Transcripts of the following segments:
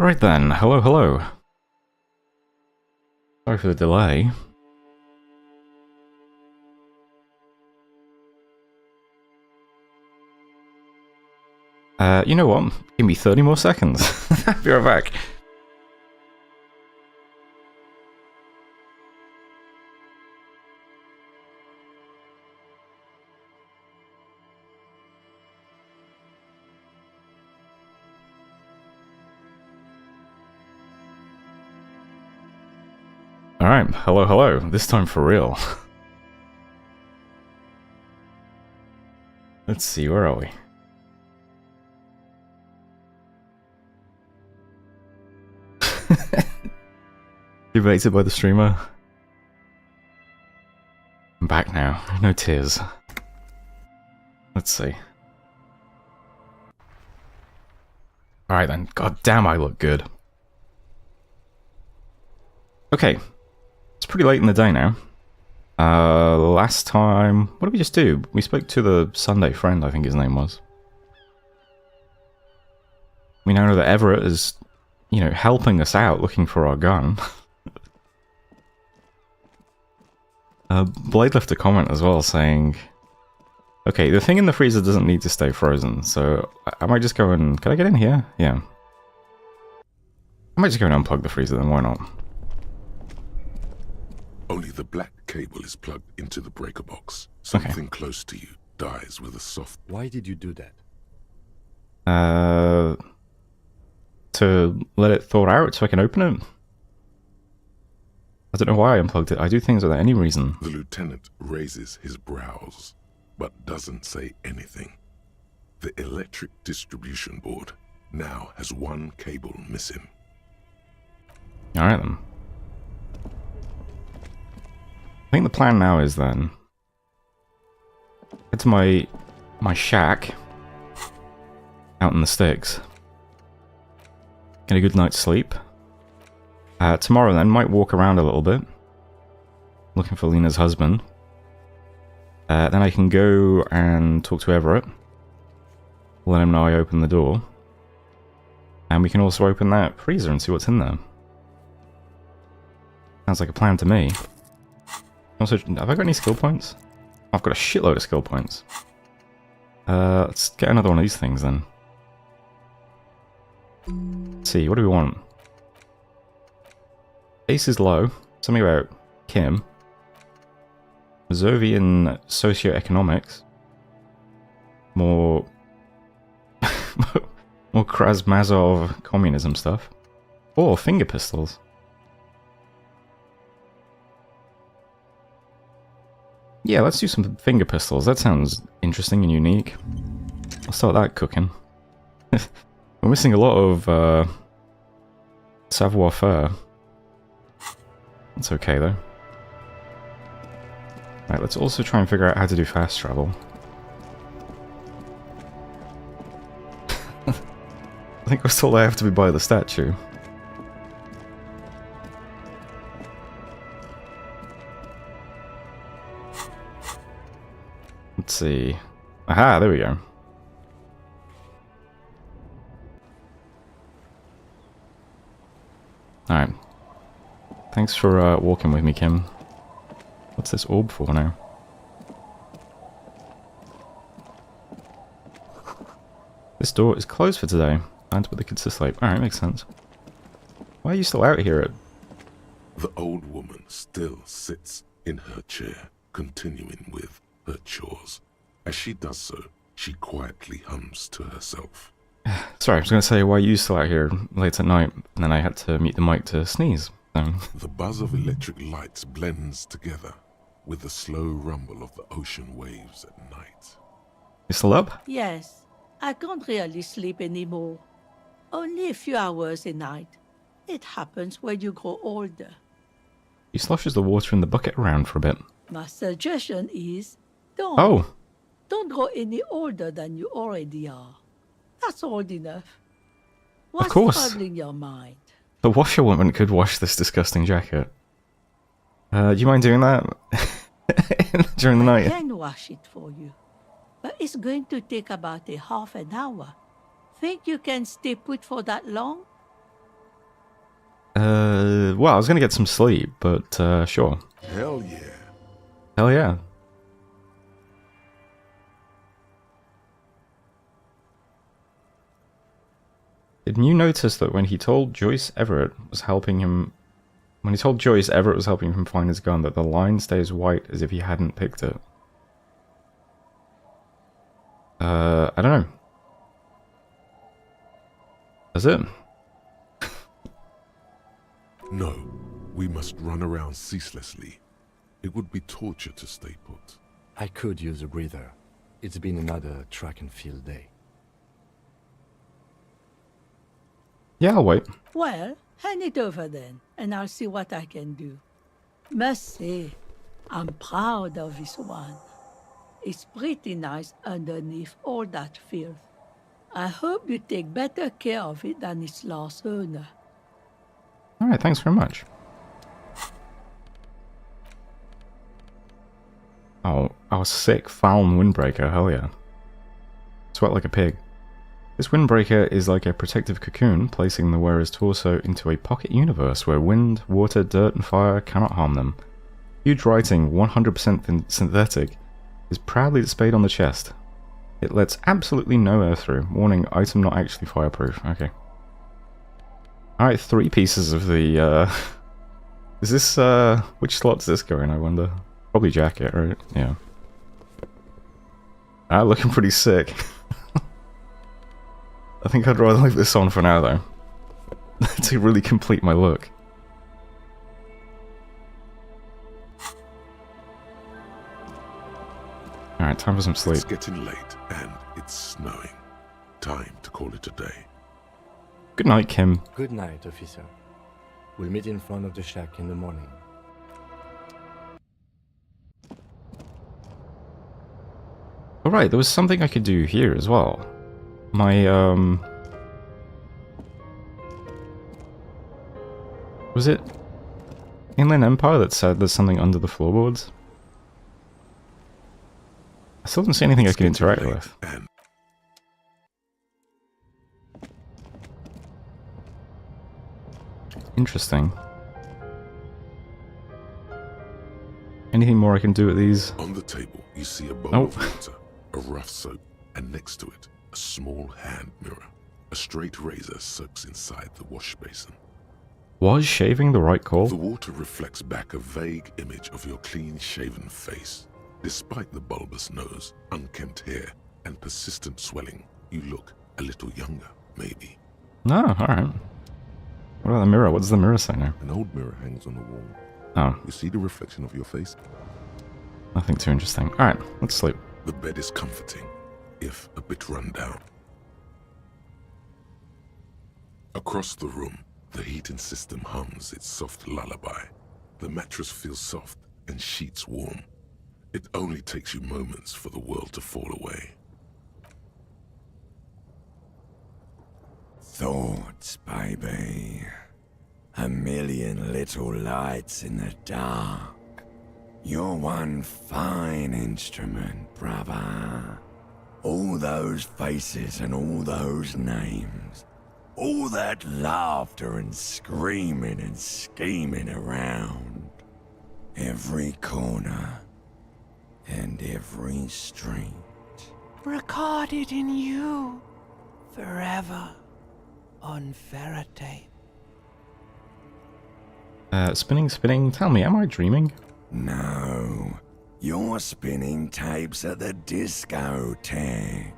Right then, hello, hello. Sorry for the delay. You know what? Give me 30 more seconds. I'll be right back. Alright, hello, hello. This time for real. Let's see, where are we? Debated by the streamer. I'm back now. No tears. Let's see. Alright then. God damn, I look good. Okay. It's pretty late in the day now. Last time... What did we just do? We spoke to the Sunday friend, I think his name was. We now know that Everett is, you know, helping us out, looking for our gun. Blade left a comment as well saying... Okay, the thing in the freezer doesn't need to stay frozen, so I might just go and... Can I get in here? Yeah. I might just go and unplug the freezer then, why not? Only the black cable is plugged into the breaker box. Something close to you dies with a soft... Why did you do that? To let it thaw out so I can open it? I don't know why I unplugged it. I do things without any reason. The lieutenant raises his brows, but doesn't say anything. The electric distribution board now has one cable missing. Alright then. I think the plan now is then... Head to my shack. Out in the sticks. Get a good night's sleep. Tomorrow then, might walk around a little bit. Looking for Lena's husband. Then I can go and talk to Everett. Let him know I opened the door. And we can also open that freezer and see what's in there. Sounds like a plan to me. Also, have I got any skill points? I've got a shitload of skill points. Let's get another one of these things then. Let's see, what do we want? Ace is low. Something about Kim. Mazovian socioeconomics. More... more Krasmazov communism stuff. Or finger pistols. Yeah, let's do some finger pistols. That sounds interesting and unique. I'll start that cooking. We're missing a lot of savoir-faire. That's okay though. Right, let's also try and figure out how to do fast travel. I think we're still there, have to be by the statue. Let's see. Aha, there we go. Alright. Thanks for walking with me, Kim. What's this orb for now? This door is closed for today. Time to put the kids to sleep. Alright, makes sense. Why are you still out here at... The old woman still sits in her chair, continuing with her chores. As she does so, she quietly hums to herself. Sorry, I was going to say, why are you still out here late at night? And then I had to mute the mic to sneeze. The buzz of electric lights blends together with the slow rumble of the ocean waves at night. You still up? Yes, I can't really sleep anymore. Only a few hours a night. It happens when you grow older. He sloshes the water in the bucket around for a bit. My suggestion is, don't grow any older than you already are. That's old enough. What's of course. troubling your mind? The washerwoman could wash this disgusting jacket. Do you mind doing that? During the night? I can wash it for you. But it's going to take about a half an hour. Think you can stay put for that long? Well, I was gonna get some sleep, but, sure. Hell yeah. Hell yeah. Did you notice that when he told Joyce Everett was helping him... When he told Joyce Everett was helping him find his gun, that the line stays white as if he hadn't picked it? I don't know. Does it? No, we must run around ceaselessly. It would be torture to stay put. I could use a breather. It's been another track and field day. Yeah, I'll wait. Well, hand it over then, and I'll see what I can do. Must say, I'm proud of this one. It's pretty nice underneath all that filth. I hope you take better care of it than its last owner. Alright, thanks very much. Oh, our sick, foul windbreaker, hell yeah. Sweat like a pig. This windbreaker is like a protective cocoon, placing the wearer's torso into a pocket universe where wind, water, dirt, and fire cannot harm them. Huge writing, 100% synthetic, is proudly displayed on the chest. It lets absolutely no air through. Warning, item not actually fireproof. Okay. Alright, 3 pieces of the, Is this, which slot does this go in, I wonder? Probably jacket, right? Yeah. Looking pretty sick. I think I'd rather leave this on for now, though. To really complete my look. Alright, time for some sleep. It's getting late, and it's snowing. Time to call it a day. Good night, Kim. Good night, officer. We'll meet in front of the shack in the morning. Alright, there was something I could do here as well. My, was it Inland Empire that said there's something under the floorboards? I still don't see anything I can interact with. Interesting. Anything more I can do with these? On the table, you see a bowl Nope. of water, a rough soap, and next to it, a small hand mirror. A straight razor soaks inside the wash basin. Was shaving the right call? The water reflects back a vague image of your clean-shaven face. Despite the bulbous nose, unkempt hair, and persistent swelling, you look a little younger, maybe. No, alright. What about the mirror? What does the mirror say now? An old mirror hangs on the wall. Oh, You see the reflection of your face? nothing too interesting. Alright, let's sleep. The bed is comforting, if a bit run down. Across the room, the heating system hums its soft lullaby. The mattress feels soft and sheets warm. It only takes you moments for the world to fall away. Thoughts, baby. A million little lights in the dark. You're one fine instrument, brother. All those faces and all those names. All that laughter and screaming and scheming around. Every corner and every street. Recorded in you forever on Ferrotape. Spinning. Tell me, am I dreaming? No, you're spinning tapes at the discotheque.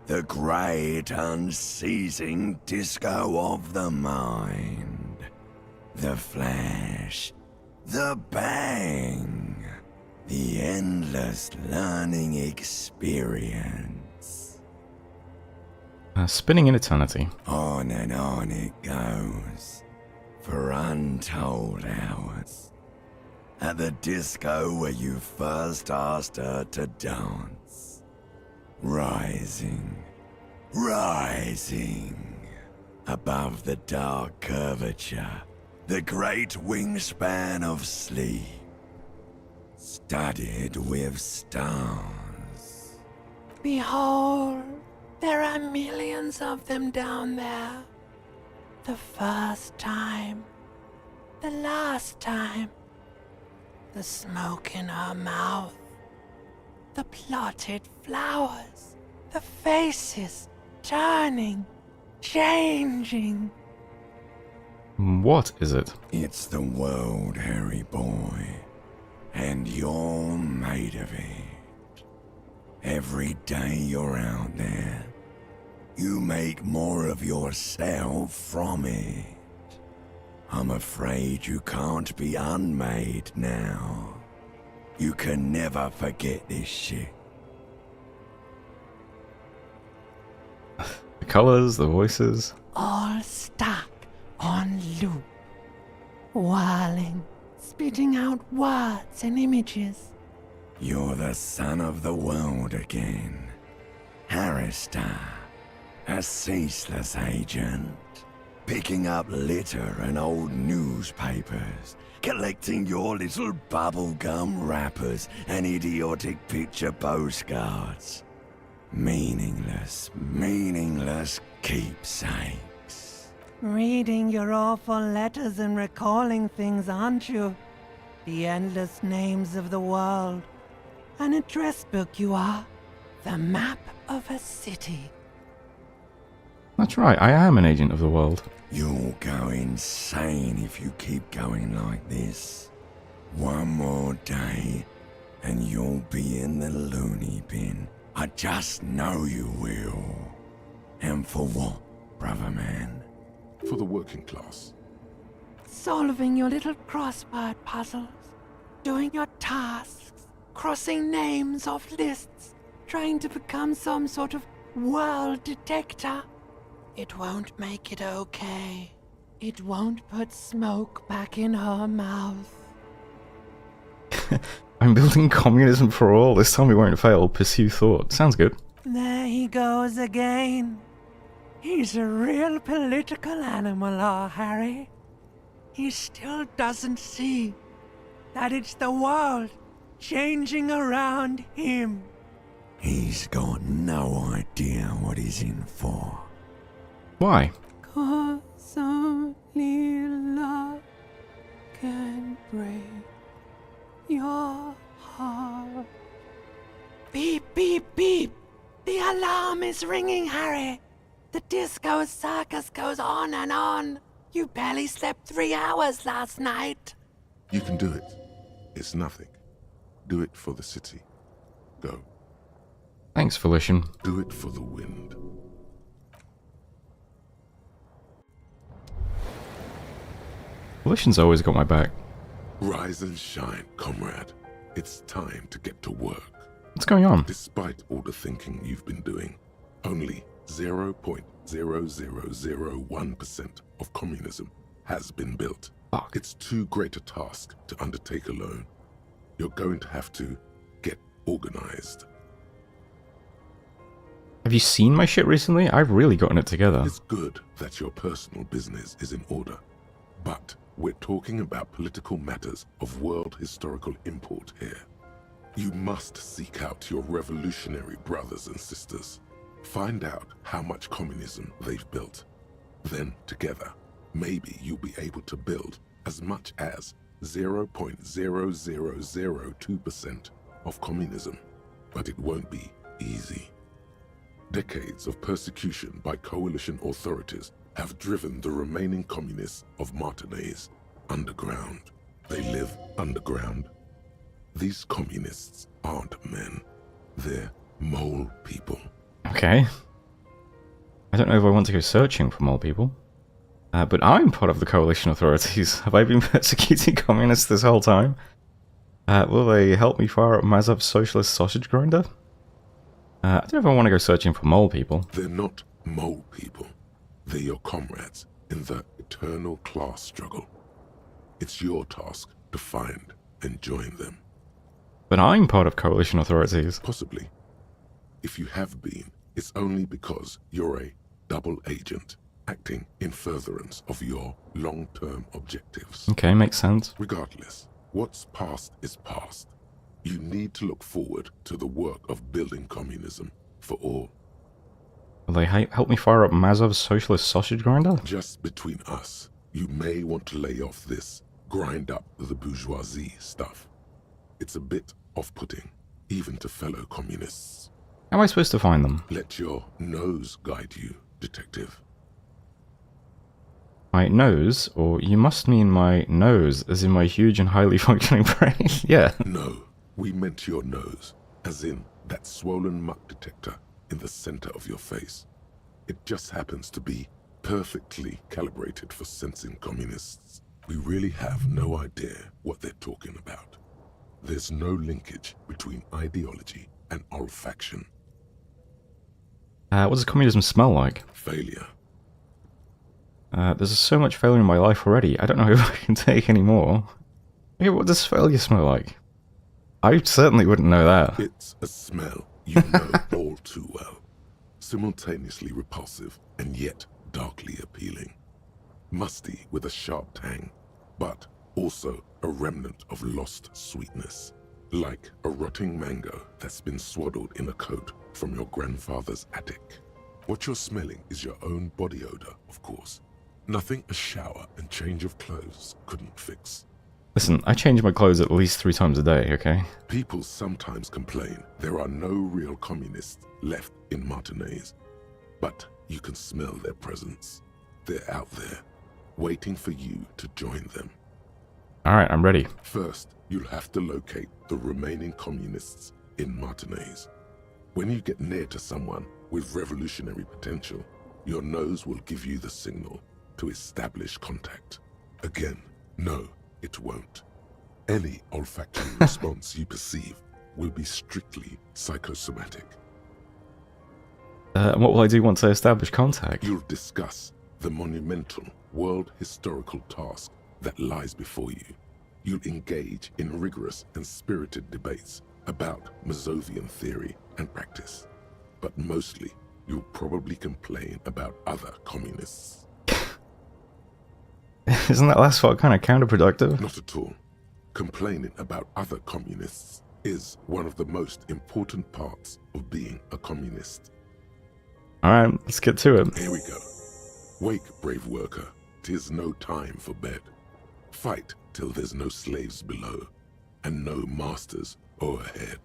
The great unceasing disco of the mind. The flash. The bang. The endless learning experience. Spinning in eternity. On and on it goes. For untold hours. At the disco where you first asked her to dance. Rising. Above the dark curvature. The great wingspan of sleep. Studded with stars. Behold, there are millions of them down there. The first time. The last time. The smoke in her mouth. The plotted flowers. The faces turning, changing. What is it? It's the world, Harry boy, and you're made of it. Every day you're out there, you make more of yourself from it. I'm afraid you can't be unmade now. You can never forget this shit. The colours, the voices. All stuck on loop. Whirling, spitting out words and images. You're the son of the world again. Harrister, a ceaseless agent. Picking up litter and old newspapers. Collecting your little bubblegum wrappers and idiotic picture postcards. Meaningless keepsakes. Reading your awful letters and recalling things, aren't you? The endless names of the world. An address book you are. The map of a city. That's right, I am an agent of the world. You'll go insane if you keep going like this. One more day, and you'll be in the loony bin. I just know you will. And for what, brother man? For the working class. Solving your little crossword puzzles. Doing your tasks. Crossing names off lists. Trying to become some sort of world detector. It won't make it okay. It won't put smoke back in her mouth. I'm building communism for all. This time we won't fail. Pursue thought. Sounds good. There he goes again. He's a real political animal, our Harry. He still doesn't see that it's the world changing around him. He's got no idea what he's in for. Why? 'Cause only love can break your heart. Beep, beep, beep. The alarm is ringing, Harry. The disco circus goes on and on. You barely slept 3 hours last night. You can do it. It's nothing. Do it for the city. Go. Thanks, Felician. Do it for the wind. Felician's always got my back. Rise and shine, comrade. It's time to get to work. What's going on? Despite all the thinking you've been doing, only 0.0001% of communism has been built. Fuck. It's too great a task to undertake alone. You're going to have to get organized. Have you seen my shit recently? I've really gotten it together. It's good that your personal business is in order, but we're talking about political matters of world historical import here. You must seek out your revolutionary brothers and sisters. Find out how much communism they've built. Then, together, maybe you'll be able to build as much as 0.0002% of communism. But it won't be easy. Decades of persecution by coalition authorities have driven the remaining communists of Martinaise underground. They live underground. These communists aren't men. They're mole people. Okay. I don't know if I want to go searching for more people. But I'm part of the coalition authorities. Have I been persecuting communists this whole time? Will they help me fire up Mazov's socialist sausage grinder? I don't know if I want to go searching for mole people. They're not mole people. They're your comrades in the eternal class struggle. It's your task to find and join them. But I'm part of coalition authorities. Possibly. If you have been, it's only because you're a double agent acting in furtherance of your long-term objectives. Okay, makes sense. Regardless, what's past is past. You need to look forward to the work of building communism for all. Will they help me fire up Mazov's socialist sausage grinder? Just between us, you may want to lay off this grind up the bourgeoisie stuff. It's a bit off-putting, even to fellow communists. How am I supposed to find them? Let your nose guide you, detective. My nose? Or you must mean my nose, as in my huge and highly functioning brain? Yeah. No, we meant your nose, as in that swollen muck detector in the center of your face. It just happens to be perfectly calibrated for sensing communists. We really have no idea what they're talking about. There's no linkage between ideology and olfaction. What does communism smell like? Failure. There's so much failure in my life already. I don't know if I can take any more. Okay, what does failure smell like? I certainly wouldn't know that. It's a smell you know all too well. Simultaneously repulsive and yet darkly appealing. Musty with a sharp tang, but also a remnant of lost sweetness. Like a rotting mango that's been swaddled in a coat from your grandfather's attic. What you're smelling is your own body odor, of course. Nothing a shower and change of clothes couldn't fix. Listen, I change my clothes at least 3 times a day, okay? People sometimes complain there are no real communists left in Martinaise. But you can smell their presence. They're out there, waiting for you to join them. Alright, I'm ready. First, you'll have to locate the remaining communists in Martinaise. When you get near to someone with revolutionary potential, your nose will give you the signal to establish contact. Again, no, it won't. Any olfactory response you perceive will be strictly psychosomatic. And what will I do once I establish contact? You'll discuss the monumental world historical task that lies before you. You'll engage in rigorous and spirited debates about Mazovian theory and practice. But mostly, you'll probably complain about other communists. Isn't that last part kind of counterproductive? Not at all. Complaining about other communists is one of the most important parts of being a communist. Alright, let's get to it. Here we go. Wake, brave worker. 'Tis no time for bed. Fight till there's no slaves below, and no masters o'erhead.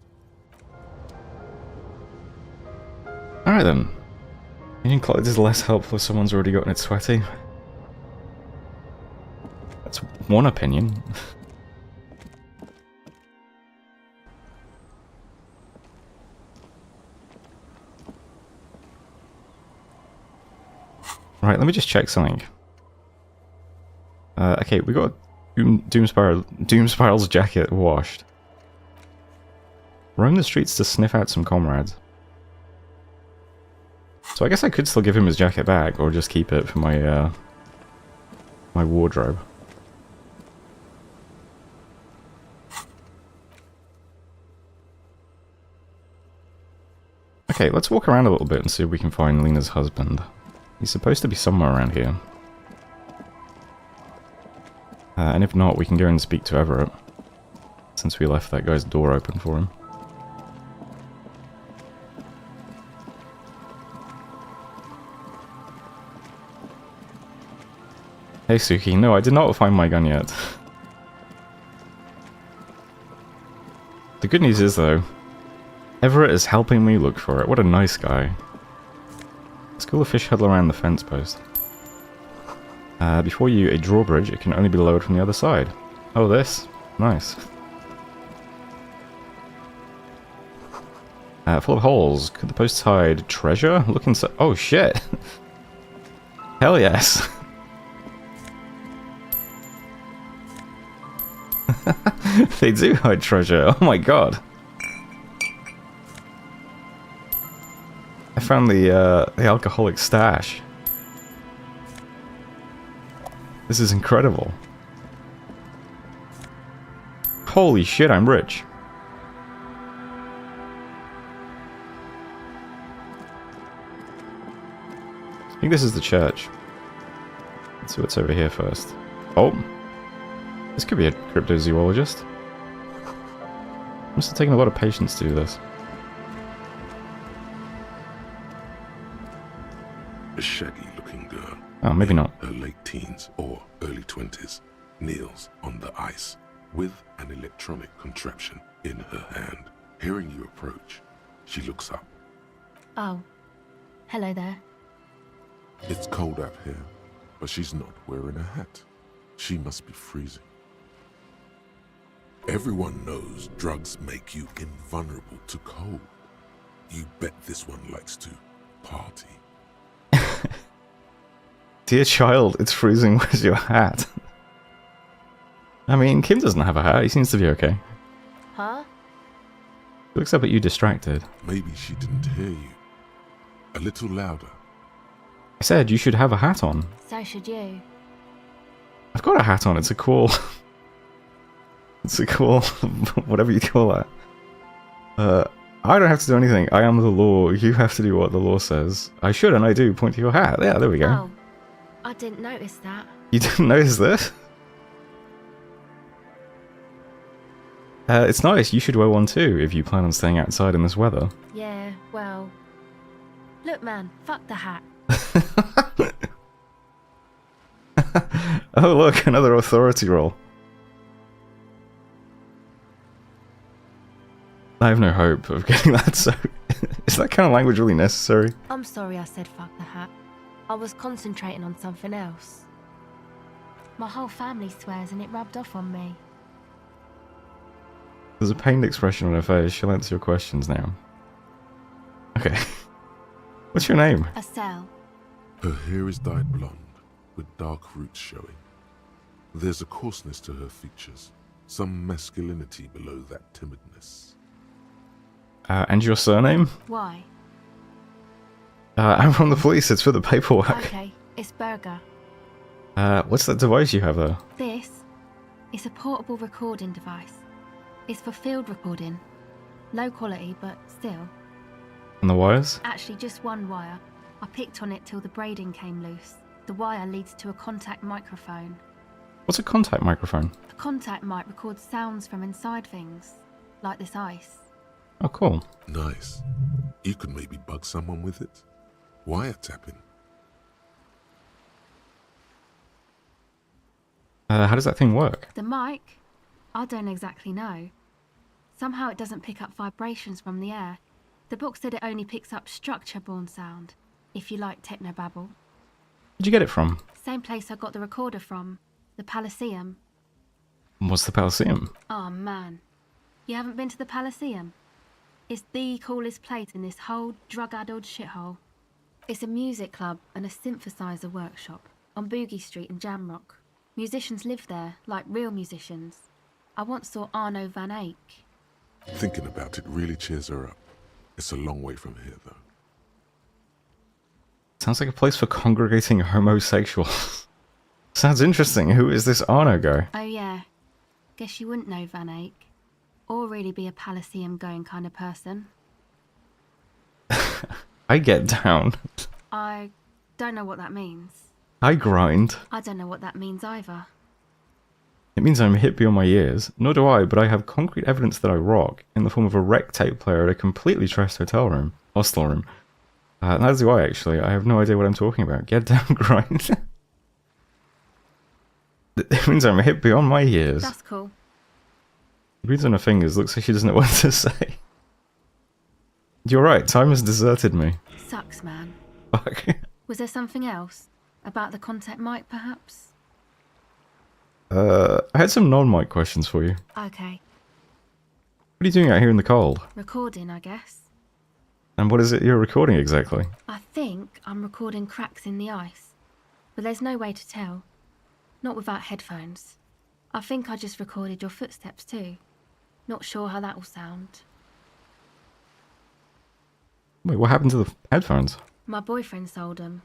Alright then. Changing clothes is less helpful if someone's already gotten it sweaty. That's one opinion. Right, let me just check something. Okay, we got Doom Spiral's jacket washed. Roam the streets to sniff out some comrades. So I guess I could still give him his jacket back, or just keep it for my my wardrobe. Okay, let's walk around a little bit and see if we can find Lena's husband. He's supposed to be somewhere around here. And if not, we can go and speak to Everett, since we left that guy's door open for him. Hey Suki, no, I did not find my gun yet. The good news is, though, Everett is helping me look for it. What a nice guy. Let's go the fish huddle around the fence post. Before you, a drawbridge. It can only be lowered from the other side. Oh, this? Nice. Full of holes. Could the posts hide treasure? Look inside. Oh, shit. Hell yes. They do hide treasure. Oh my god. I found the alcoholic stash. This is incredible. Holy shit, I'm rich. I think this is the church. Let's see what's over here first. Oh. This could be a cryptozoologist. Must have taken a lot of patience to do this. A shaggy-looking girl, Oh, maybe not. her late teens or early 20s, kneels on the ice with an electronic contraption in her hand. Hearing you approach, she looks up. Oh. Hello there. It's cold out here, but she's not wearing a hat. She must be freezing. Everyone knows drugs make you invulnerable to cold. You bet this one likes to party. Dear child, it's freezing. Where's your hat? I mean, Kim doesn't have a hat. He seems to be okay. Huh? He looks up at you distracted. Maybe she didn't hear you. A little louder. I said you should have a hat on. So should you. I've got a hat on. It's a cool... it's a cool... whatever you call that. I don't have to do anything. I am the law. You have to do what the law says. I should, and I do. Point to your hat. Yeah, there we go. Oh. I didn't notice that. You didn't notice this? It's nice. You should wear one too, if you plan on staying outside in this weather. Yeah, well... Look, man. Fuck the hat. Oh, look, another authority roll. I have no hope of getting that, so... Is that kind of language really necessary? I'm sorry I said fuck the hat. I was concentrating on something else. My whole family swears and it rubbed off on me. There's a pained expression on her face. She'll answer your questions now. Okay. What's your name? Estelle. Her hair is dyed blonde, with dark roots showing. There's a coarseness to her features, some masculinity below that timidness. And your surname? Why? I'm from the police. It's for the paperwork. Okay, it's Berger. What's that device you have there? This is a portable recording device. It's for field recording. Low quality, but still. And the wires? Actually, just one wire. I picked on it till the braiding came loose. The wire leads to a contact microphone. What's a contact microphone? A contact mic records sounds from inside things, like this ice. Oh, cool. Nice. You could maybe bug someone with it. Wiretapping. How does that thing work? The mic? I don't exactly know. Somehow it doesn't pick up vibrations from the air. The book said it only picks up structure-borne sound, if you like technobabble. Where'd you get it from? Same place I got the recorder from, the Palaceum. What's the Palaceum? Oh man, you haven't been to the Palaceum? It's the coolest place in this whole drug-addled shithole. It's a music club and a synthesizer workshop on Boogie Street in Jamrock. Musicians live there, like real musicians. I once saw Arno van Eyck. Thinking about it really cheers her up. It's a long way from here, though. Sounds like a place for congregating homosexuals. Sounds interesting. Who is this Arno guy? Oh yeah, guess you wouldn't know Van Eyck. Or really be a Palaceum going kind of person. I get down. I don't know what that means. I grind. I don't know what that means either. It means I'm hip beyond my years. Nor do I, but I have concrete evidence that I rock, in the form of a wrecked tape player at a completely trashed hostel room. That's why, actually. I have no idea what I'm talking about. Get down, grind. It means I'm hip beyond my years. That's cool. She breathes on her fingers, looks like she doesn't know what to say. You're right, time has deserted me. Sucks, man. Fuck. Was there something else? About the contact mic, perhaps? I had some non-mic questions for you. Okay. What are you doing out here in the cold? Recording, I guess. And what is it you're recording exactly? I think I'm recording cracks in the ice. But there's no way to tell. Not without headphones. I think I just recorded your footsteps too. Not sure how that will sound. Wait, what happened to the headphones? My boyfriend sold them.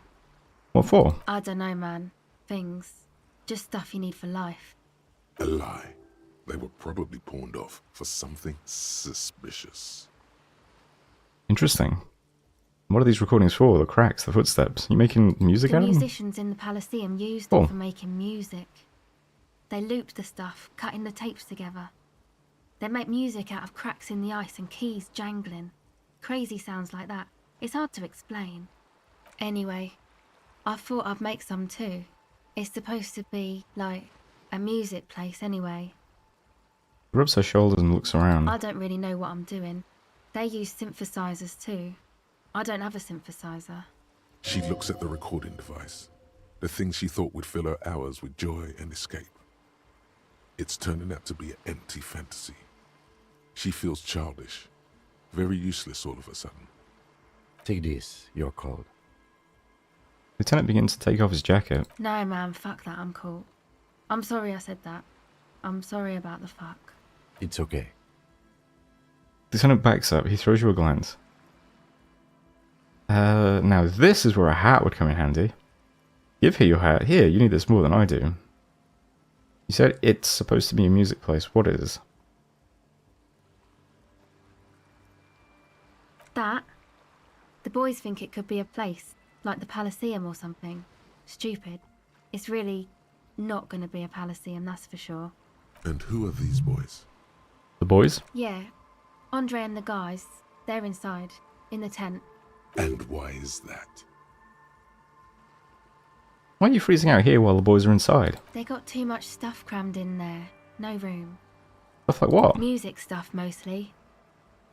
What for? I don't know, man. Things. Just stuff you need for life. A lie. They were probably pawned off for something suspicious. Interesting. What are these recordings for? The cracks, the footsteps? You making music The out of them? musicians in the Palaceum used Cool. them for making music. They looped the stuff, cutting the tapes together. They make music out of cracks in the ice and keys jangling. Crazy sounds like that. It's hard to explain. Anyway, I thought I'd make some too. It's supposed to be, like, a music place anyway. Rubs her shoulders and looks around. I don't really know what I'm doing. They use synthesizers too. I don't have a synthesizer. She looks at the recording device, the thing she thought would fill her hours with joy and escape. It's turning out to be an empty fantasy. She feels childish, very useless all of a sudden. Take this, you're called. Lieutenant begins to take off his jacket. No, man, fuck that, I'm cool. I'm sorry I said that. I'm sorry about the fuck. It's okay. Lieutenant backs up. He throws you a glance. Now this is where a hat would come in handy. Give her your hat. Here, you need this more than I do. You said it's supposed to be a music place. What is? That? The boys think it could be a place, like the Palaceum or something. Stupid. It's really not going to be a Palaceum, that's for sure. And who are these boys? The boys? Yeah. Andre and the guys, they're inside, in the tent. And why is that? Why are you freezing out here while the boys are inside? They got too much stuff crammed in there. No room. Stuff like what? Music stuff, mostly.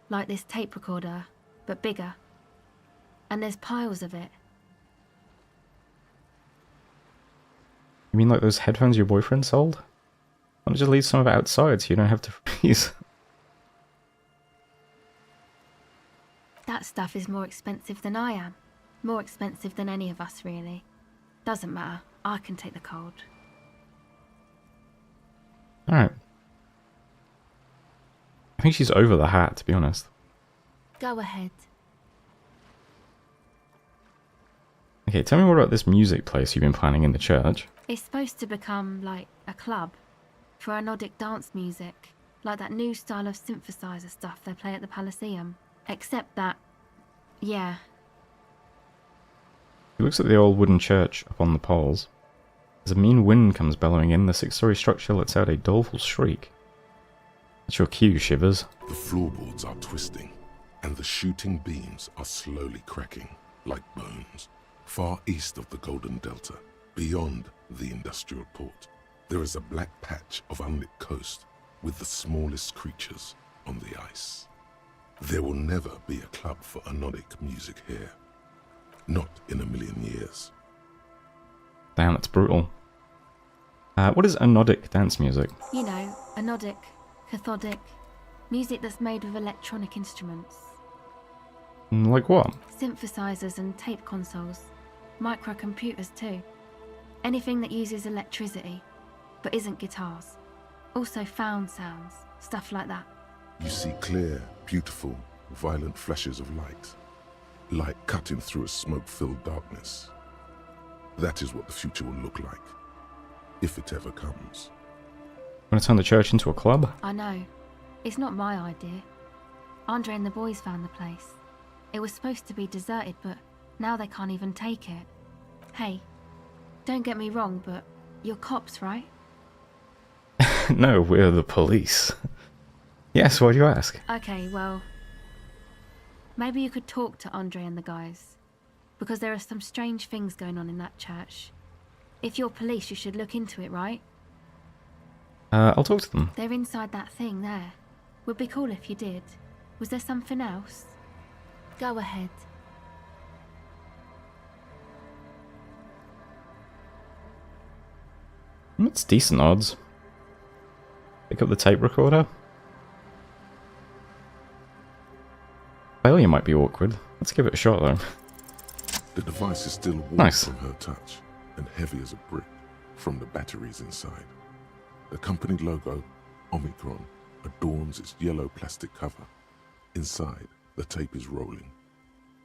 Like this tape recorder, but bigger. And there's piles of it. You mean like those headphones your boyfriend sold? Why don't you just leave some of it outside so you don't have to freeze? That stuff is more expensive than I am. More expensive than any of us, really. Doesn't matter. I can take the cold. Alright. I think she's over the hat, to be honest. Go ahead. Okay, tell me more about this music place you've been planning in the church. It's supposed to become, like, a club. For anodic dance music. Like that new style of synthesizer stuff they play at the Palaceum. Except that... yeah. He looks at the old wooden church up on the poles. As a mean wind comes bellowing in, the 6-story structure lets out a doleful shriek. That's your cue, Shivers. The floorboards are twisting, and the shooting beams are slowly cracking, like bones. Far east of the Golden Delta, beyond the industrial port, there is a black patch of unlit coast with the smallest creatures on the ice. There will never be a club for anodic music here. Not in a million years. Damn, that's brutal. What is anodic dance music? You know, anodic, cathodic. Music that's made with electronic instruments. Like what? Synthesizers and tape consoles. Microcomputers too. Anything that uses electricity, but isn't guitars. Also found sounds, stuff like that. You see clear, beautiful, violent flashes of light. Light cutting through a smoke-filled darkness. That is what the future will look like. If it ever comes. Want to turn the church into a club? I know. It's not my idea. Andre and the boys found the place. It was supposed to be deserted, but now they can't even take it. Hey, don't get me wrong, but you're cops, right? No, we're the police. Yes, why do you ask? Okay, well... maybe you could talk to Andre and the guys. Because there are some strange things going on in that church. If you're police, you should look into it, right? I'll talk to them. They're inside that thing there. Would be cool if you did. Was there something else? Go ahead. It's decent odds. Pick up the tape recorder. Failure might be awkward. Let's give it a shot though. The device is still warm Nice. from her touch and heavy as a brick from the batteries inside. The company logo, Omicron, adorns its yellow plastic cover. Inside, the tape is rolling.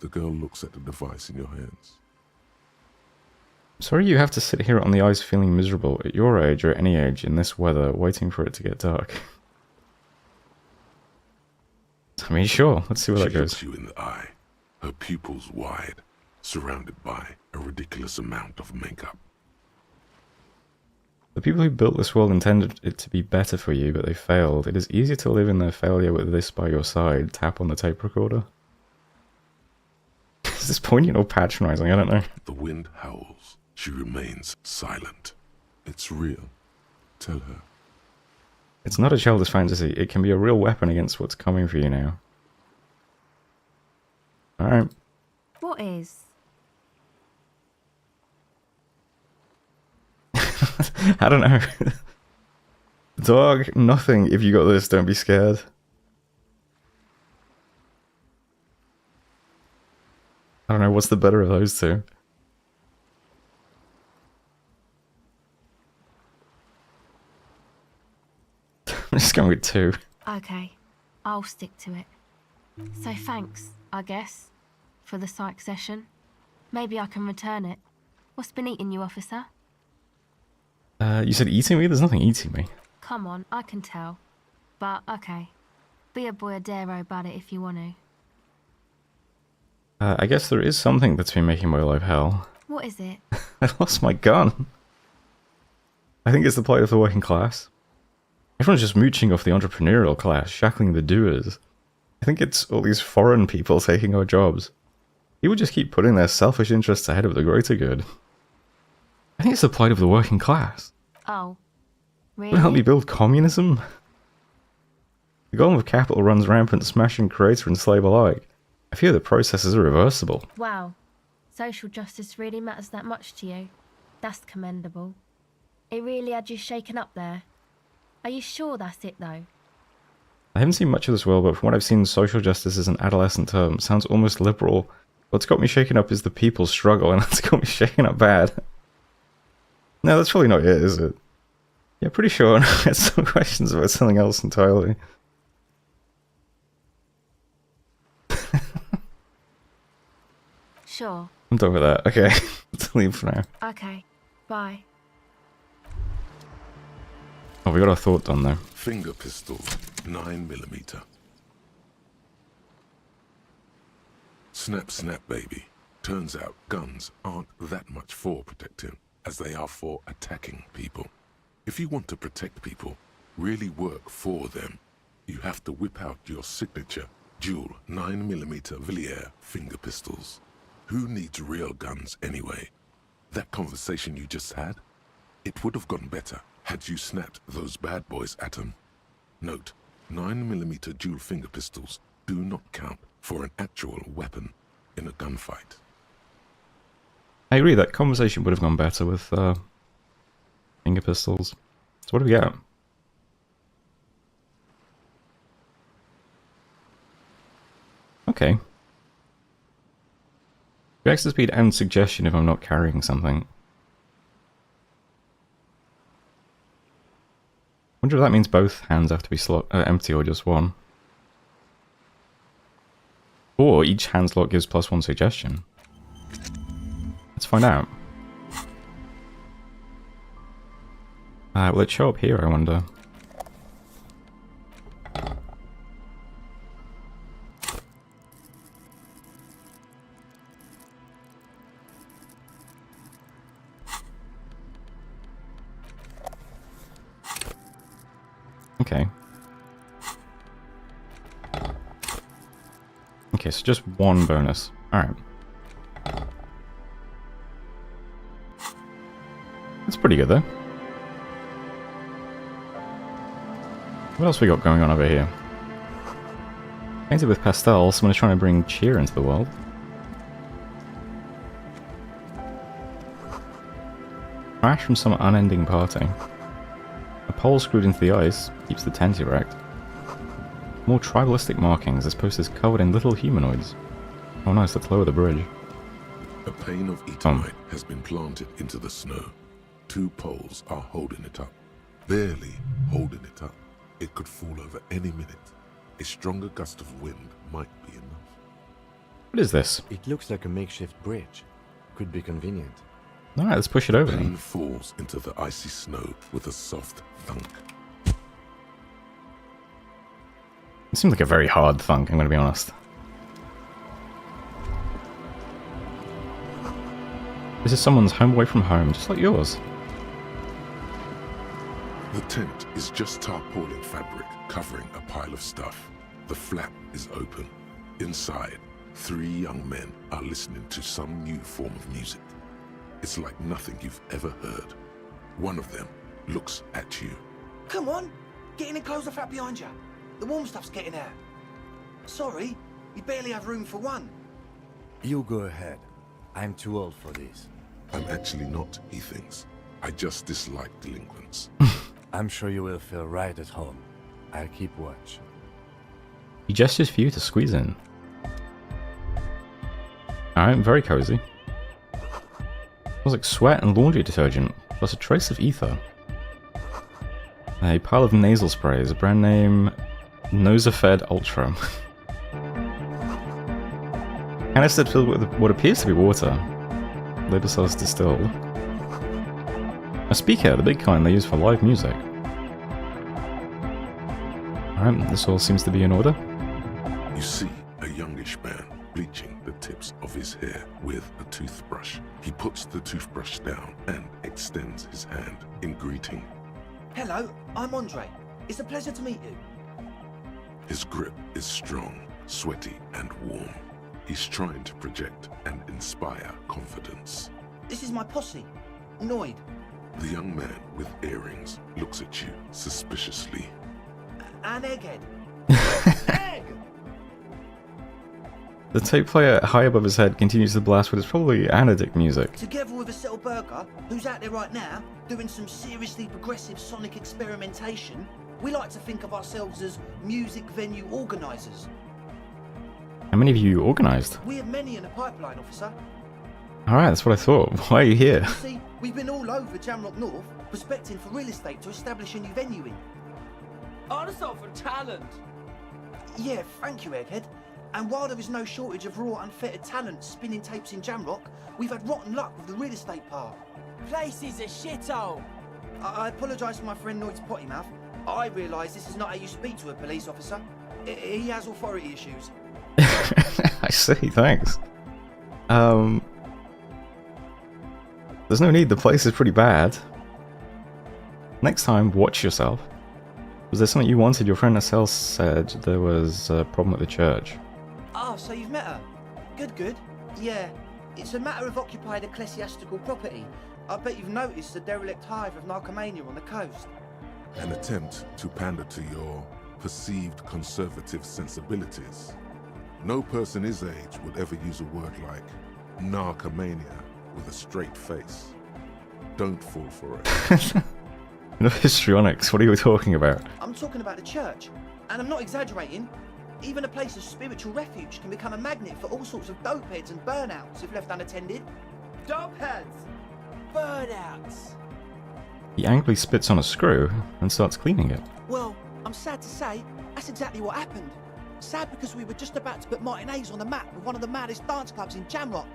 The girl looks at the device in your hands. Sorry you have to sit here on the ice feeling miserable at your age or at any age in this weather, waiting for it to get dark. I mean, sure, let's see where that She looks goes. you in the eye, her pupils wide, surrounded by a ridiculous amount of makeup. The people who built this world intended it to be better for you, but they failed. It is easier to live in their failure with this by your side. Tap on the tape recorder. Is this poignant or patronizing? I don't know. The wind howls. She remains silent. It's real. Tell her. It's not a childish fantasy. It can be a real weapon against what's coming for you now. Alright. What is? I don't know. Dog, nothing. If you got this, don't be scared. I don't know, what's the better of those two? I'm just going with 2. Okay, I'll stick to it. So thanks, I guess, for the psych session. Maybe I can return it. What's been eating you, officer? You said eating me? There's nothing eating me. Come on, I can tell. But, okay. Be a boyadero about it if you want to. I guess there is something that's been making my life hell. What is it? I lost my gun. I think it's the plight of the working class. Everyone's just mooching off the entrepreneurial class, shackling the doers. I think it's all these foreign people taking our jobs. People just keep putting their selfish interests ahead of the greater good. I think it's the plight of the working class. Oh, really? Will it help me build communism? The golem of capital runs rampant, smashing creator and slave alike. I fear the process is irreversible. Wow. Social justice really matters that much to you. That's commendable. It really had you shaken up there. Are you sure that's it, though? I haven't seen much of this world, but from what I've seen, social justice is an adolescent term. Sounds almost liberal. What's got me shaken up is the people's struggle, and that's got me shaken up bad. No, that's probably not it, is it? Yeah, pretty sure. I had some questions about something else entirely. Sure. I'm done with that. Okay, let's leave for now. Okay. Bye. Oh, we got our thought done though. Finger pistol, 9mm. Snap, snap, baby. Turns out guns aren't that much for protecting as they are for attacking people. If you want to protect people, really work for them, you have to whip out your signature dual 9mm Villiers finger pistols. Who needs real guns anyway? That conversation you just had? It would have gone better had you snapped those bad boys at them. Note, 9mm dual finger pistols do not count for an actual weapon in a gunfight. I agree, that conversation would have gone better with finger pistols. So what do we get? Okay. Reaction speed and suggestion if I'm not carrying something. Wonder if that means both hands have to be empty or just one. Or each hand slot gives +1 suggestion. Let's find out. Will it show up here, I wonder? Okay. Okay, so just one bonus. Alright. That's pretty good, though. What else we got going on over here? Painted with pastel, someone is trying to bring cheer into the world. Crash from some unending party. A pole screwed into the ice keeps the tent erect. More tribalistic markings. This post is covered in little humanoids. Oh nice, let's lower the bridge. A pane of eternite has been planted into the snow. 2 poles are holding it up. Barely holding it up. It could fall over any minute. A stronger gust of wind might be enough. What is this? It looks like a makeshift bridge. Could be convenient. Alright, let's push it over. Pane falls into the icy snow with a soft thunk. It seems like a very hard thunk, I'm going to be honest. This is someone's home away from home, just like yours. The tent is just tarpaulin fabric covering a pile of stuff. The flap is open. Inside, 3 young men are listening to some new form of music. It's like nothing you've ever heard. One of them looks at you. Come on, get in and close the flap behind you. The warm stuff's getting out. Sorry, we barely have room for one. You go ahead. I'm too old for this. I'm actually not, he thinks. I just dislike delinquents. I'm sure you will feel right at home. I'll keep watch. He gestures for you to squeeze in. Alright, very cozy. Smells like sweat and laundry detergent, plus a trace of ether. A pile of nasal sprays, a brand name Nosafed Ultra. Canister filled with what appears to be water. Later cells distilled. A speaker, the big kind they use for live music. Alright, this all seems to be in order. You see a youngish man bleaching the tips of his hair with a toothbrush. He puts the toothbrush down and extends his hand in greeting. Hello, I'm Andre. It's a pleasure to meet you. His grip is strong, sweaty, and warm. He's trying to project and inspire confidence. This is my posse, Noid. The young man with earrings looks at you suspiciously. And Egghead. Egg! The tape player high above his head continues to blast what is probably anodic music. Together with a Settle Burger, who's out there right now, doing some seriously progressive sonic experimentation, we like to think of ourselves as music venue organisers. How many of you organised? We have many in the pipeline, officer. Alright, that's what I thought. Why are you here? You see, we've been all over Jamrock North, prospecting for real estate to establish a new venue in. Also for talent. Yeah, thank you, Egghead. And while there is no shortage of raw, unfettered talent spinning tapes in Jamrock, we've had rotten luck with the real estate part. Place is a shithole. I apologise for my friend Noid's potty mouth. I realise this is not how you speak to a police officer. He has authority issues. I see, thanks. There's no need, the place is pretty bad. Next time, watch yourself. Was there something you wanted? Your friend Nacelle said there was a problem at the church. Oh, so you've met her? Good. Yeah, it's a matter of occupied ecclesiastical property. I bet you've noticed the derelict hive of narcomania on the coast. An attempt to pander to your perceived conservative sensibilities. No person his age would ever use a word like narcomania with a straight face. Don't fall for it. No histrionics, what are you talking about? I'm talking about the church, and I'm not exaggerating. Even a place of spiritual refuge can become a magnet for all sorts of dopeheads and burnouts if left unattended. Dopeheads. Burnouts. He angrily spits on a screw and starts cleaning it. Well, I'm sad to say, that's exactly what happened. Sad because we were just about to put Martinez on the map with one of the maddest dance clubs in Jamrock.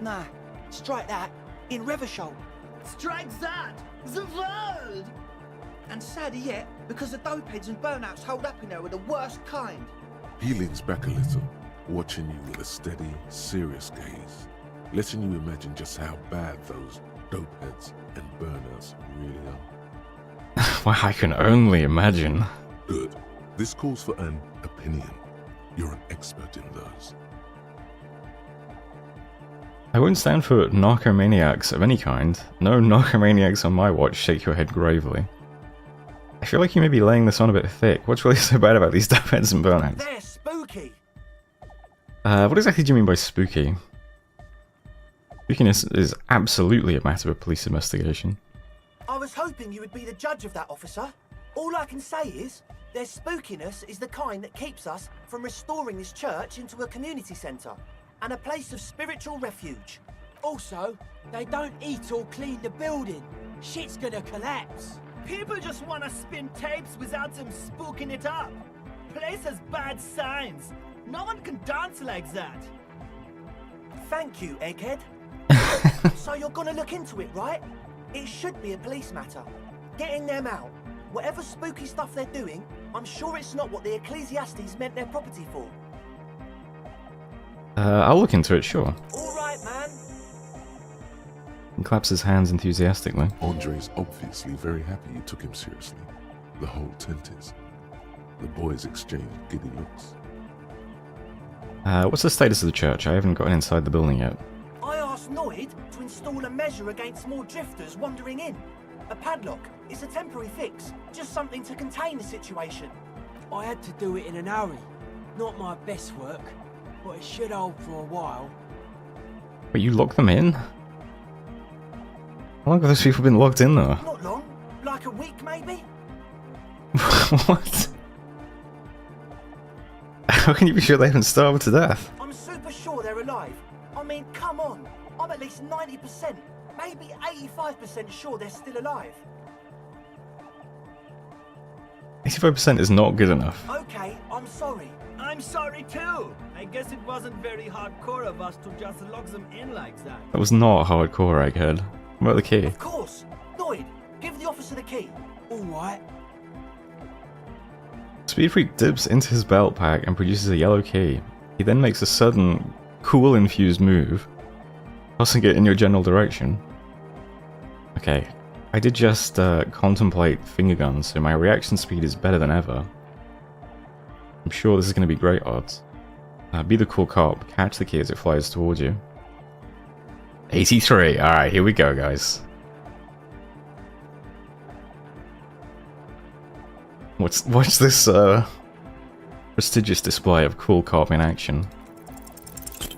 Nah, strike that, in Revachol. Strike that. The world. And sadder yet, because the dopeheads and burnouts holed up in there were the worst kind. He leans back a little, watching you with a steady, serious gaze, letting you imagine just how bad those dopeheads and burnouts really are. Well, I can only imagine. Good. This calls for an opinion. You're an expert in those. I won't stand for narcomaniacs of any kind. No narcomaniacs on my watch. Shake your head gravely. I feel like you may be laying this on a bit thick. What's really so bad about these dopeheads and burnouts? They're spooky. What exactly do you mean by spooky? Spookiness is absolutely a matter of police investigation. I was hoping you would be the judge of that, officer. All I can say is, their spookiness is the kind that keeps us from restoring this church into a community centre and a place of spiritual refuge. Also, they don't eat or clean the building. Shit's gonna collapse. People just wanna spin tapes without them spooking it up. Place has bad signs. No one can dance like that. Thank you, Egghead. So you're gonna look into it, right? It should be a police matter. Getting them out. Whatever spooky stuff they're doing, I'm sure it's not what the Ecclesiastes meant their property for. I'll look into it, sure. All right, man. He claps his hands enthusiastically. Andre's obviously very happy you took him seriously. The whole tent is. The boys exchange giddy looks. What's the status of the church? I haven't gotten inside the building yet. I asked Noid to install a measure against more drifters wandering in. A padlock. It's a temporary fix. Just something to contain the situation. I had to do it in an hurry. Not my best work, but it should hold for a while. But you lock them in? How long have those people been locked in there? Not long. Like a week, maybe? What? How can you be sure they haven't starved to death? I'm super sure they're alive. I mean, come on. I'm at least 90%, maybe 85% sure they're still alive. 85% is not good enough. Okay, I'm sorry. I'm sorry too. I guess it wasn't very hardcore of us to just lock them in like that. That was not hardcore, Egghead. What about the key? Of course. Noid, give the officer the key. All right. Speed Freak dips into his belt pack and produces a yellow key. He then makes a sudden, cool-infused move, tossing it in your general direction. Okay, I did just contemplate finger guns, so my reaction speed is better than ever. I'm sure this is going to be great odds. Be the cool cop, catch the key as it flies towards you. 83, alright, here we go, guys. Watch this prestigious display of cool cop in action.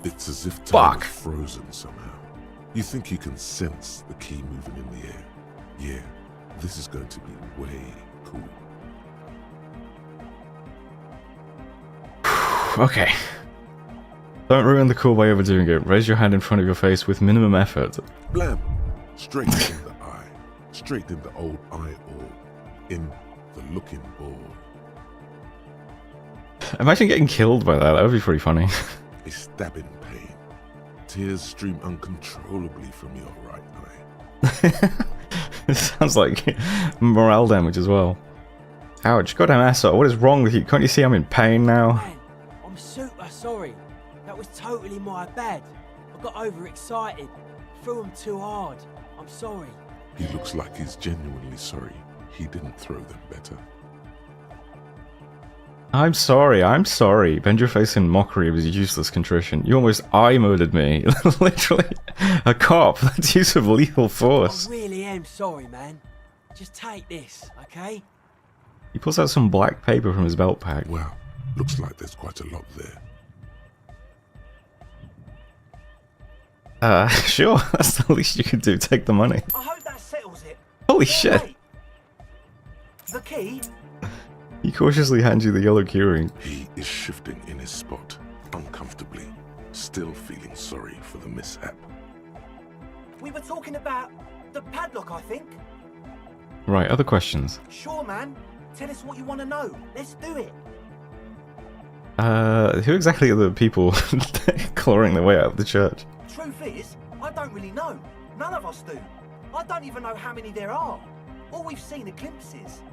It's as if time Fuck. is frozen somehow. You think you can sense the key moving in the air. Yeah, this is going to be way cool. Okay. Don't ruin the cool by overdoing it. Raise your hand in front of your face with minimum effort. Blam! Straight in the eye. Straight in the old eye orb. In the looking ball. Imagine getting killed by that. That would be pretty funny. A stabbing pain. Tears stream uncontrollably from your right eye. It sounds like morale damage as well. Ouch, goddamn asshole, what is wrong with you? Can't you see I'm in pain now? Man, I'm super sorry. That was totally my bad. I got overexcited. Threw him too hard. I'm sorry. He looks like he's genuinely sorry. He didn't throw them better. I'm sorry. Bend your face in mockery of his useless contrition. You almost eye-murdered me. Literally. A cop. That's use of lethal force. I really am sorry, man. Just take this, okay? He pulls out some black paper from his belt pack. Wow, looks like there's quite a lot there. Sure. That's the least you could do. Take the money. I hope that settles it. Holy Yeah, shit. wait. The key? He cautiously hands you the yellow keyring. He is shifting in his spot, uncomfortably, still feeling sorry for the mishap. We were talking about the padlock, I think. Right, other questions? Sure, man. Tell us what you want to know. Let's do it. Who exactly are the people clawing their way out of the church? Truth is, I don't really know. None of us do. I don't even know how many there are. All we've seen are glimpses.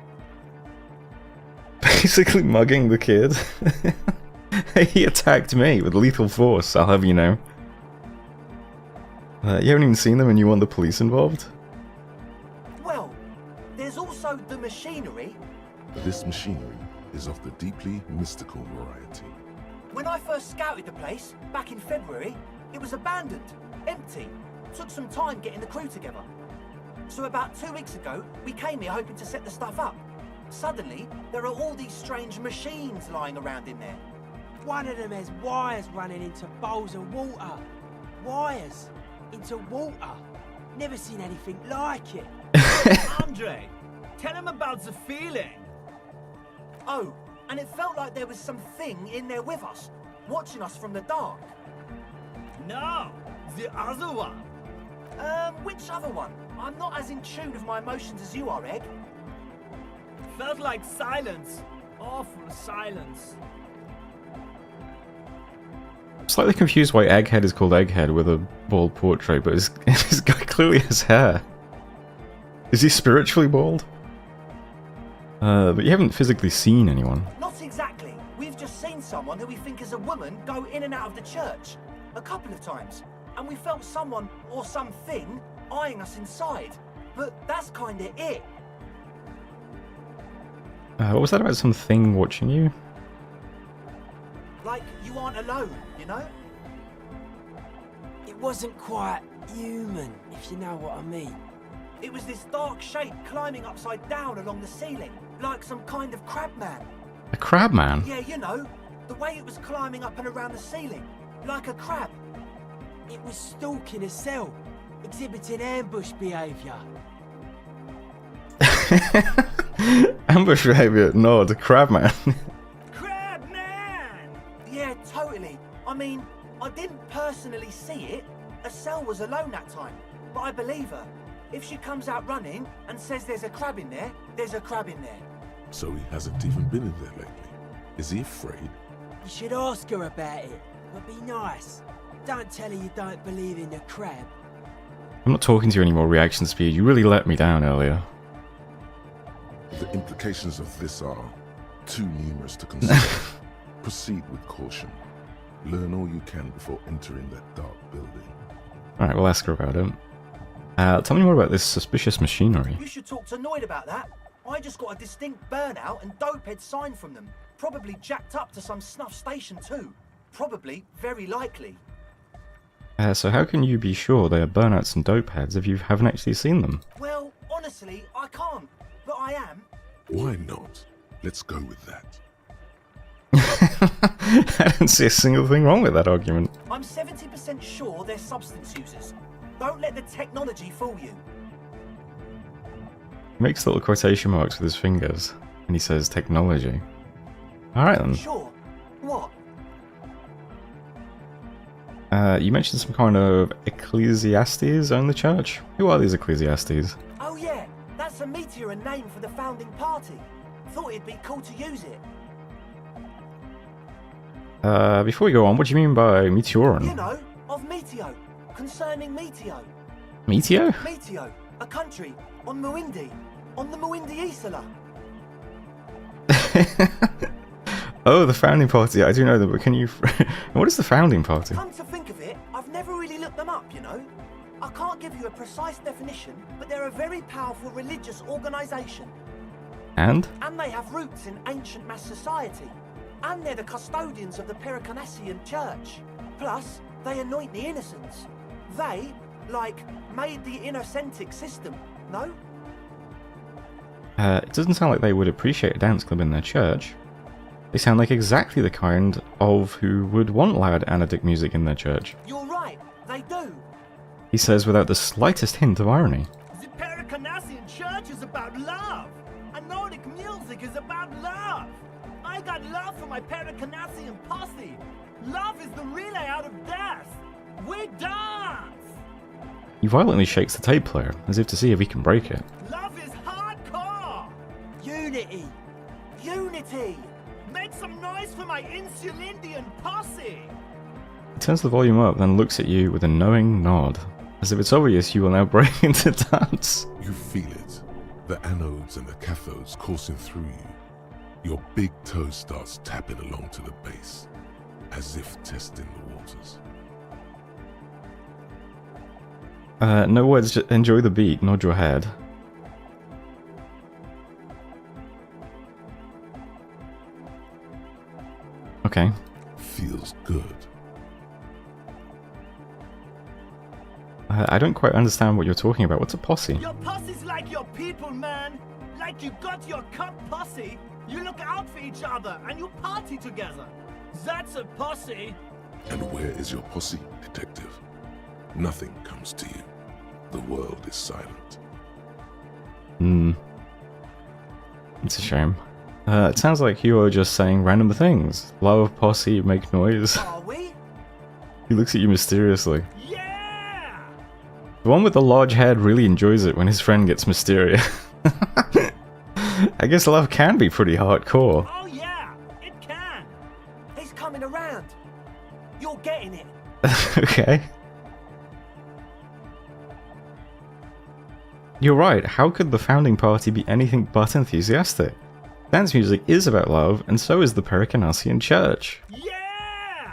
Basically mugging the kid. He attacked me with lethal force, I'll have you know. You haven't even seen them and you want the police involved? Well, there's also the machinery. This machinery is of the deeply mystical variety. When I first scouted the place, back in February, it was abandoned, empty. Took some time getting the crew together. So about 2 weeks ago, we came here hoping to set the stuff up. Suddenly, there are all these strange machines lying around in there. One of them has wires running into bowls of water. Wires into water. Never seen anything like it. Andre, tell him about the feeling. Oh, and it felt like there was something in there with us, watching us from the dark. No, the other one. Which other one? I'm not as in tune with my emotions as you are, Egg. Felt like silence. Awful silence. Slightly confused why Egghead is called Egghead with a bald portrait, but this guy clearly has hair. Is he spiritually bald? But you haven't physically seen anyone. Not exactly. We've just seen someone who we think is a woman go in and out of the church. A couple of times. And we felt someone, or something, eyeing us inside. But that's kinda it. What was that about something watching you? Like you aren't alone, you know? It wasn't quite human, if you know what I mean. It was this dark shape climbing upside down along the ceiling, like some kind of crab man. A crab man? Yeah, you know, the way it was climbing up and around the ceiling, like a crab. It was stalking a cell, exhibiting ambush behaviour. Ambush behavior? No, the crab man. Crab man! Yeah, totally. I mean, I didn't personally see it. Estelle was alone that time, but I believe her. If she comes out running and says there's a crab in there, there's a crab in there. So he hasn't even been in there lately. Is he afraid? You should ask her about it, but be nice. Don't tell her you don't believe in the crab. I'm not talking to you anymore, reaction speed. You really let me down earlier. The implications of this are too numerous to consider. Proceed with caution. Learn all you can before entering that dark building. Alright, we'll ask her about it. Tell me more about this suspicious machinery. You should talk to Noid about that. I just got a distinct burnout and dopehead sign from them. Probably jacked up to some snuff station too. Probably, very likely. So how can you be sure they are burnouts and dope heads if you haven't actually seen them? Well, honestly, I can't. But I am. Why not? Let's go with that. I don't see a single thing wrong with that argument. I'm 70% sure they're substance users. Don't let the technology fool you. He makes little quotation marks with his fingers, and he says technology. Alright then. Sure. What? You mentioned some kind of ecclesiastes own the church. Who are these ecclesiastes? Oh yeah, that's a meteor and name for the founding party. Thought it'd be cool to use it. Before we go on, what do you mean by meteoron? You know, of Meteo. Concerning Meteo. Meteo? Meteo, a country on Muindi. On the Muindi Isla. Oh, the founding party. I do know that, but can you... What is the founding party? Come to think of it, I've never really looked them up, you know. I can't give you a precise definition, but they're a very powerful religious organisation. And? And they have roots in ancient mass society. And they're the custodians of the Pericarnassian church. Plus, they anoint the innocents. They, like, made the innocentic system, no? It doesn't sound like they would appreciate a dance club in their church. They sound like exactly the kind of who would want loud anodic music in their church. You're right, they do. He says without the slightest hint of irony. The Pericarnassian church is about love. Anodic music is about love. I got love for my Pericarnassian posse. Love is the relay out of death. We dance. He violently shakes the tape player, as if to see if he can break it. Love is hardcore. Unity! Unity! Make some noise for my Insulindian posse. He turns the volume up, then looks at you with a knowing nod, as if it's obvious you will now break into dance. You feel it. The anodes and the cathodes coursing through you. Your big toe starts tapping along to the base, as if testing the waters. No words, just enjoy the beat, nod your head. Okay. Feels good. I don't quite understand what you're talking about. What's a posse? Your posse's like your people, man. Like you got your cup posse. You look out for each other and you party together. That's a posse. And where is your posse, detective? Nothing comes to you. The world is silent. It's a shame. It sounds like you are just saying random things. Love, posse, make noise. Are we? He looks at you mysteriously. Yeah! The one with the large head really enjoys it when his friend gets mysterious. I guess love can be pretty hardcore. Oh yeah, it can. He's coming around. You're getting it. Okay. You're right, how could the founding party be anything but enthusiastic? Dance music is about love, and so is the Pericarnassian church. Yeah!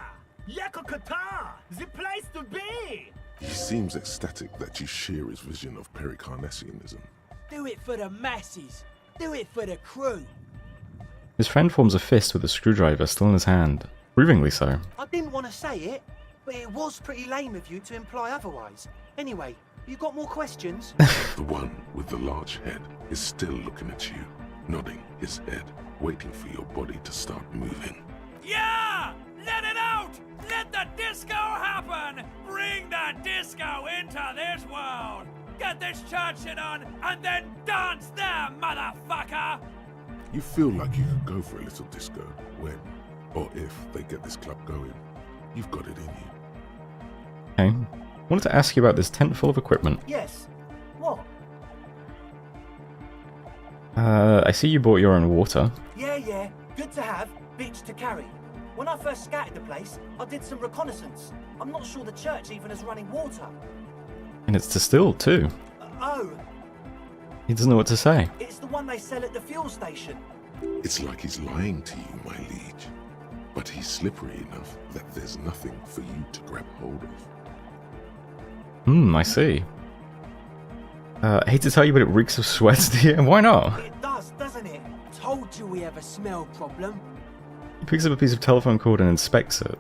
Yakokata, the place to be. He seems ecstatic that you share his vision of Pericarnassianism. Do it for the masses. Do it for the crew. His friend forms a fist with a screwdriver still in his hand, Provingly so. I didn't want to say it, but it was pretty lame of you to imply otherwise. Anyway, you got more questions? The one with the large head is still looking at you, nodding his head, waiting for your body to start moving. Yeah! Let it out! Let the disco happen! Bring the disco into this world! Get this church shit on, and then dance there, motherfucker! You feel like you could go for a little disco when, or if, they get this club going. You've got it in you. Okay. I wanted to ask you about this tent full of equipment. Yes. What? I see you bought your own water. Yeah. Good to have, bitch to carry. When I first scouted the place, I did some reconnaissance. I'm not sure the church even has running water. And it's distilled too. Oh, He doesn't know what to say. it's the one they sell at the fuel station. It's like he's lying to you, my liege. But he's slippery enough that there's nothing for you to grab hold of. I see. I hate to tell you, but it reeks of sweat here. Why not? It does, doesn't it? Told you we have a smell problem. He picks up a piece of telephone cord and inspects it.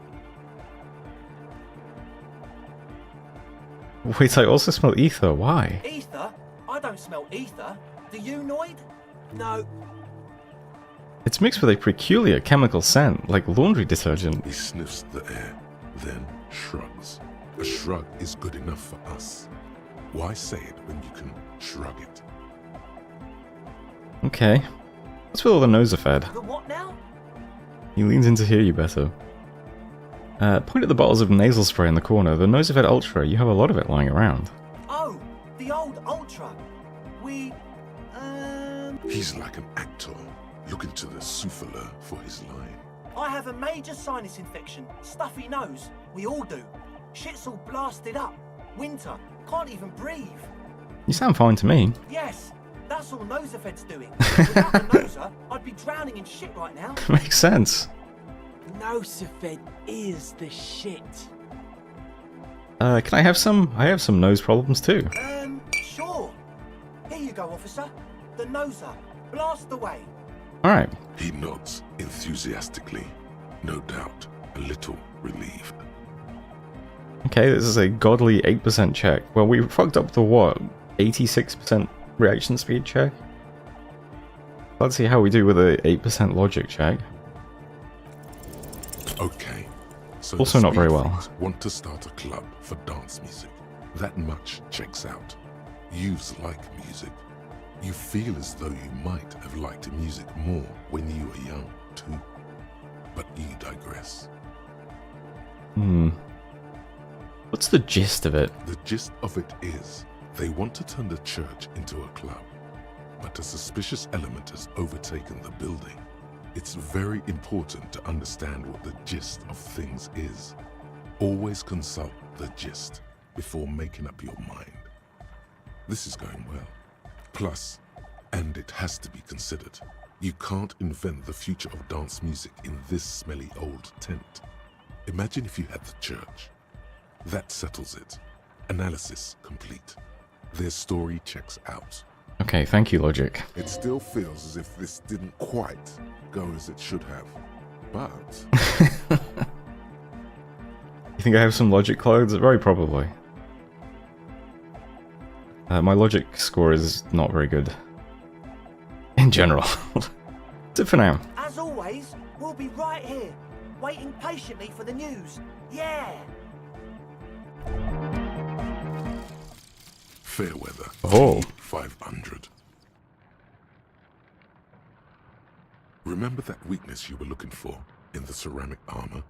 Wait, I also smell ether. Why? Ether? I don't smell ether. Do you, Noid? No, It's mixed with a peculiar chemical scent, like laundry detergent. He sniffs the air, then shrugs. A shrug is good enough for us. Why say it when you can shrug it? Okay. What's with all the Nosafed? The what now? He leans in to hear you better. Point at the bottles of nasal spray in the corner. The Nosafed Ultra, you have a lot of it lying around. Oh, the old Ultra. He's like an actor, looking to the souffleur for his line. I have a major sinus infection. Stuffy nose. We all do. Shit's all blasted up. Winter. Can't even breathe. You sound fine to me. Yes, that's all Nosafed's doing. Without the Nosa, I'd be drowning in shit right now. Makes sense. Nosafed is the shit. Can I have some? I have some nose problems too. Sure. Here you go, officer. The Nosa. Blast away. Alright. He nods enthusiastically, no doubt a little relieved. Okay, this is a godly 8% check. Well, we fucked up the what? 86% reaction speed check? Let's see how we do with a 8% logic check. Okay, so Also the not very speed well. things want to start a club for dance music. That much checks out. Youths like music. You feel as though you might have liked music more when you were young, too. But you digress. What's the gist of it? The gist of it is, they want to turn the church into a club, but a suspicious element has overtaken the building. It's very important to understand what the gist of things is. Always consult the gist before making up your mind. This is going well. Plus, and it has to be considered, you can't invent the future of dance music in this smelly old tent. Imagine if you had the church. That settles it. Analysis complete. Their story checks out. Okay, thank you, logic. It still feels as if this didn't quite go as it should have. But You think I have some logic clothes? Very probably. My logic score is not very good. In general. That's it for now. As always, we'll be right here, waiting patiently for the news. Yeah! Fairweather. Oh. 500. Remember that weakness you were looking for in the ceramic armor?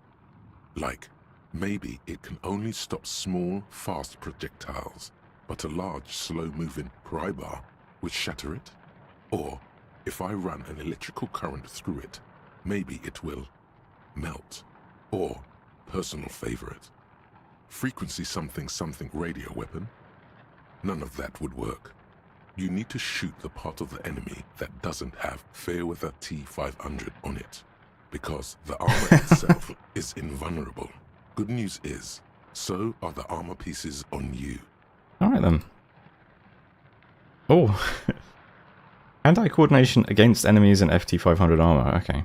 Like, maybe it can only stop small, fast projectiles, but a large, slow-moving pry bar would shatter it? Or, if I run an electrical current through it, maybe it will melt. Or, personal favorite, frequency something something radio weapon? None of that would work. You need to shoot the part of the enemy that doesn't have Fairweather T500 on it, because the armor itself is invulnerable. Good news is, so are the armor pieces on you. Alright then. Oh. Anti-coordination against enemies in FT500 armor, okay.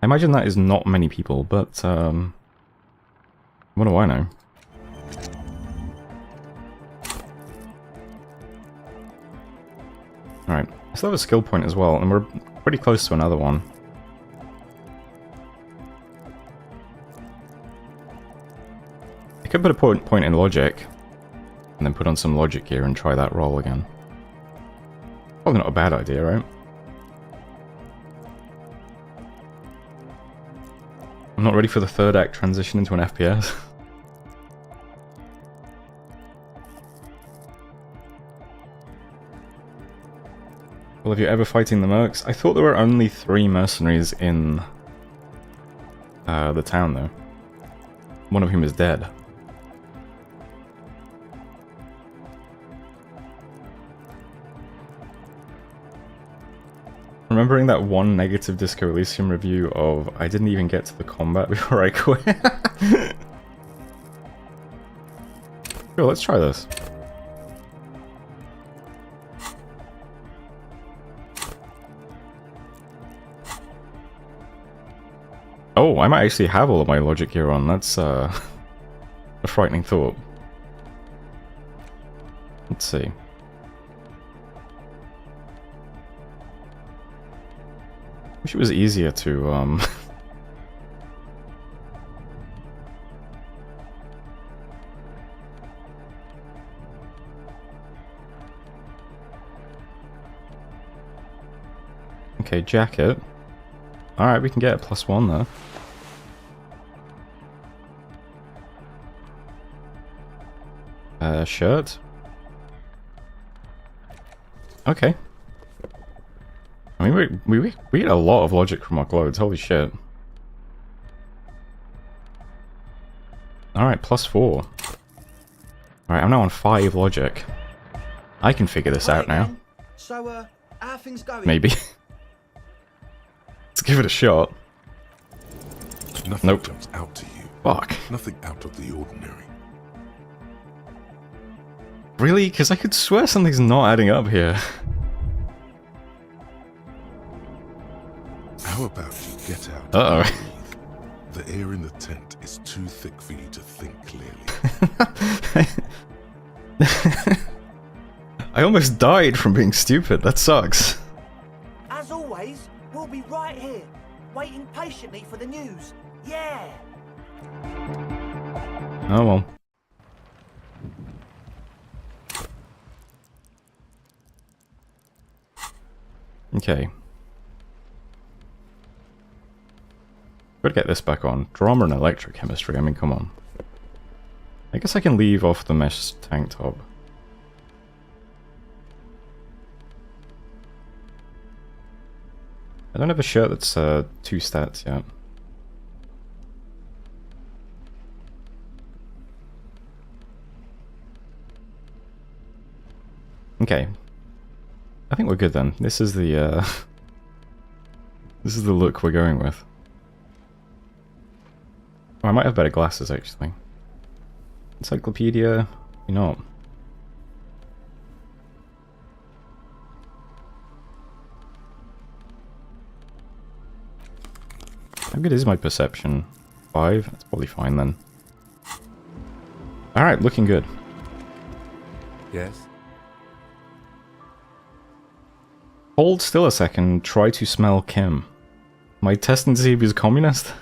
imagine that is not many people, but what do I know? Alright, I still have a skill point as well, and we're pretty close to another one. I could put a point in logic, and then put on some logic gear and try that roll again. Probably not a bad idea, right? I'm not ready for the third act transition into an FPS. Well, if you're ever fighting the mercs, I thought there were only 3 mercenaries in the town, though. One of whom is dead. Remembering that one negative Disco Elysium review of I didn't even get to the combat before I quit. Sure, let's try this. Oh, I might actually have all of my logic gear on. That's a frightening thought. Let's see. Wish it was easier to Okay, jacket. Alright, we can get a +1 there. Shirt. Okay. I mean, we get a lot of logic from our clothes, holy shit. Alright, +4. Alright, I'm now on 5 logic. I can figure this out now. So, how are things going? Maybe. Let's give it a shot. Nothing Nope. jumps out to you. Fuck. Nothing out of the ordinary. Really? Because I could swear something's not adding up here. How about you get out? Uh-oh. And breathe? The air in the tent is too thick for you to think clearly. I almost died from being stupid. That sucks. As always, we'll be right here, waiting patiently for the news. Yeah! Oh well. Okay. Gotta get this back on. Drama and electrochemistry, I mean, come on. I guess I can leave off the mesh tank top. I don't have a shirt that's 2 stats yet. Okay. I think we're good then. This is the this is the look we're going with. Oh, I might have better glasses actually. Encyclopedia, you know. How good is my perception? 5? That's probably fine then. Alright, looking good. Yes? Hold still a second, try to smell Kim. Am I testing to see if he's a communist?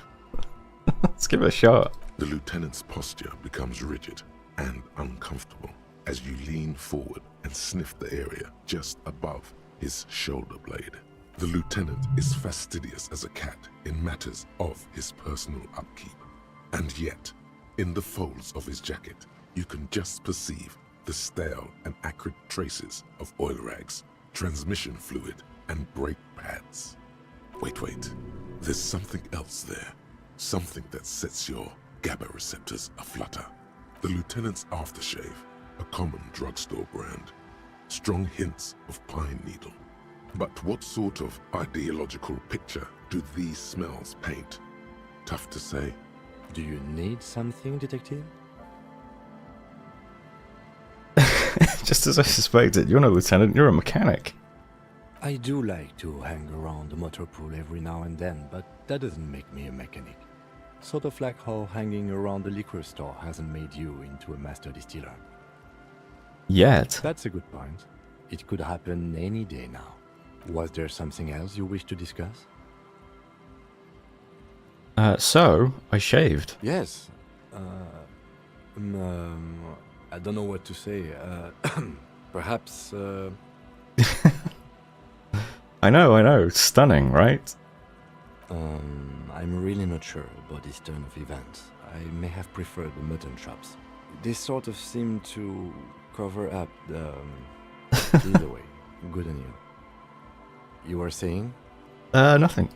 Let's give it a shot. The lieutenant's posture becomes rigid and uncomfortable as you lean forward and sniff the area just above his shoulder blade. The lieutenant is fastidious as a cat in matters of his personal upkeep. And yet, in the folds of his jacket, you can just perceive the stale and acrid traces of oil rags, transmission fluid, and brake pads. Wait. There's something else there. Something that sets your GABA receptors aflutter. The lieutenant's aftershave, a common drugstore brand. Strong hints of pine needle. But what sort of ideological picture do these smells paint? Tough to say. Do you need something, detective? Just as I suspected, you're no lieutenant, you're a mechanic. I do like to hang around the motor pool every now and then, but that doesn't make me a mechanic. Sort of like how hanging around the liquor store hasn't made you into a master distiller. Yet. That's a good point. It could happen any day now. Was there something else you wish to discuss? So, I shaved. Yes. I don't know what to say. Perhaps, I know. Stunning, right? I'm really not sure about this turn of events. I may have preferred the mutton chops. They sort of seem to cover up the... Either way, good on you. You were saying? Nothing.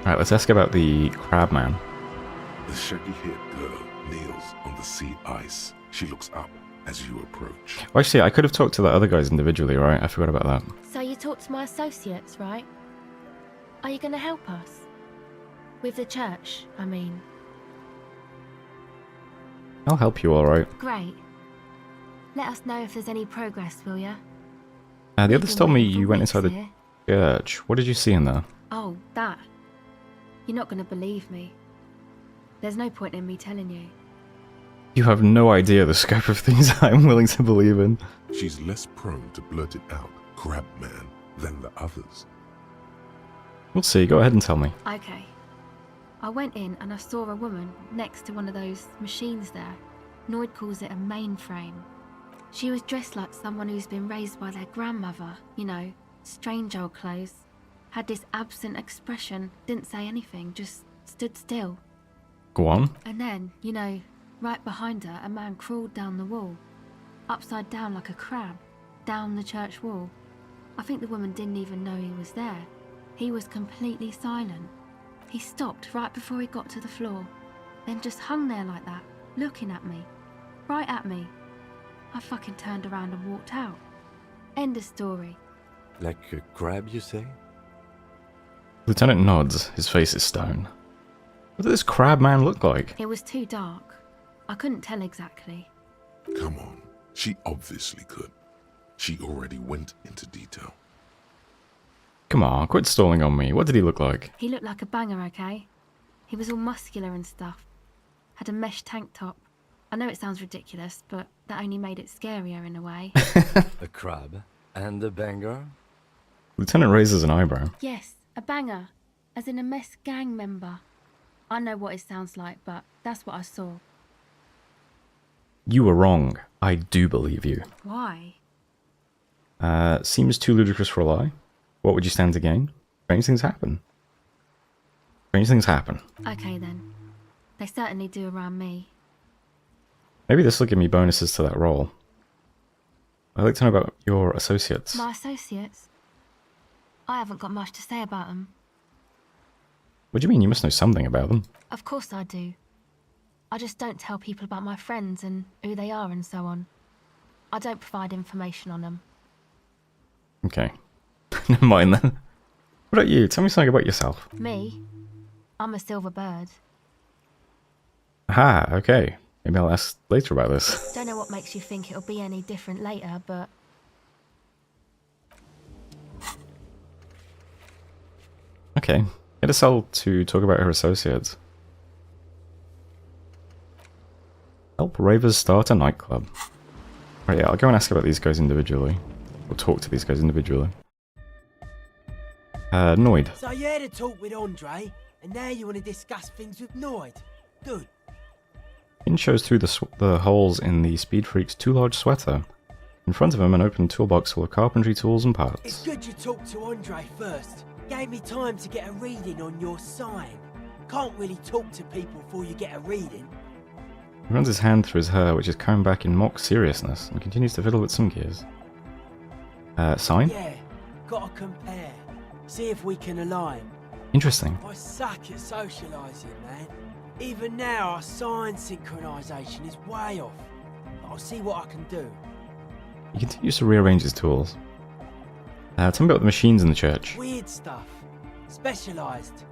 Alright, let's ask about the crab man. The shaggy-haired girl kneels on the sea ice. She looks up as you approach. Well, actually, I could have talked to the other guys individually, right? I forgot about that. So you talked to my associates, right? Are you going to help us? With the church, I mean. I'll help you, alright. Great. Let us know if there's any progress, will ya? The others told me you went weeks inside the here. church. What did you see in there? Oh, that. You're not going to believe me. There's no point in me telling you. You have no idea the scope of things I'm willing to believe in. She's less prone to blurt it out, crab man, than the others. We'll see, go ahead and tell me. Okay. I went in and I saw a woman next to one of those machines there. Noid calls it a mainframe. She was dressed like someone who's been raised by their grandmother, you know, strange old clothes. Had this absent expression, didn't say anything, just stood still. Go on. And then, you know, right behind her, a man crawled down the wall. Upside down like a crab, down the church wall. I think the woman didn't even know he was there. He was completely silent. He stopped right before he got to the floor, then just hung there like that, looking at me. Right at me. I fucking turned around and walked out. End of story. Like a crab, you say? Lieutenant nods, his face is stone. What did this crab man look like? It was too dark. I couldn't tell exactly. Come on, she obviously could. She already went into detail. Come on, quit stalling on me. What did he look like? He looked like a banger, okay? He was all muscular and stuff. Had a mesh tank top. I know it sounds ridiculous, but that only made it scarier in a way. A crab and a banger? Lieutenant raises an eyebrow. Yes, a banger. As in a mess gang member. I know what it sounds like, but that's what I saw. You were wrong. I do believe you. Why? Seems too ludicrous for a lie. What would you stand to gain? Strange things happen. Strange things happen. Okay then. They certainly do around me. Maybe this will give me bonuses to that role. I'd like to know about your associates. My associates? I haven't got much to say about them. What do you mean? You must know something about them. Of course I do. I just don't tell people about my friends and who they are and so on. I don't provide information on them. Okay. Never mind then. What about you? Tell me something about yourself. Me? I'm a silver bird. Aha, okay. Maybe I'll ask later about this. Don't know what makes you think it'll be any different later, but... Okay. Get a cell to talk about her associates. Help ravers start a nightclub. Right, yeah, I'll go and ask about these guys individually. Or talk to these guys individually. Noid. So you had a talk with Andre, and now you want to discuss things with Noid. Good. Finn shows through the holes in the Speed Freak's too large sweater. In front of him, an open toolbox full of carpentry tools and parts. It's good you talked to Andre first. Gave me time to get a reading on your sign. Can't really talk to people before you get a reading. He runs his hand through his hair, which is combed back in mock seriousness, and continues to fiddle with some gears. Sign? Yeah, gotta compare. See if we can align. Interesting. I suck at socialising, man. Even now, our sign synchronisation is way off. But I'll see what I can do. He continues to rearrange his tools. Tell me about the machines in the church. Weird stuff. Specialised.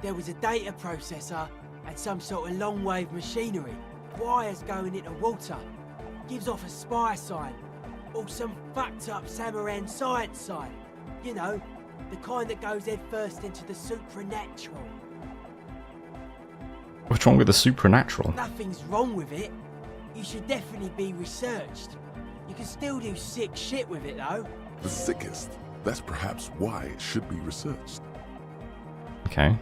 There was a data processor and some sort of long-wave machinery. Wires going into water. Gives off a spy sign. Or some fucked up Samaran science side. You know, the kind that goes head first into the supernatural. What's wrong with the supernatural? Nothing's wrong with it. You should definitely be researched. You can still do sick shit with it though. The sickest. That's perhaps why it should be researched. Okay.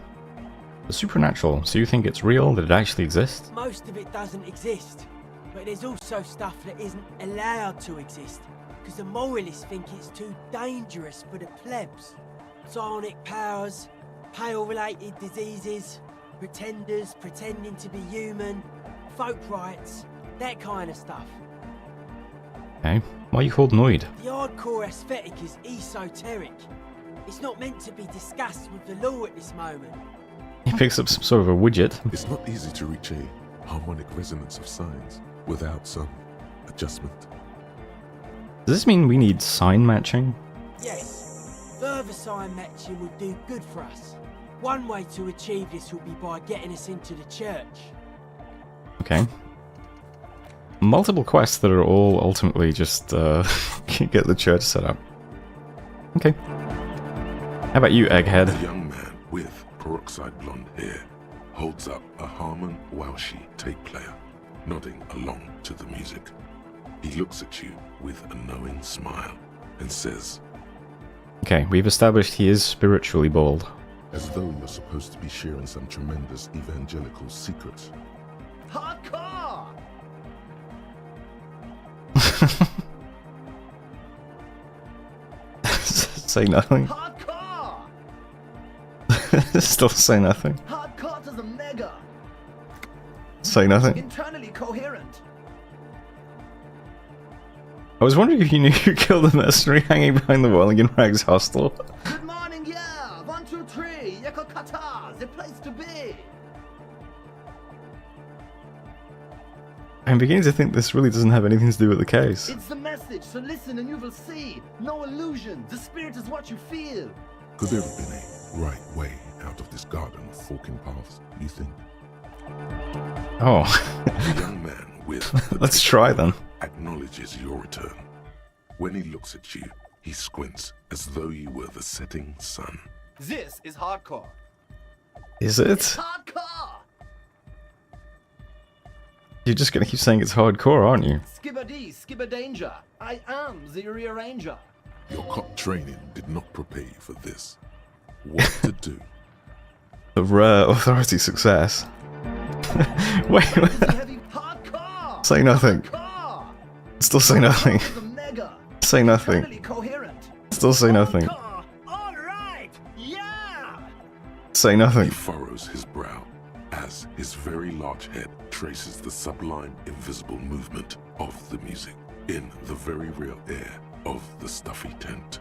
The supernatural, so you think it's real, that it actually exists? Most of it doesn't exist. But there's also stuff that isn't allowed to exist. Because the moralists think it's too dangerous for the plebs. Psionic powers, pale-related diseases, pretenders pretending to be human, folk rights, that kind of stuff. Okay. Why are you called Noid? The hardcore aesthetic is esoteric. It's not meant to be discussed with the law at this moment. He picks up some sort of a widget. It's not easy to reach a harmonic resonance of signs without some adjustment. Does this mean we need sign matching? Yes, further sign matching would do good for us. One way to achieve this will be by getting us into the church. Okay. Multiple quests that are all ultimately just get the church set up. Okay. How about you, Egghead? A young man with peroxide blonde hair holds up a Harman Walshi tape player, nodding along to the music. He looks at you with a knowing smile and says, Okay, we've established he is spiritually bald. as though you're supposed to be sharing some tremendous evangelical secret. Hardcore! Say nothing. Hardcore! Still say nothing. Hardcore to the mega! Say nothing. Internally coherent! I was wondering if you knew you killed the mercenary hanging behind the wall in Rag's hostel. Good morning, yeah! 1, 2, 3! Yako Kata! The place to be! I'm beginning to think this really doesn't have anything to do with the case. It's the message, so listen and you will see. No illusion. The spirit is what you feel. Could there have been a right way out of this garden of forking paths, you think? Oh. The young man with Let's try then. acknowledges your return. When he looks at you, he squints as though you were the setting sun. This is hardcore. Is it? Hardcore! You're just gonna keep saying it's hardcore, aren't you? Skibba-dee, skibba-danger. I am the rearranger. Your cop training did not prepare you for this. What to do? The rare authority success. Wait, Heavy hardcore! say nothing. Hardcore! Still say nothing. The mega. Say nothing. Internally coherent. Still say nothing. Hardcore! All right! Yeah! Say He nothing. furrows his brow as his very large head traces the sublime invisible movement of the music in the very real air of the stuffy tent.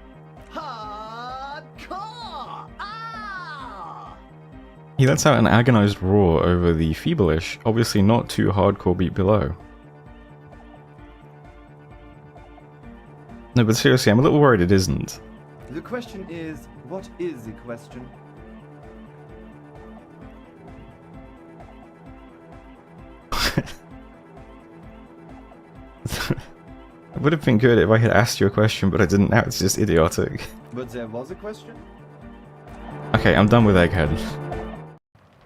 Hardcore! Ah! He lets out an agonized roar over the feeblish, obviously not too hardcore beat below. No, but seriously, I'm a little worried it isn't. The question is, what is the question? It would have been good if I had asked you a question, but I didn't. Now it's just idiotic. But there was a question? Okay, I'm done with Egghead.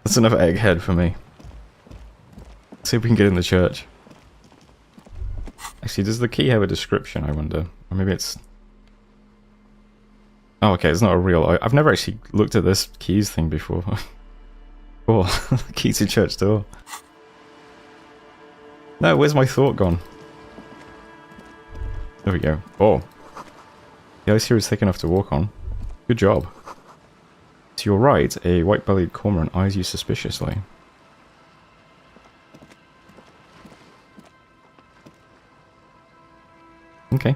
That's enough Egghead for me. Let's see if we can get in the church. Actually, does the key have a description, I wonder? Or maybe it's... Oh, okay, it's not a real... I've never actually looked at this keys thing before. Cool. Key to church door. No, where's my thought gone? There we go. Oh. The ice here is thick enough to walk on. Good job. To your right, a white-bellied cormorant eyes you suspiciously. Okay.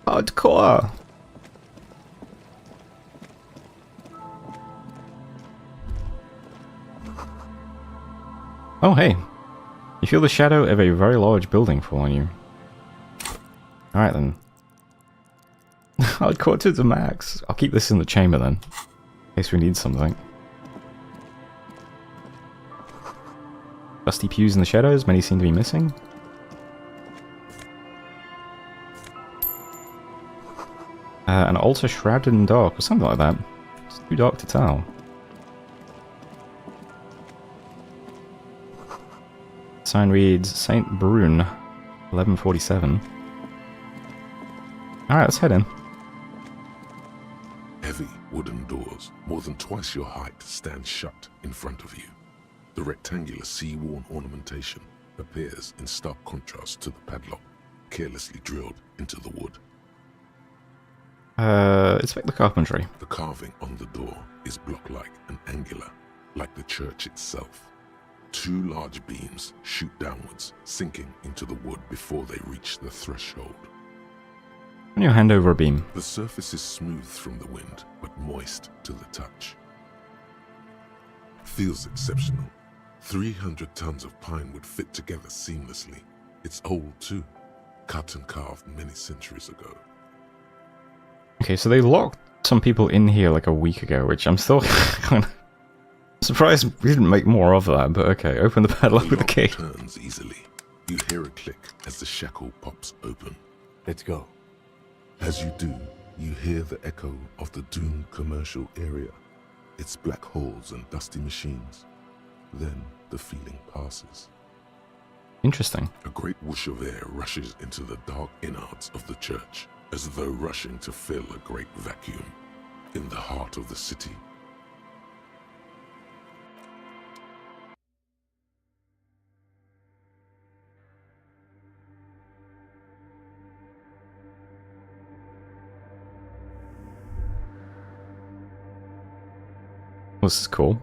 Hardcore! Oh, hey. You feel the shadow of a very large building fall on you. Alright then. Hardcore to the max. I'll keep this in the chamber then. In case we need something. Dusty pews in the shadows, many seem to be missing. An altar shrouded in dark, or something like that. It's too dark to tell. Sign reads Saint Brune, 1147. Alright, let's head in. Heavy wooden doors, more than twice your height, stand shut in front of you. The rectangular sea-worn ornamentation appears in stark contrast to the padlock, carelessly drilled into the wood. Inspect the carpentry. The carving on the door is block-like and angular, like the church itself. 2 large beams shoot downwards, sinking into the wood before they reach the threshold. Run your hand over a beam. The surface is smooth from the wind, but moist to the touch. Feels exceptional. 300 tons of pine would fit together seamlessly. It's old too, cut and carved many centuries ago. Okay, so they locked some people in here like a week ago, which I'm still kind of surprised we didn't make more of that, but okay, open the padlock with the key. Turns easily. You hear a click as the shackle pops open. Let's go. As you do, you hear the echo of the doomed commercial area. Its black holes and dusty machines. Then the feeling passes. Interesting. A great whoosh of air rushes into the dark innards of the church, as though rushing to fill a great vacuum in the heart of the city. This is cool.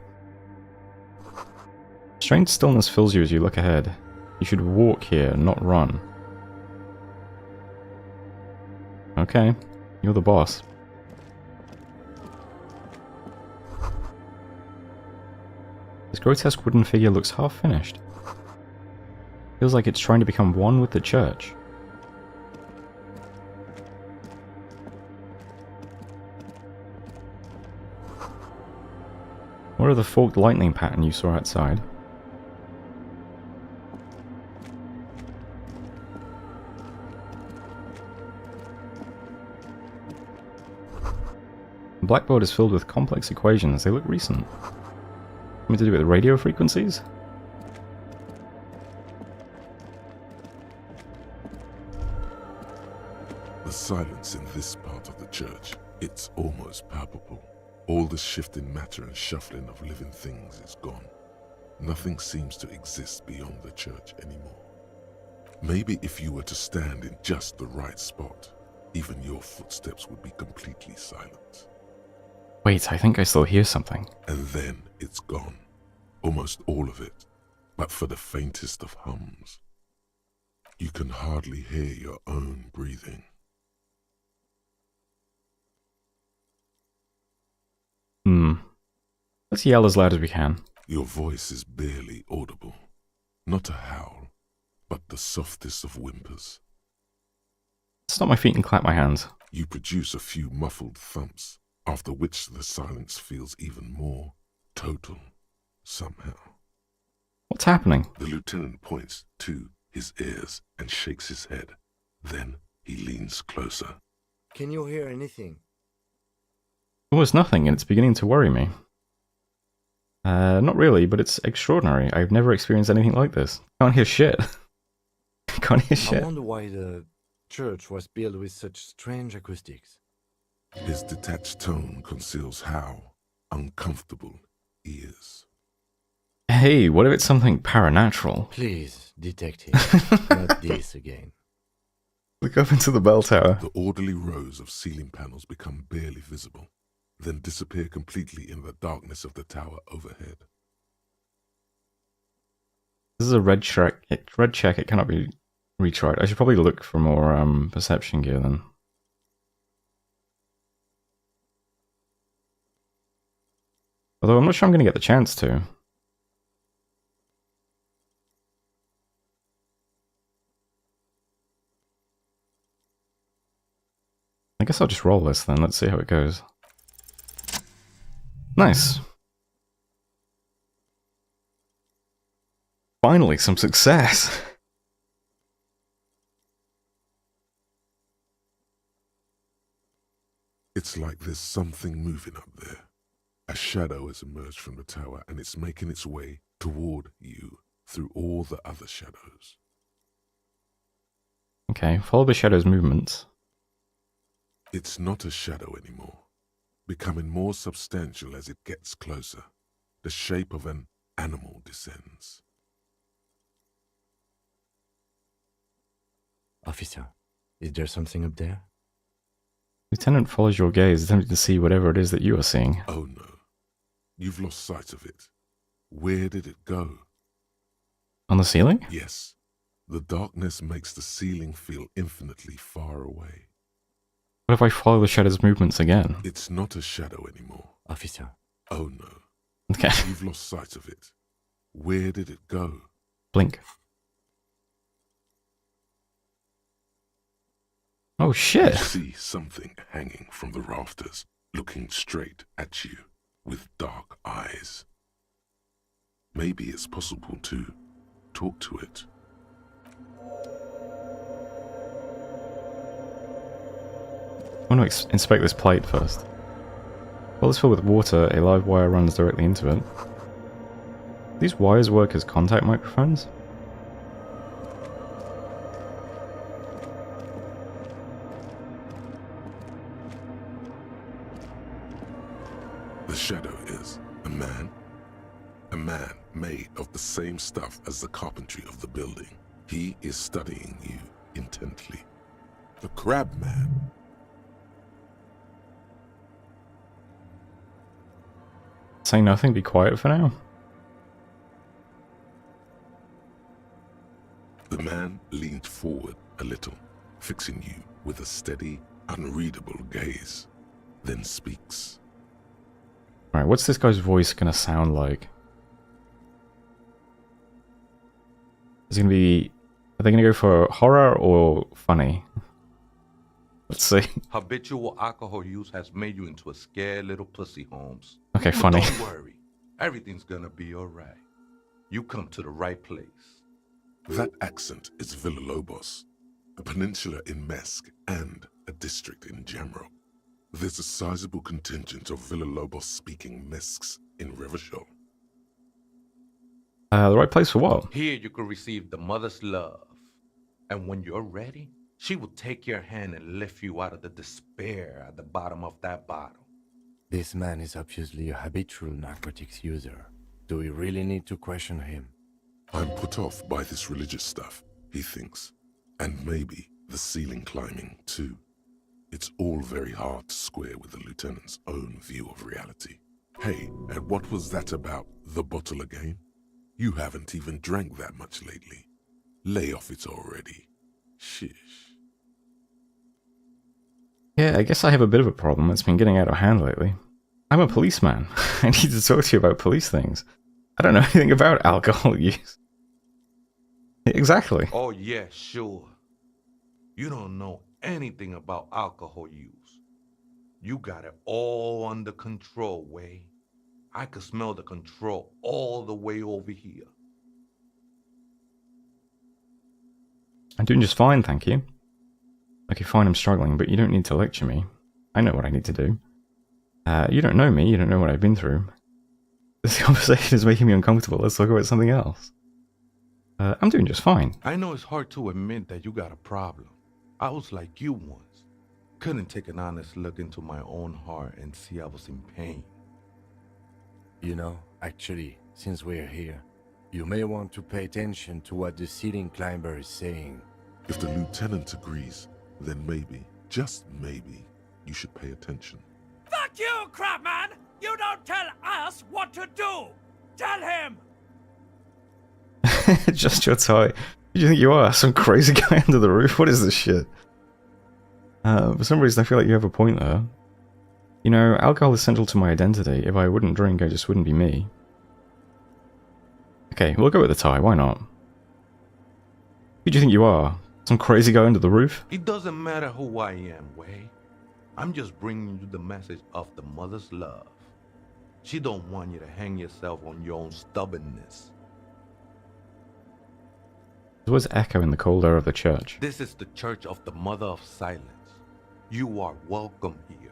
Strange stillness fills you as you look ahead. You should walk here, not run. Okay, you're the boss. This grotesque wooden figure looks half finished. Feels like it's trying to become one with the church. What are the forked lightning pattern you saw outside? The blackboard is filled with complex equations. They look recent. Something to do with radio frequencies? The silence in this part of the church, it's almost palpable. All the shifting matter and shuffling of living things is gone. Nothing seems to exist beyond the church anymore. Maybe if you were to stand in just the right spot, even your footsteps would be completely silent. Wait, I think I still hear something. And then it's gone. Almost all of it, but for the faintest of hums. You can hardly hear your own breathing. Let's yell as loud as we can. Your voice is barely audible. Not a howl, but the softest of whimpers. Stomp my feet and clap my hands. You produce a few muffled thumps, after which the silence feels even more total, somehow. What's happening? The lieutenant points to his ears and shakes his head. Then he leans closer. Can you hear anything? Almost nothing, and it's beginning to worry me. Not really, but it's extraordinary. I've never experienced anything like this. Can't hear shit. Can't hear shit. I wonder why the church was built with such strange acoustics. His detached tone conceals how uncomfortable he is. Hey, what if it's something paranatural? Please, detective, not this again. Look up into the bell tower. The orderly rows of ceiling panels become barely visible, then disappear completely in the darkness of the tower overhead. This is a red check. It cannot be retried. I should probably look for more perception gear then. Although I'm not sure I'm going to get the chance to. I guess I'll just roll this then. Let's see how it goes. Nice. Finally, some success. It's like there's something moving up there. A shadow has emerged from the tower and it's making its way toward you through all the other shadows. Okay, follow the shadow's movements. It's not a shadow anymore, becoming more substantial as it gets closer. The shape of an animal descends. Officer, is there something up there? Lieutenant follows your gaze, attempting to see whatever it is that you are seeing. Oh no, you've lost sight of it. Where did it go? On the ceiling? Yes, the darkness makes the ceiling feel infinitely far away. What if I follow the shadow's movements again? It's not a shadow anymore. Officer. Oh no, Okay. you've lost sight of it. Where did it go? Blink. Oh shit! You see something hanging from the rafters, looking straight at you with dark eyes. Maybe it's possible to talk to it. I want to inspect this plate first. While it's filled with water, a live wire runs directly into it. These wires work as contact microphones? The shadow is a man made of the same stuff as the carpentry of the building. He is studying you intently. The crab man. Say nothing, be quiet for now. The man leaned forward a little, fixing you with a steady, unreadable gaze, then speaks. Alright, what's this guy's voice gonna sound like? Is it gonna be... Are they gonna go for horror or funny? Let's see. Habitual alcohol use has made you into a scared little pussy, Holmes. Okay, But funny. don't worry. Everything's gonna be alright. You come to the right place. That accent is Villalobos, a peninsula in Mesk and a district in Jamrock. There's a sizable contingent of Villalobos-speaking Mesks in Revachol. The right place for what? Here you can receive the mother's love. And when you're ready, she will take your hand and lift you out of the despair at the bottom of that bottle. This man is obviously a habitual narcotics user. Do we really need to question him? I'm put off by this religious stuff, he thinks. And maybe the ceiling climbing, too. It's all very hard to square with the lieutenant's own view of reality. Hey, and what was that about the bottle again? You haven't even drank that much lately. Lay off it already. Shish. Yeah, I guess I have a bit of a problem. It's been getting out of hand lately. I'm a policeman. I need to talk to you about police things. I don't know anything about alcohol use. Exactly. Oh yeah, sure. You don't know anything about alcohol use. You got it all under control, Way. I could smell the control all the way over here. I'm doing just fine, thank you. Okay, fine, I'm struggling, but you don't need to lecture me. I know what I need to do. You don't know me, you don't know what I've been through. This conversation is making me uncomfortable, let's talk about something else. I'm doing just fine. I know it's hard to admit that you got a problem. I was like you once. Couldn't take an honest look into my own heart and see I was in pain. You know, actually, since we're here, you may want to pay attention to what the ceiling climber is saying. If the lieutenant agrees, then maybe, just maybe, you should pay attention. Fuck you, Crabman! You don't tell us what to do! Tell him! Just your tie. Who do you think you are? Some crazy guy under the roof? What is this shit? For some reason I feel like you have a point there. You know, alcohol is central to my identity. If I wouldn't drink, I just wouldn't be me. Okay, we'll go with the tie, why not? Who do you think you are? Some crazy guy under the roof? It doesn't matter who I am, Way. I'm just bringing you the message of the mother's love. She don't want you to hang yourself on your own stubbornness. There was echo in the cold air of the church. This is the Church of the Mother of Silence. You are welcome here.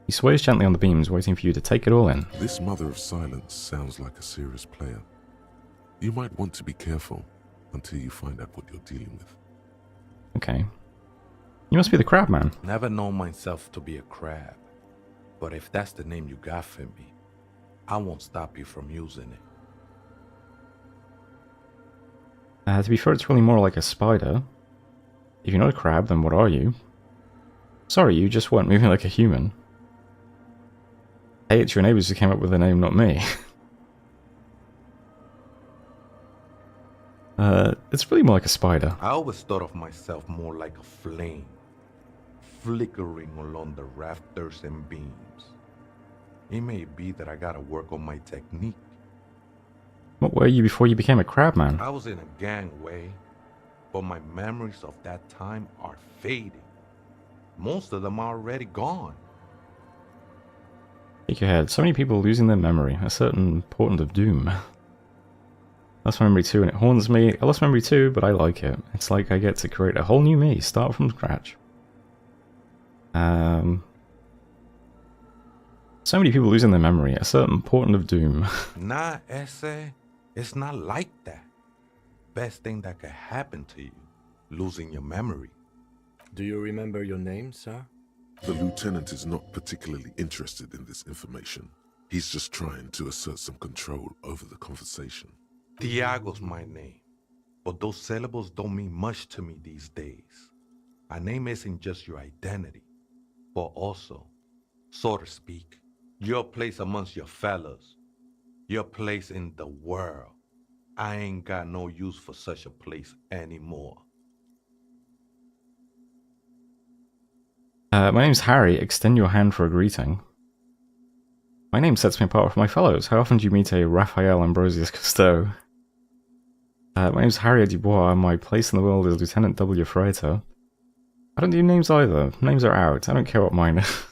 He sways gently on the beams, waiting for you to take it all in. This Mother of Silence sounds like a serious player. You might want to be careful until you find out what you're dealing with. Okay. You must be the crab man. Never known myself to be a crab. But if that's the name you got for me, I won't stop you from using it. To be fair, it's really more like a spider. If you're not a crab, then what are you? Sorry, you just weren't moving like a human. Hey, it's your neighbors who came up with the name, not me. It's really more like a spider. I always thought of myself more like a flame, flickering along the rafters and beams. It may be that I gotta work on my technique. What were you before you became a crab man? I was in a gangway, but my memories of that time are fading. Most of them are already gone. Shake your head. So many people losing their memory. A certain portent of doom. Lost memory too, and it haunts me. I lost memory too, but I like it. It's like I get to create a whole new me, start from scratch. So many people losing their memory. A certain portent of doom. Nah, Ese, it's not like that. Best thing that could happen to you, losing your memory. Do you remember your name, sir? The lieutenant is not particularly interested in this information. He's just trying to assert some control over the conversation. Tiago's my name, but those syllables don't mean much to me these days. A name isn't just your identity, but also, so to speak, your place amongst your fellows, your place in the world. I ain't got no use for such a place anymore. My name's Harry. Extend your hand for a greeting. My name sets me apart from my fellows. How often do you meet a Raphael Ambrosius Cousteau? My name's Harry Dubois. My place in the world is Lieutenant W. Freighter. I don't do names either. Names are out. I don't care what mine is.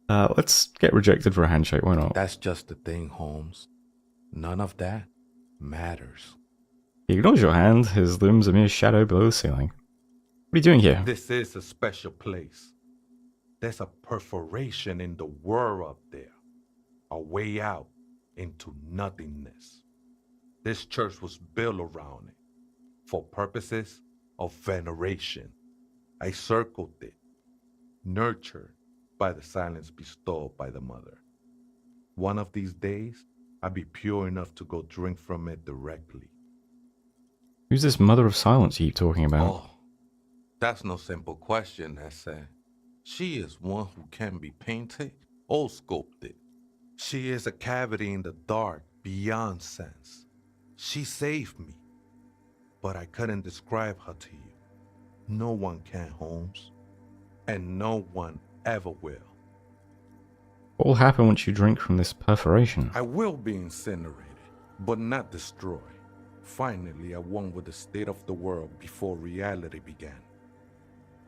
Let's get rejected for a handshake. Why not? That's just the thing, Holmes. None of that matters. He ignores your hand. His limb's a mere shadow below the ceiling. What are you doing here? This is a special place. There's a perforation in the world up there. A way out into nothingness. This church was built around it for purposes of veneration. I circled it, nurtured by the silence bestowed by the mother. One of these days, I'll be pure enough to go drink from it directly. Who's this mother of silence you keep talking about? Oh, that's no simple question, Ese. She is one who can be painted or sculpted. She is a cavity in the dark beyond sense. She saved me, but I couldn't describe her to you. No one can, Holmes, and no one ever will. What will happen once you drink from this perforation? I will be incinerated, but not destroyed. Finally, I won with the state of the world before reality began.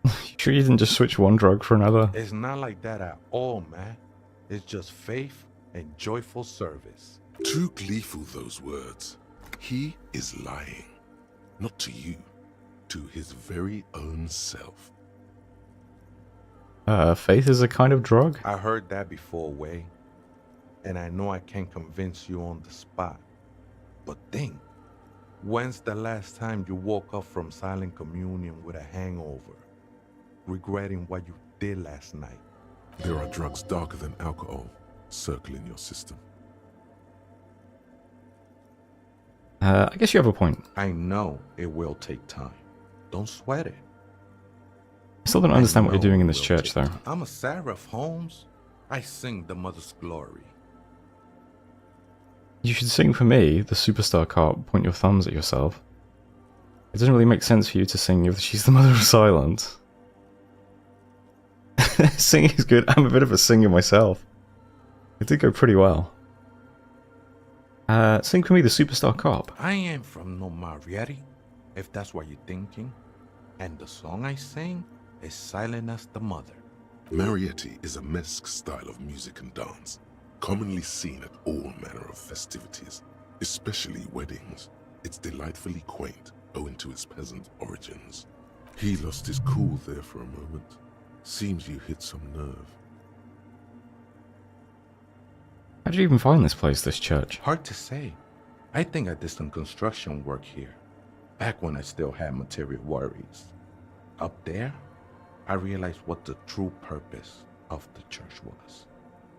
You sure you didn't just switch one drug for another? It's not like that at all, man. It's just faith and joyful service. Too gleeful, those words. He is lying. Not to you, to his very own self. Faith is a kind of drug? I heard that before, Way. And I know I can't convince you on the spot. But think, when's the last time you woke up from silent communion with a hangover, regretting what you did last night? There are drugs darker than alcohol circling your system. I guess you have a point. I know it will take time. Don't sweat it. I still don't understand what you're doing in this church, though. I'm a seraph, Holmes. I sing the mother's glory. You should sing for me, the superstar cop, point your thumbs at yourself. It doesn't really make sense for you to sing if she's the mother of silence. Singing is good. I'm a bit of a singer myself. It did go pretty well. Sing for me, the superstar cop. I ain't from no Marietti, if that's what you're thinking. And the song I sing is silent as the mother. Marietti is a mesque style of music and dance, commonly seen at all manner of festivities, especially weddings. It's delightfully quaint, owing to its peasant origins. He lost his cool there for a moment. Seems you hit some nerve. How did you even find this place, this church? Hard to say. I think I did some construction work here, back when I still had material worries. Up there, I realized what the true purpose of the church was.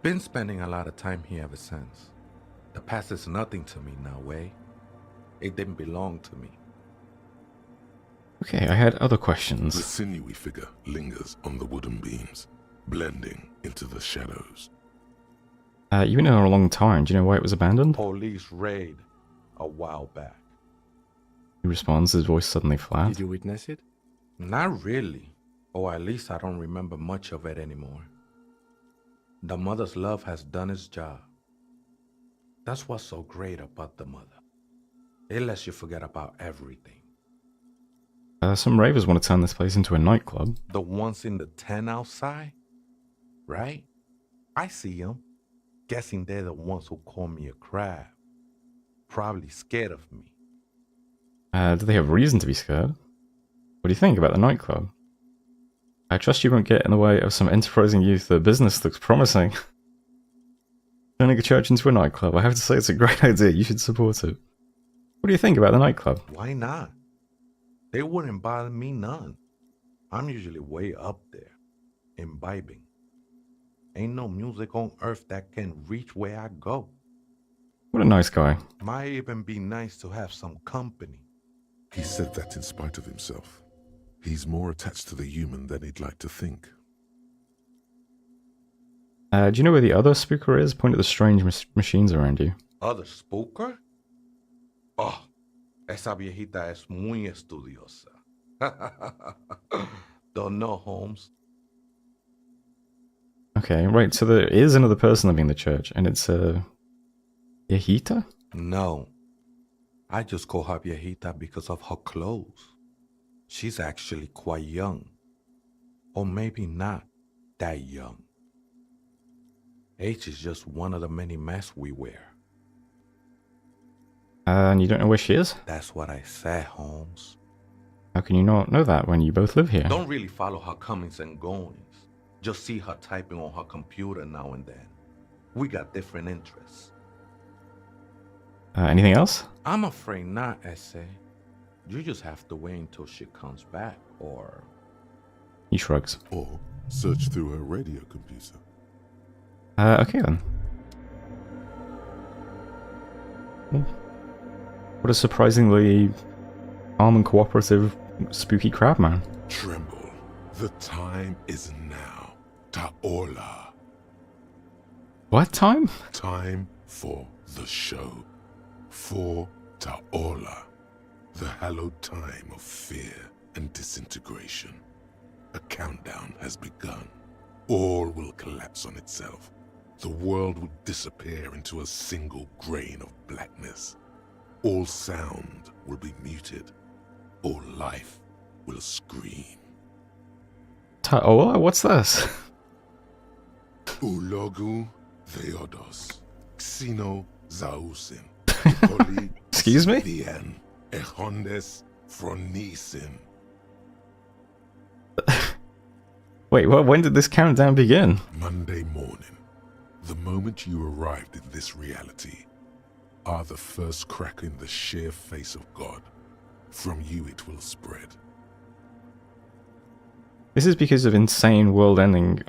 Been spending a lot of time here ever since. The past is nothing to me now, way. It didn't belong to me. Okay, I had other The questions. sinewy figure lingers on the wooden beams, blending into the shadows. You've been in there a long time. Do you know why it was abandoned? Police raid a while back. He responds, his voice suddenly flat. Did you witness it? Not really. Or at least I don't remember much of it anymore. The mother's love has done its job. That's what's so great about the mother. It lets you forget about everything. Some ravers want to turn this place into a nightclub. The ones in the tent outside, right? I see them. Guessing they're the ones who call me a crab. Probably scared of me. Do they have reason to be scared? What do you think about the nightclub? I trust you won't get in the way of some enterprising youth. The business looks promising. Turning a church into a nightclub, I have to say it's a great idea. You should support it. What do you think about the nightclub? Why not? They wouldn't bother me none. I'm usually way up there, imbibing. Ain't no music on earth that can reach where I go. What a nice guy. Might even be nice to have some company. He said that in spite of himself. He's more attached to the human than he'd like to think. Do you know where the other spooker is? Point at the strange machines around you. Other spooker? Oh, esa viejita es muy estudiosa. Don't know, Holmes. Okay, right, so there is another person living in the church, and it's viejita? No. I just call her viejita because of her clothes. She's actually quite young. Or maybe not that young. Age is just one of the many masks we wear. And you don't know where she is? That's what I said, Holmes. How can you not know that when you both live here? Don't really follow her comings and goings. Just see her typing on her computer now and then. We got different interests. Anything else? I'm afraid not, Essay. You just have to wait until she comes back, or... He shrugs. Or search through her radio computer. Okay then. What a surprisingly calm and cooperative spooky crab man. Tremble. The time is now. Ta'ola. What time? Time for the show. For Ta'ola. The hallowed time of fear and disintegration. A countdown has begun. All will collapse on itself. The world will disappear into a single grain of blackness. All sound will be muted. All life will scream. Ta'ola? What's this? Ulogu Theodos. Xeno Zausin. Excuse me? Vian. Echondes Fronisin. Wait, well, when did this countdown begin? Monday morning. The moment you arrived in this reality are the first crack in the sheer face of God. From you it will spread. This is because of insane world ending.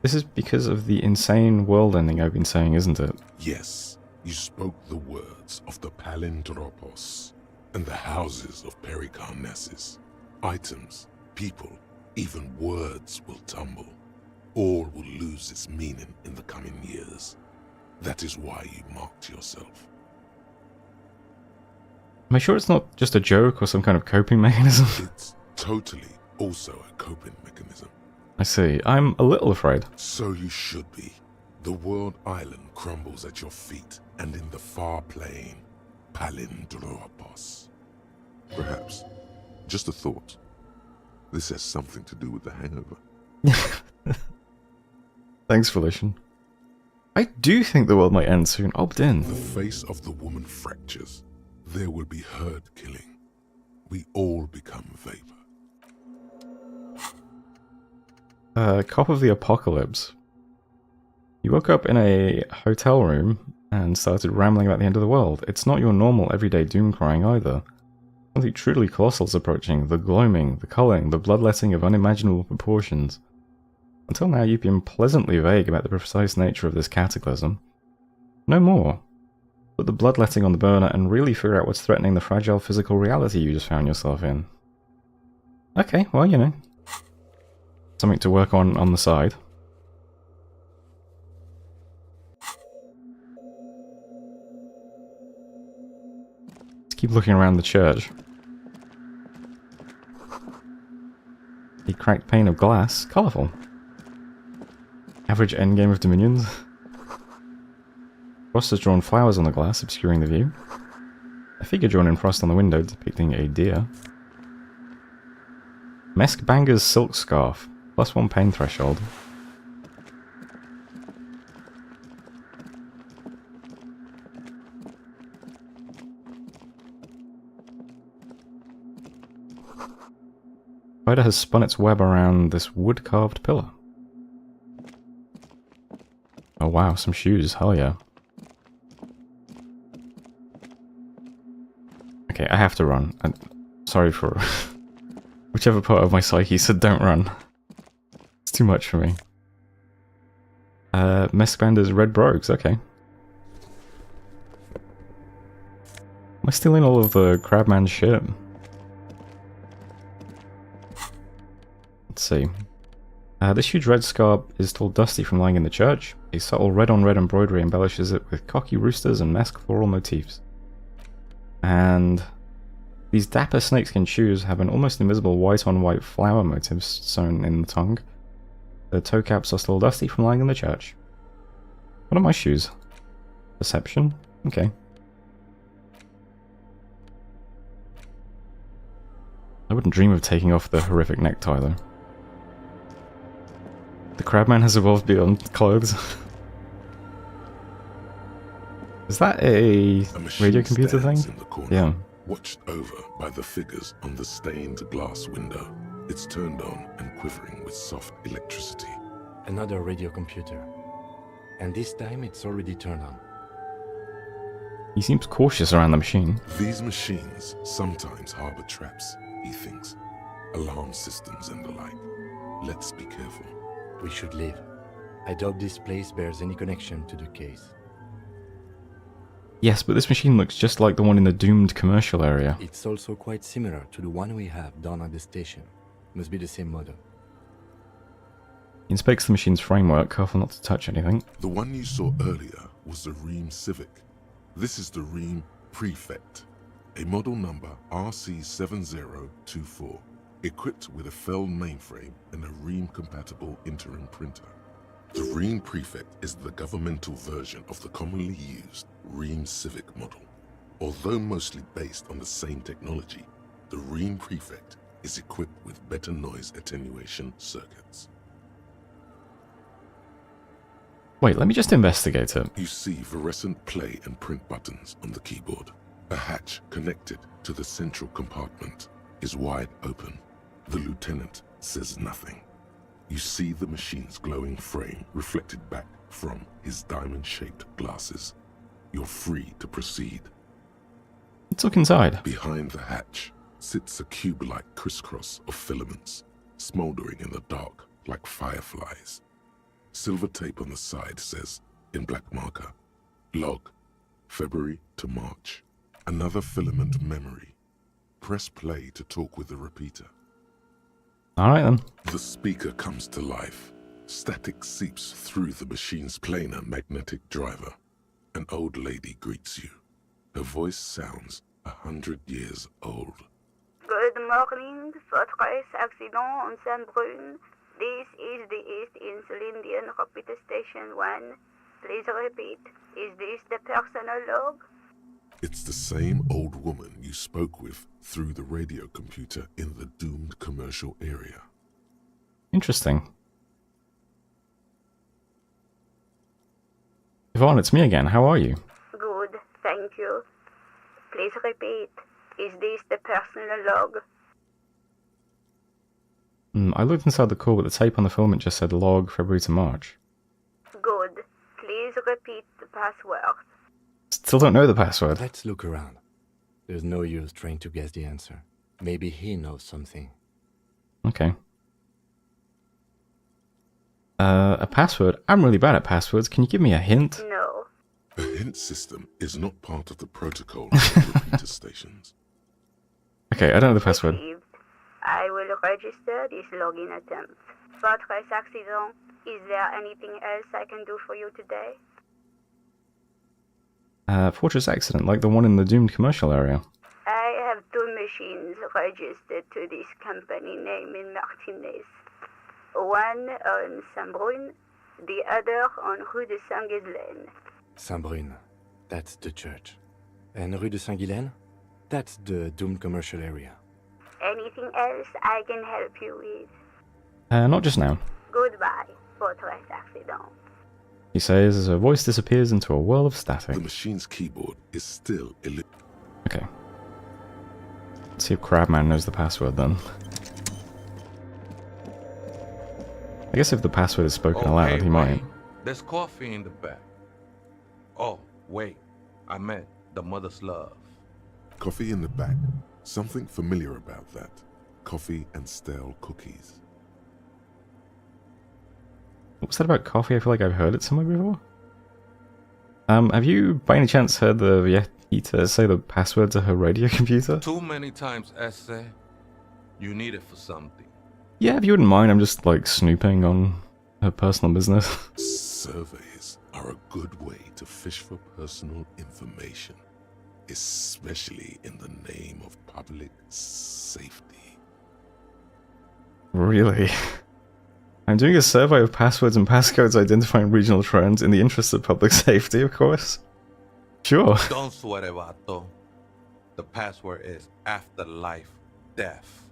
This is because of the insane world ending I've been saying, isn't it? Yes, you spoke the words of the Palindropos and the houses of Pericarnassus. Items, people, even words will tumble. All will lose its meaning in the coming years. That is why you marked yourself. Am I sure it's not just a joke or some kind of coping mechanism? It's totally also a coping mechanism. I see. I'm a little afraid. So you should be. The world island crumbles at your feet, and in the far plain, Palindropos. Perhaps, just a thought, this has something to do with the hangover. Thanks, Felician. I do think the world might end soon. Opt in. The face of the woman fractures. There will be herd killing. We all become vapor. Cop of the Apocalypse. You woke up in a hotel room and started rambling about the end of the world. It's not your normal everyday doom crying either. Something truly colossal is approaching. The gloaming, the culling, the bloodletting of unimaginable proportions. Until now you've been pleasantly vague about the precise nature of this cataclysm. No more. Put the bloodletting on the burner and really figure out what's threatening the fragile physical reality you just found yourself in. Okay, well, you know. Something to work on the side. Let's keep looking around the church. A cracked pane of glass. Colourful. Average endgame of Dominions. Frost has drawn flowers on the glass, obscuring the view. A figure drawn in frost on the window, depicting a deer. Mesk Banger's silk scarf. +1 pain threshold. Spider has spun its web around this wood-carved pillar. Oh wow, some shoes, hell yeah. Okay, I have to run. I'm sorry for whichever part of my psyche said don't run. It's too much for me. Meskbander's red brogues, okay. Am I stealing all of the Crabman's shit? Let's see. This huge red scarp is still dusty from lying in the church. A subtle red-on-red embroidery embellishes it with cocky roosters and Mesk floral motifs. And these dapper snakeskin shoes have an almost invisible white-on-white flower motif sewn in the tongue. The toe caps are still dusty from lying in the church. What are my shoes? Perception? Okay. I wouldn't dream of taking off the horrific necktie though. The Crabman has evolved beyond clothes. Is that a radio computer thing? In the corner, yeah. Watched over by the figures on the stained glass window. It's turned on and quivering with soft electricity. Another radio computer. And this time it's already turned on. He seems cautious around the machine. These machines sometimes harbor traps, he thinks. Alarm systems and the like. Let's be careful. We should leave. I doubt this place bears any connection to the case. Yes, but this machine looks just like the one in the doomed commercial area. It's also quite similar to the one we have down at the station. Must be the same model. He inspects the machine's framework, careful not to touch anything. The one you saw earlier was the Ream Civic. This is the Ream Prefect, a model number RC7024, equipped with a Fell mainframe and a Ream-compatible interim printer. The Ream Prefect is the governmental version of the commonly used Ream Civic model. Although mostly based on the same technology, the Ream Prefect is equipped with better noise attenuation circuits. Wait, let me just investigate it. You see fluorescent play and print buttons on the keyboard. A hatch connected to the central compartment is wide open. The lieutenant says nothing. You see the machine's glowing frame reflected back from his diamond-shaped glasses. You're free to proceed. Let's look inside. Behind the hatch sits a cube-like crisscross of filaments, smoldering in the dark like fireflies. Silver tape on the side says, in black marker, log, February to March. Another filament memory. Press play to talk with the repeater. Alright then. The speaker comes to life. Static seeps through the machine's planar magnetic driver. An old lady greets you. Her voice sounds 100 years old. Good morning, Fortress Accident on Saint-Brun. This is the East Insulindian Repeater Station 1. Please repeat. Is this the personal log? It's the same old woman you spoke with through the radio computer in the doomed commercial area. Interesting. Yvonne, it's me again. How are you? Good, thank you. Please repeat. Is this the personal log? I looked inside the core, but the tape on the film, it just said log February to March. Good. Please repeat the password. Still don't know the password. Let's look around. There's no use trying to guess the answer. Maybe he knows something. Okay. A password? I'm really bad at passwords. Can you give me a hint? No. A hint system is not part of the protocol of repeater stations. Okay, I don't know the password. Received. I will register this login attempt. Fortress accident. Is there anything else I can do for you today? Fortress accident, like the one in the doomed commercial area. I have 2 machines registered to this company name in Martinez. One on Saint-Brun, the other on Rue de Saint-Ghislaine. Saint-Brun, that's the church. And Rue de Saint-Ghislaine? That's the doomed commercial area. Anything else I can help you with? Not just now. Goodbye, Fortress accident. He says as her voice disappears into a whirl of static. The machine's keyboard is still Okay. Let's see if Crabman knows the password then. I guess if the password is spoken aloud, he might. There's coffee in the back. Oh, wait. I meant the mother's love. Coffee in the back. Something familiar about that. Coffee and stale cookies. What was that about coffee? I feel like I've heard it somewhere before. Have you, by any chance, heard the Vietita say the password to her radio computer? Too many times, Esse. You need it for something. Yeah, if you wouldn't mind, I'm just, like, snooping on her personal business. Surveys are a good way to fish for personal information, especially in the name of public safety. Really? I'm doing a survey of passwords and passcodes identifying regional trends in the interest of public safety, of course. Sure. Don't sweat it, Vato. The password is afterlife death.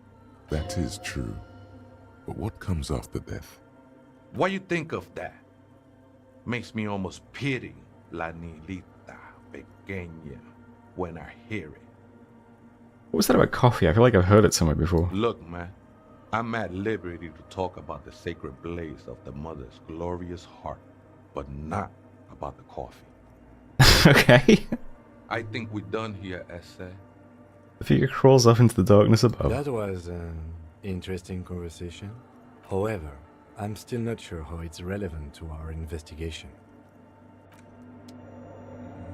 That is true. But what comes after death? What you think of that? Makes me almost pity La Nilita Pequeña when I hear it. What was that about coffee? I feel like I've heard it somewhere before. Look, man. I'm at liberty to talk about the sacred blaze of the mother's glorious heart, but not about the coffee. Okay. I think we're done here, Esse. The figure crawls off into the darkness above. That was an interesting conversation. However, I'm still not sure how it's relevant to our investigation.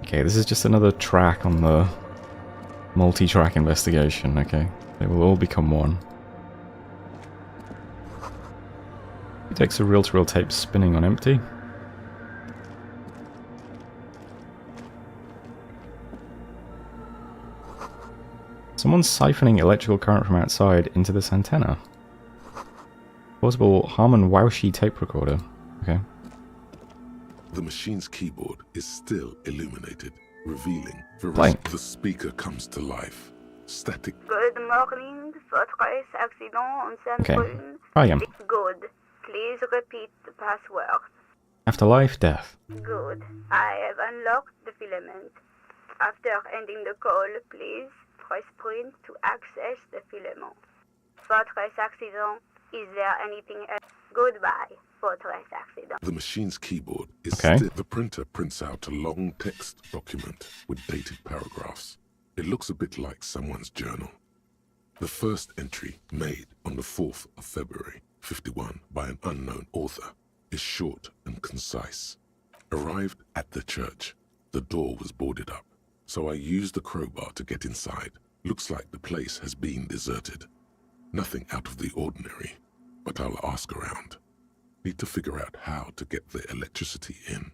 Okay, this is just another track on the multi-track investigation, okay? They will all become one. He takes a reel-to-reel tape spinning on empty. Someone's siphoning electrical current from outside into this antenna. Plausible Harman Waushi tape recorder. Okay. The machine's keyboard is still illuminated, revealing Blank. the speaker comes to life. Static. Good morning, Fortress accident on Saint-Brun. Okay. Try again. Good. Please repeat the password. Afterlife, death. Good. I have unlocked the filament. After ending the call, please press print to access the filament. Fortress accident. Is there anything else? Goodbye, Fortress accident. The machine's keyboard is Okay. still. The printer prints out a long text document with dated paragraphs. It looks a bit like someone's journal. The first entry, made on the 4th of February, 51, by an unknown author, is short and concise. Arrived at the church. The door was boarded up, so I used the crowbar to get inside. Looks like the place has been deserted. Nothing out of the ordinary, but I'll ask around. Need to figure out how to get the electricity in.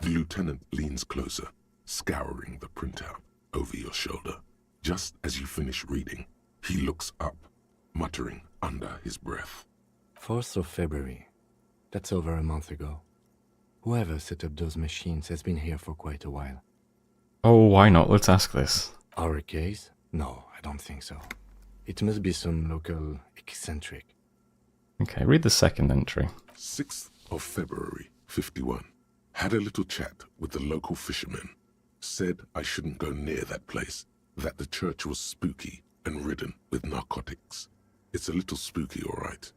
The lieutenant leans closer, scouring the printout over your shoulder. Just as you finish reading, he looks up, muttering under his breath. 4th of February. That's over a month ago. Whoever set up those machines has been here for quite a while. Oh, why not? Let's ask this. Our case? No, I don't think so. It must be some local eccentric. Okay, read the second entry. 6th of February, 51. Had a little chat with the local fishermen. Said I shouldn't go near that place. that the church was spooky and ridden with narcotics. It's a little spooky, all right.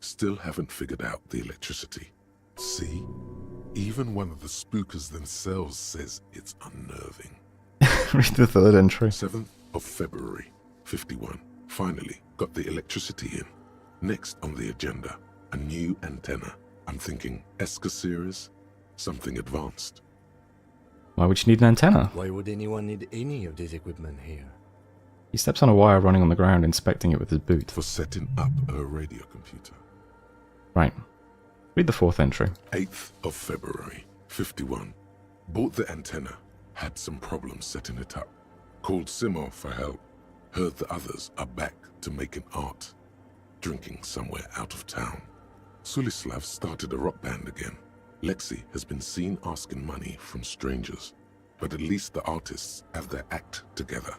Still haven't figured out the electricity. See? Even one of the spookers themselves says it's unnerving. Read the third entry. 7th of February, 51. Finally got the electricity in. Next on the agenda, a new antenna. I'm thinking ESCA series, something advanced. Why would you need an antenna? Why would anyone need any of this equipment here? He steps on a wire running on the ground, inspecting it with his boot. For setting up a radio computer. Right. Read the fourth entry. 8th of February, 51. Bought the antenna, had some problems setting it up. Called Simon for help. Heard the others are back to making art. Drinking somewhere out of town. Sulislav started a rock band again. Lexi has been seen asking money from strangers. But at least the artists have their act together.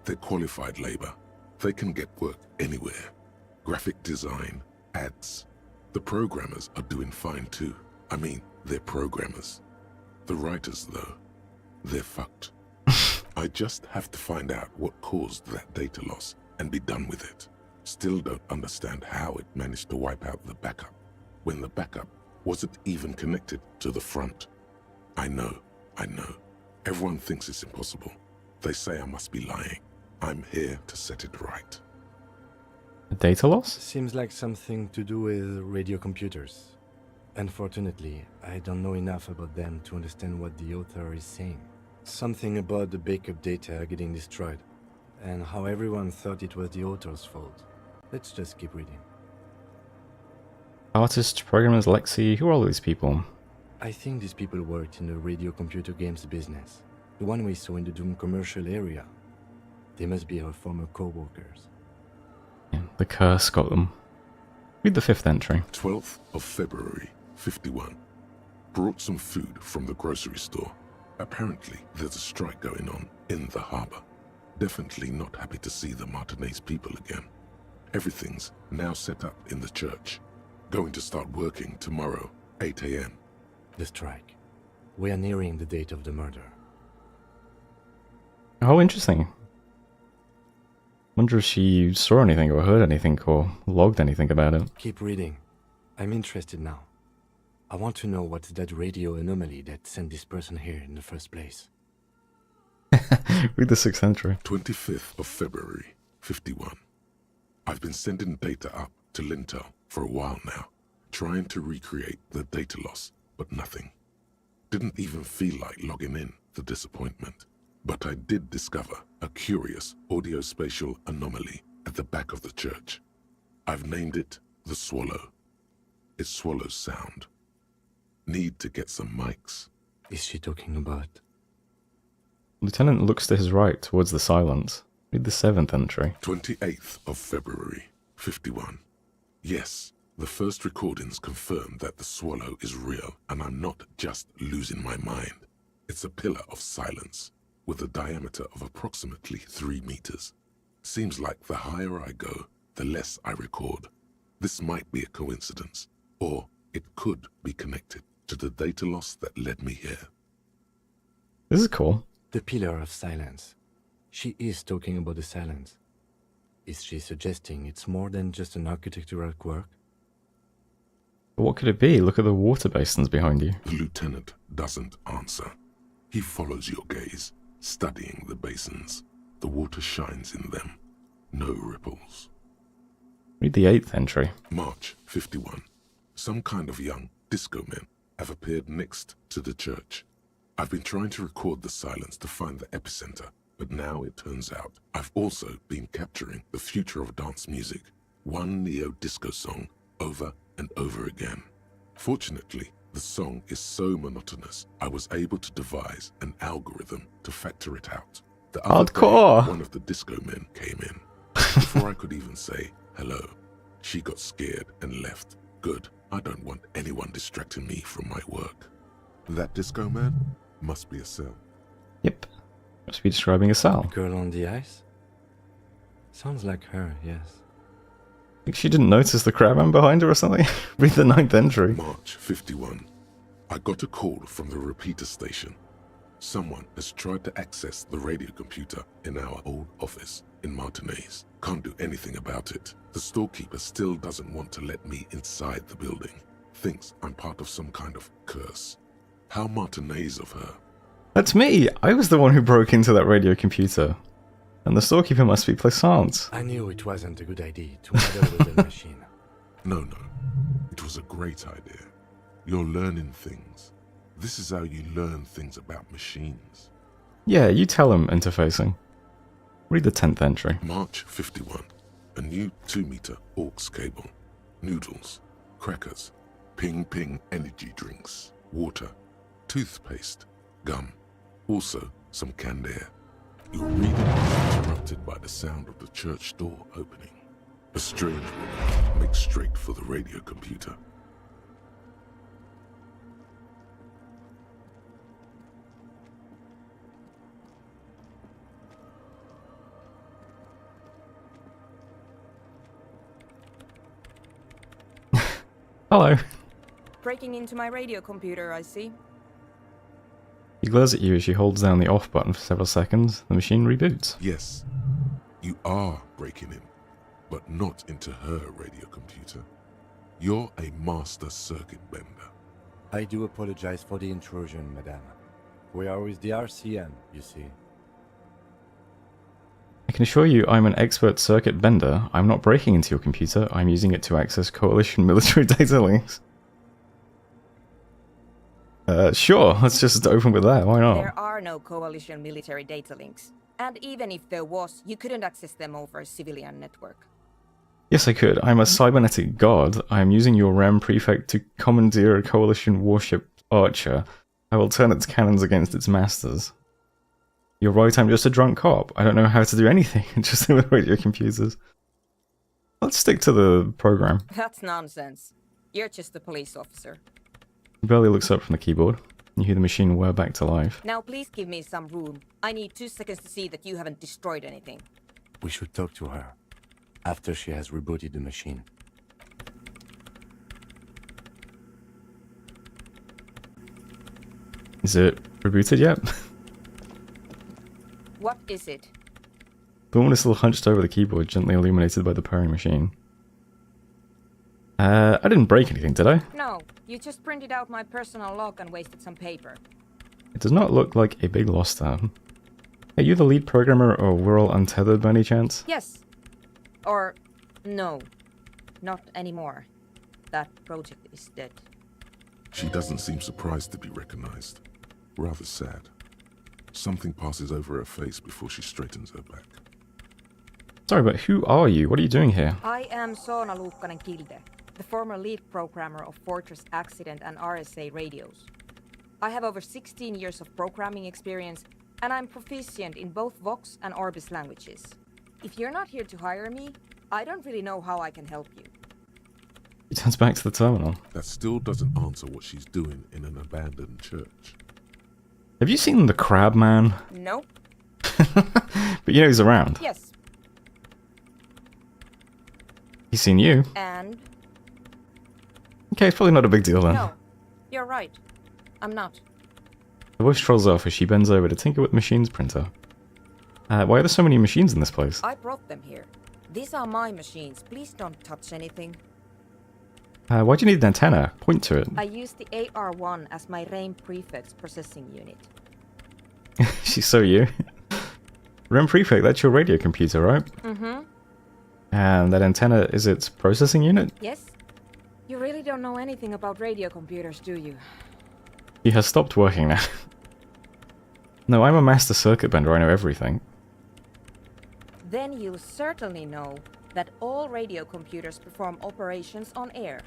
They're qualified labor. They can get work anywhere. Graphic design, ads. The programmers are doing fine too. I mean, they're programmers. The writers, though, they're fucked. I just have to find out what caused that data loss and be done with it. Still don't understand how it managed to wipe out the backup, when the backup wasn't even connected to the front. I know. Everyone thinks it's impossible. They say I must be lying. I'm here to set it right. Data loss? Seems like something to do with radio computers. Unfortunately, I don't know enough about them to understand what the author is saying. Something about the backup data getting destroyed, and how everyone thought it was the author's fault. Let's just keep reading. Artists, programmers, Lexi, who are all these people? I think these people worked in the radio computer games business. The one we saw in the Doom commercial area. They must be our former co-workers. Yeah, the curse got them. Read the fifth entry. 12th of February, 51. Brought some food from the grocery store. Apparently, there's a strike going on in the harbor. Definitely not happy to see the Martinez people again. Everything's now set up in the church. Going to start working tomorrow, 8 a.m. The strike. We are nearing the date of the murder. Oh, interesting. Wonder if she saw anything or heard anything or logged anything about it. Keep reading. I'm interested now. I want to know what's that radio anomaly that sent this person here in the first place. Read the sixth entry. 25th of February, 51. I've been sending data up to Lintel for a while now, trying to recreate the data loss, but nothing. Didn't even feel like logging in, the disappointment. But I did discover a curious audio-spatial anomaly at the back of the church. I've named it the Swallow. It swallows sound. Need to get some mics. Is she talking about? Lieutenant looks to his right towards the silence. Read the seventh entry. 28th of February, 51. Yes, the first recordings confirm that the Swallow is real and I'm not just losing my mind. It's a pillar of silence with a diameter of approximately 3 meters. Seems like the higher I go, the less I record. This might be a coincidence, or it could be connected to the data loss that led me here. This is cool. The pillar of silence. She is talking about the silence. Is she suggesting it's more than just an architectural quirk? But what could it be? Look at the water basins behind you. The lieutenant doesn't answer. He follows your gaze, studying the basins. The water shines in them. No ripples. Read the eighth entry. March 51. Some kind of young disco men have appeared next to the church. I've been trying to record the silence to find the epicenter, but now it turns out I've also been capturing the future of dance music, one neo-disco song over and over again. Fortunately, the song is so monotonous, I was able to devise an algorithm to factor it out. The other Hardcore! day, one of the disco men came in. Before I could even say hello, she got scared and left. Good, I don't want anyone distracting me from my work. That disco man must be a cell. Yep. Must be describing a cell. Girl on the ice? Sounds like her, yes. Think she didn't notice the crabman behind her or something? Read the ninth entry. March 51. I got a call from the repeater station. Someone has tried to access the radio computer in our old office in Martinez. Can't do anything about it. The storekeeper still doesn't want to let me inside the building. Thinks I'm part of some kind of curse. How Martinez of her. That's me! I was the one who broke into that radio computer. And the storekeeper must be Plaisance. I knew it wasn't a good idea to meddle with the machine. No. It was a great idea. You're learning things. This is how you learn things about machines. Yeah, you tell him, interfacing. Read the 10th entry. March 51. A new 2-meter aux cable. Noodles. Crackers. Ping energy drinks. Water. Toothpaste. Gum. Also, some canned air. You'll read it interrupted by the sound of the church door opening. A strange woman makes straight for the radio computer. Hello. Breaking into my radio computer, I see. She glares at you as she holds down the off button for several seconds. The machine reboots. Yes, you are breaking in, but not into her radio computer. You're a master circuit bender. I do apologize for the intrusion, madame. We are with the RCM, you see. I can assure you I'm an expert circuit bender. I'm not breaking into your computer. I'm using it to access Coalition military data links. Sure, let's just open with that. Why not? There are no Coalition military data links. And even if there was, you couldn't access them over a civilian network. Yes, I could. I'm a cybernetic god. I am using your RAM prefect to commandeer a Coalition warship Archer. I will turn its cannons against its masters. You're right, I'm just a drunk cop. I don't know how to do anything, just with radio computers. Let's stick to the program. That's nonsense. You're just a police officer. He barely looks up from the keyboard. You hear the machine whir back to life. Now please give me some room. I need 2 seconds to see that you haven't destroyed anything. We should talk to her after she has rebooted the machine. Is it rebooted yet? What is it? The woman is still hunched over the keyboard, gently illuminated by the purring machine. I didn't break anything, did I? No, you just printed out my personal log and wasted some paper. It does not look like a big loss then. Are you the lead programmer or we're all untethered by any chance? Yes. Or, no. Not anymore. That project is dead. She doesn't seem surprised to be recognized. Rather sad. Something passes over her face before she straightens her back. Sorry, but who are you? What are you doing here? I am Soona Luukkanen-Kilde, the former lead programmer of Fortress Accident and RSA radios. I have over 16 years of programming experience, and I'm proficient in both Vox and Orbis languages. If you're not here to hire me, I don't really know how I can help you. He turns back to the terminal. That still doesn't answer what she's doing in an abandoned church. Have you seen the Crab Man? Nope. But you know he's around. Yes. He's seen you. And? Okay, it's probably not a big deal then. No, you're right. I'm not. The voice trolls off as she bends over to tinker with the machine's printer. Why are there so many machines in this place? I brought them here. These are my machines. Please don't touch anything. Why do you need an antenna? Point to it. I use the AR-1 as my RAM prefect's processing unit. She's so you. RAM Prefect, that's your radio computer, right? Mm-hmm. And that antenna is its processing unit? Yes. You really don't know anything about radio computers, do you? He has stopped working now. No, I'm a master circuit bender, I know everything. Then you'll certainly know that all radio computers perform operations on air.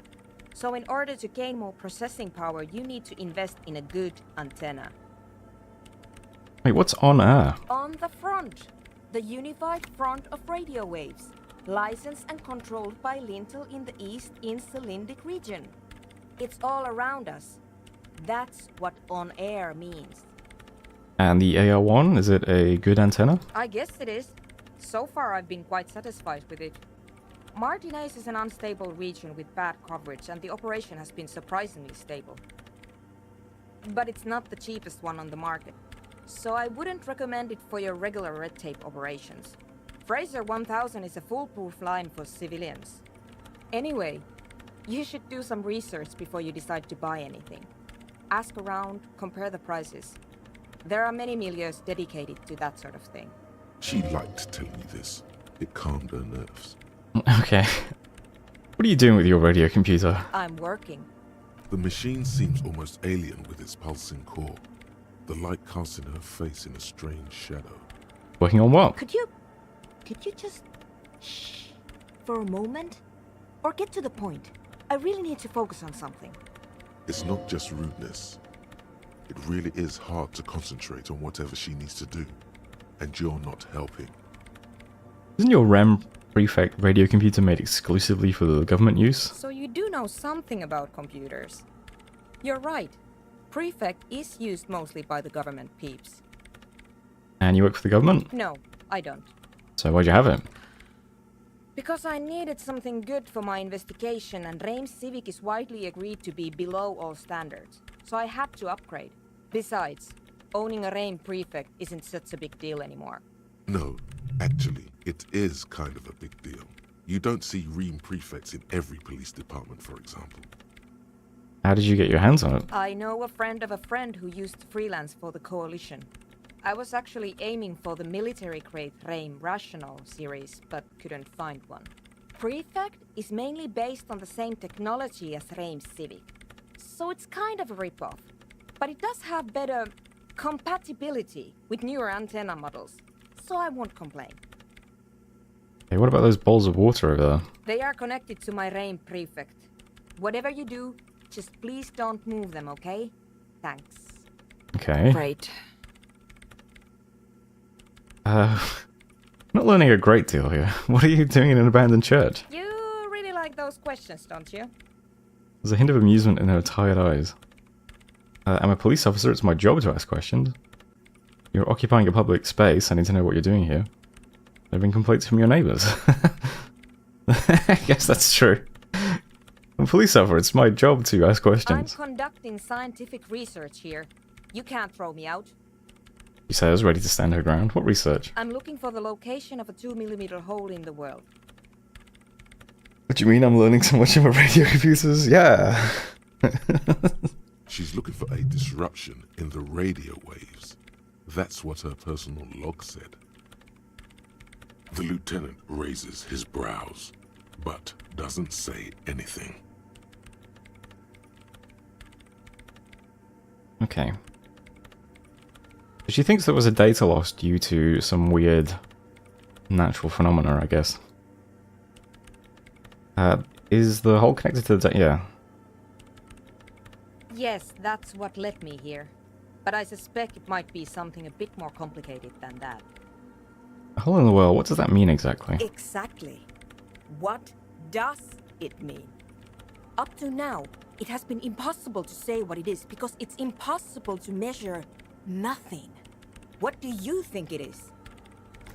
So in order to gain more processing power, you need to invest in a good antenna. Wait, what's on air? On the front. The unified front of radio waves. Licensed and controlled by Lintel in the East Insulindic region. It's all around us. That's what on air means. And the AR1, is it a good antenna? I guess it is. So far I've been quite satisfied with it. Martinez is an unstable region with bad coverage and the operation has been surprisingly stable. But it's not the cheapest one on the market. so I wouldn't recommend it for your regular red tape operations. Fraser 1000 is a foolproof line for civilians. Anyway, you should do some research before you decide to buy anything. Ask around, compare the prices. There are many milieus dedicated to that sort of thing. She liked telling me this. It calmed her nerves. Okay. What are you doing with your radio computer? I'm working. The machine seems almost alien with its pulsing core. The light casting her face in a strange shadow. Working on what? Could you just shh for a moment? Or get to the point. I really need to focus on something. It's not just rudeness. It really is hard to concentrate on whatever she needs to do. And you're not helping. Isn't your REM Prefect radio computer made exclusively for the government use? So you do know something about computers. You're right. Prefect is used mostly by the government peeps. And you work for the government? No, I don't. So why'd you have it? Because I needed something good for my investigation, and Reims Civic is widely agreed to be below all standards. So I had to upgrade. Besides, owning a Reims Prefect isn't such a big deal anymore. No, actually, it is kind of a big deal. You don't see Ream prefects in every police department, for example. How did you get your hands on it? I know a friend of a friend who used to freelance for the Coalition. I was actually aiming for the military-grade Reim Rational series, but couldn't find one. Prefect is mainly based on the same technology as Reims Civic, so it's kind of a rip-off. But it does have better compatibility with newer antenna models, so I won't complain. Hey, what about those bowls of water over there? They are connected to my Reim Prefect. Whatever you do, just please don't move them, okay? Thanks. Okay. Great. Not learning a great deal here. What are you doing in an abandoned church? You really like those questions, don't you? There's a hint of amusement in her tired eyes. I'm a police officer, it's my job to ask questions. You're occupying a public space, I need to know what you're doing here. There have been complaints from your neighbours. I guess that's true. I'm a police officer, it's my job to ask questions. I'm conducting scientific research here. You can't throw me out. She says, ready to stand her ground. What research? I'm looking for the location of a 2mm hole in the world. What do you mean I'm learning so much about radio computers? Yeah. She's looking for a disruption in the radio waves. That's what her personal log said. The lieutenant raises his brows, but doesn't say anything. Okay. She thinks there was a data loss due to some weird natural phenomena, I guess. Is the hole connected to the yeah. Yes, that's what led me here. But I suspect it might be something a bit more complicated than that. A hole in the world, what does that mean exactly? Exactly. What does it mean? Up to now, it has been impossible to say what it is because it's impossible to measure nothing. What do you think it is?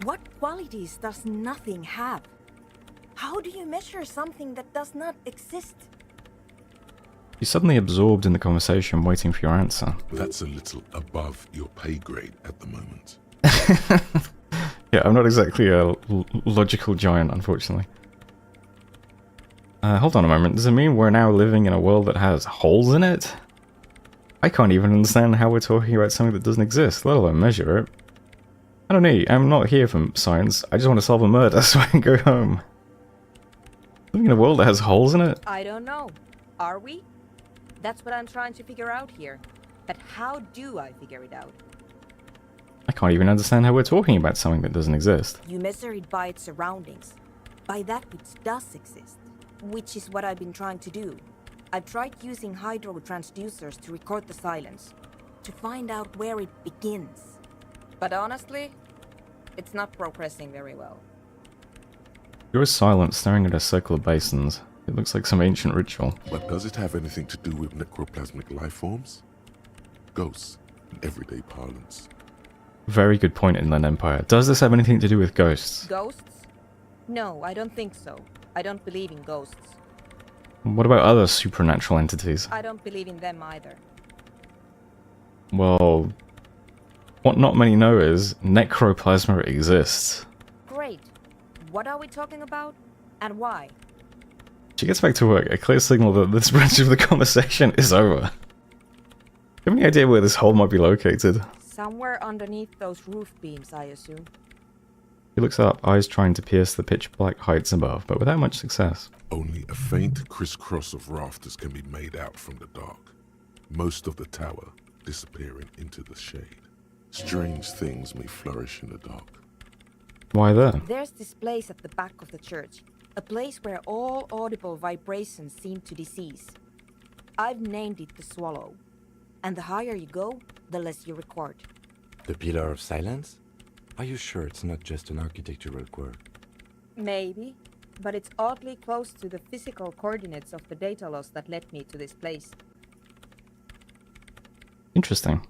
What qualities does nothing have? How do you measure something that does not exist? You're suddenly absorbed in the conversation, waiting for your answer. That's a little above your pay grade at the moment. Yeah, I'm not exactly a logical giant, unfortunately. Hold on a moment. Does it mean we're now living in a world that has holes in it? I can't even understand how we're talking about something that doesn't exist, let alone measure it. I don't know, I'm not here for science. I just want to solve a murder so I can go home. Living in a world that has holes in it? I don't know. Are we? That's what I'm trying to figure out here. But how do I figure it out? I can't even understand how we're talking about something that doesn't exist. You measure it by its surroundings. By that which does exist. Which is what I've been trying to do. I've tried using hydro transducers to record the silence. To find out where it begins. But honestly, it's not progressing very well. You're silent, staring at a circle of basins. It looks like some ancient ritual. But does it have anything to do with necroplasmic life forms? Ghosts, in everyday parlance. Very good point, Inland Empire. Does this have anything to do with ghosts? Ghosts? No, I don't think so. I don't believe in ghosts. What about other supernatural entities? I don't believe in them either. Well, What not many know is necroplasma exists. Great. What are we talking about? And why? She gets back to work, a clear signal that this branch of the conversation is over. Do you have any idea where this hole might be located? Somewhere underneath those roof beams, I assume. He looks up, eyes trying to pierce the pitch-black heights above, but without much success. Only a faint crisscross of rafters can be made out from the dark, most of the tower disappearing into the shade. Strange things may flourish in the dark. Why there? There's this place at the back of the church, a place where all audible vibrations seem to decease. I've named it the Swallow, and the higher you go, the less you record. The Pillar of Silence? Are you sure it's not just an architectural quirk? Maybe, but it's oddly close to the physical coordinates of the data loss that led me to this place. Interesting.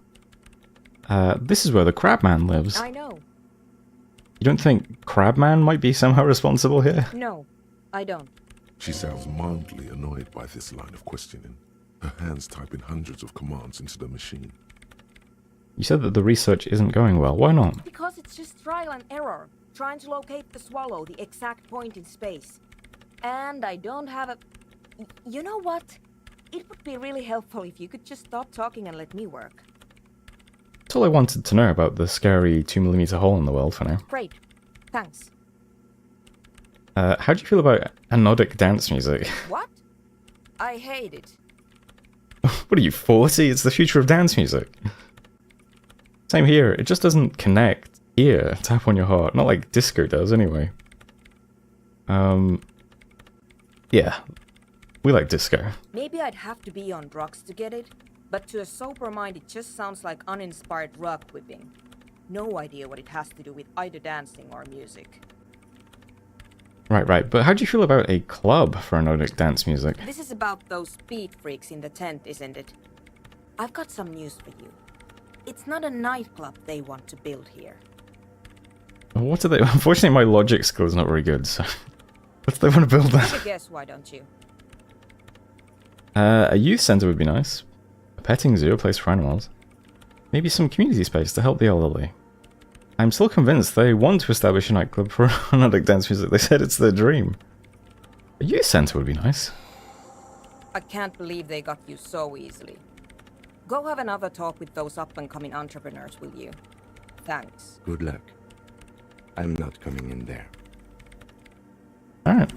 This is where the Crabman lives. I know. You don't think Crabman might be somehow responsible here? No, I don't. She sounds mildly annoyed by this line of questioning, her hands typing hundreds of commands into the machine. You said that the research isn't going well. Why not? Because it's just trial and error, trying to locate the Swallow, the exact point in space. And I don't have a... You know what? It would be really helpful if you could just stop talking and let me work. That's all I wanted to know about the scary 2mm hole in the world for now. Great. Thanks. How do you feel about anodic dance music? What? I hate it. What are you, 40? It's the future of dance music. Same here, it just doesn't connect here, tap on your heart. Not like disco does, anyway. Yeah. We like disco. Maybe I'd have to be on drugs to get it, but to a sober mind it just sounds like uninspired rug whipping. No idea what it has to do with either dancing or music. Right, but how do you feel about a club for anodic dance music? This is about those speed freaks in the tent, isn't it? I've got some news for you. It's not a nightclub they want to build here. What do they... Unfortunately, my logic skill is not very good, so... What do they want to build then? Take a guess, why don't you? A youth centre would be nice. A petting zoo, a place for animals. Maybe some community space to help the elderly. I'm still convinced they want to establish a nightclub for anodic dance music. They said it's their dream. A youth centre would be nice. I can't believe they got you so easily. Go have another talk with those up-and-coming entrepreneurs, will you? Thanks. Good luck. I'm not coming in there. Alright.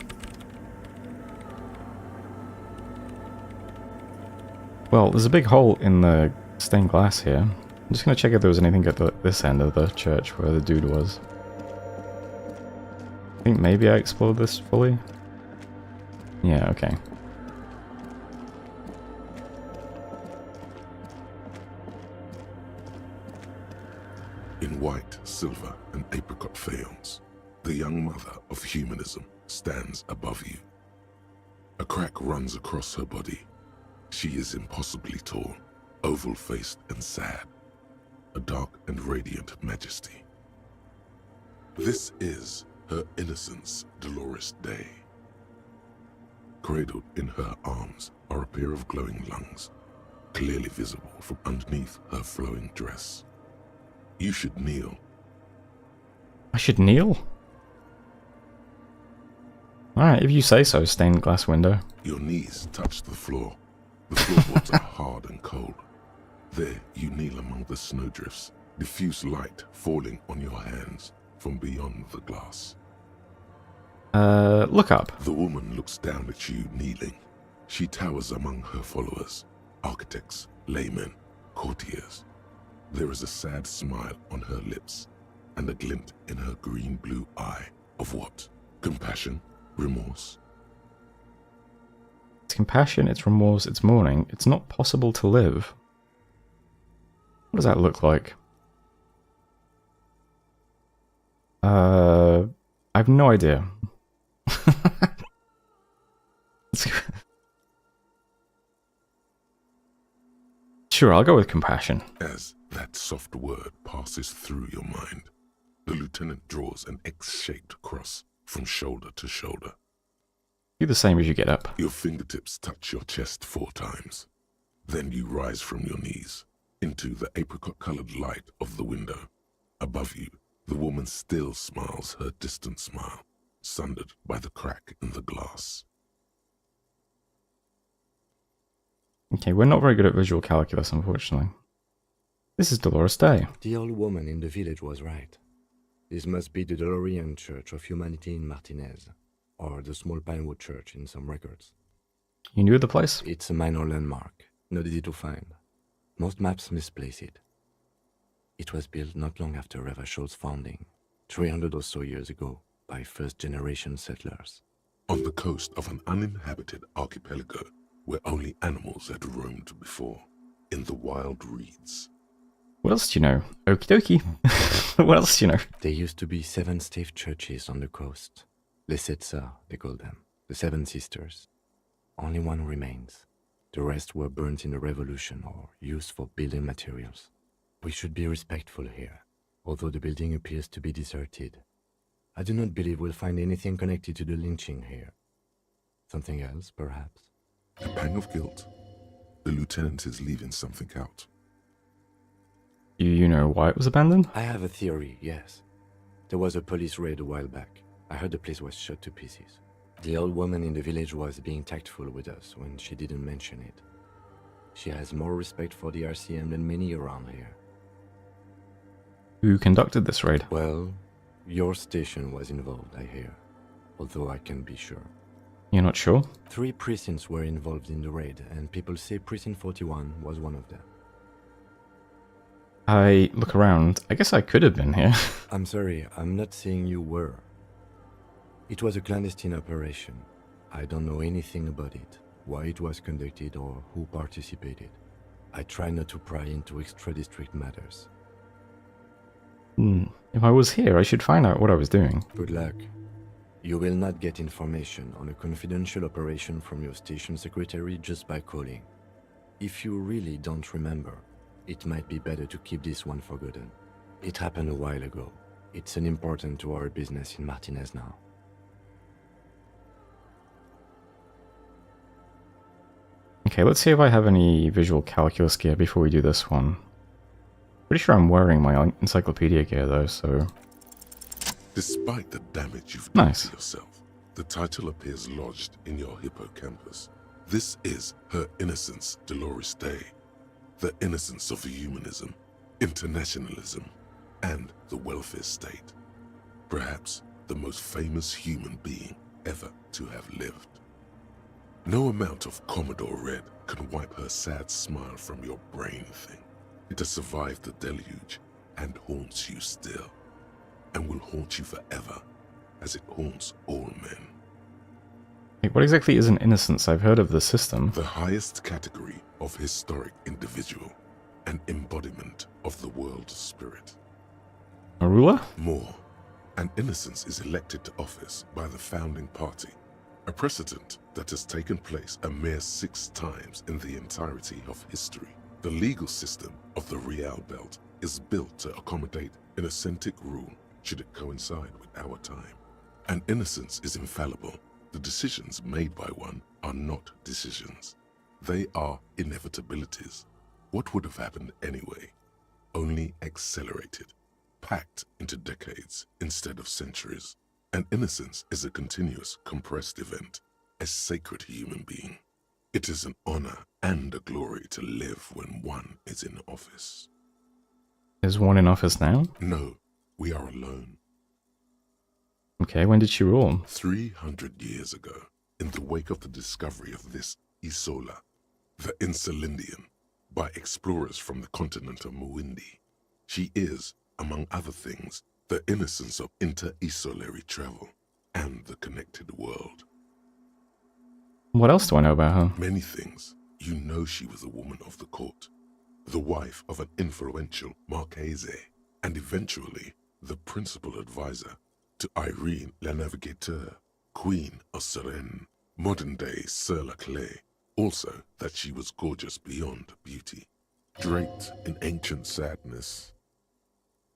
Well, there's a big hole in the stained glass here. I'm just going to check if there was anything at this end of the church where the dude was. I think maybe I explored this fully. Yeah, okay. In white, silver, and apricot faience, the young mother of humanism stands above you. A crack runs across her body. She is impossibly tall, oval-faced and sad, a dark and radiant majesty. This is her innocence, Dolores Day. Cradled in her arms are a pair of glowing lungs, clearly visible from underneath her flowing dress. You should kneel. I should kneel? Alright, if you say so, stained glass window. Your knees touch the floor. The floorboards are hard and cold. There you kneel among the snowdrifts, diffuse light falling on your hands from beyond the glass. Look up. The woman looks down at you kneeling. She towers among her followers, architects, laymen, courtiers. There is a sad smile on her lips, and a glint in her green-blue eye of what? Compassion? Remorse? It's compassion, it's remorse, it's mourning. It's not possible to live. What does that look like? I have no idea. Sure, I'll go with compassion. As that soft word passes through your mind, the lieutenant draws an X-shaped cross from shoulder to shoulder. Do the same as you get up. Your fingertips touch your chest 4 times. Then you rise from your knees. into the apricot-colored light of the window. Above you, the woman still smiles her distant smile, sundered by the crack in the glass. Okay, we're not very good at visual calculus, unfortunately. This is Dolores Day. The old woman in the village was right. This must be the Delorean Church of Humanity in Martinez, or the small Pinewood Church in some records. You knew the place? It's a minor landmark, not easy to find. Most maps misplace it. It was built not long after Revachol's founding, 300 or so years ago, by first-generation settlers. On the coast of an uninhabited archipelago where only animals had roamed before, in the wild reeds. What else do you know? Okie dokie. What else do you know? There used to be 7 stave churches on the coast. Les Sept Sœurs, they call them. The 7 Sisters. Only one remains. The rest were burnt in the revolution or used for building materials. We should be respectful here, although the building appears to be deserted. I do not believe we'll find anything connected to the lynching here. Something else, perhaps? A pang of guilt. The lieutenant is leaving something out. Do you know why it was abandoned? I have a theory, yes. There was a police raid a while back. I heard the place was shot to pieces. The old woman in the village was being tactful with us when she didn't mention it. She has more respect for the RCM than many around here. Who conducted this raid? Well, your station was involved, I hear. Although I can't be sure. You're not sure? 3 precincts were involved in the raid, and people say Precinct 41 was one of them. I look around. I guess I could have been here. I'm sorry, I'm not saying you were. It was a clandestine operation. I don't know anything about it, why it was conducted or who participated. I try not to pry into extra-district matters. If I was here, I should find out what I was doing. Good luck. You will not get information on a confidential operation from your station secretary just by calling. If you really don't remember, it might be better to keep this one forgotten. It happened a while ago. It's unimportant to our business in Martinez now. Okay, let's see if I have any visual calculus gear before we do this one. Pretty sure I'm wearing my encyclopedia gear though, so... Despite the damage you've done Nice. to yourself, the title appears lodged in your hippocampus. This is Her Innocence, Dolores Day. The innocence of humanism, internationalism, and the welfare state. Perhaps the most famous human being ever to have lived. No amount of Commodore Red can wipe her sad smile from your brain thing. It has survived the deluge and haunts you still, and will haunt you forever, as it haunts all men. Wait, what exactly is an innocence? I've heard of the system. The highest category of historic individual, an embodiment of the world spirit. A ruler? More, an innocence is elected to office by the founding party, a precedent that has taken place a mere 6 times in the entirety of history. The legal system of the Real Belt is built to accommodate an authentic rule should it coincide with our time. An innocence is infallible. The decisions made by one are not decisions. They are inevitabilities. What would have happened anyway? Only accelerated, packed into decades instead of centuries. An innocence is a continuous, compressed event, a sacred human being. It is an honor and a glory to live when one is in office. Is one in office now? No, we are alone. Okay, when did she rule? 300 years ago, in the wake of the discovery of this Isola, the Insulindian, by explorers from the continent of Muindi. She is, among other things, the innocence of inter-isolary travel and the connected world. What else do I know about her? Many things. You know she was a woman of the court, the wife of an influential Marchese, and eventually the principal advisor to Irene La Navigateur, Queen of Suresnes, modern-day Sir La Clé. Also that she was gorgeous beyond beauty, draped in ancient sadness.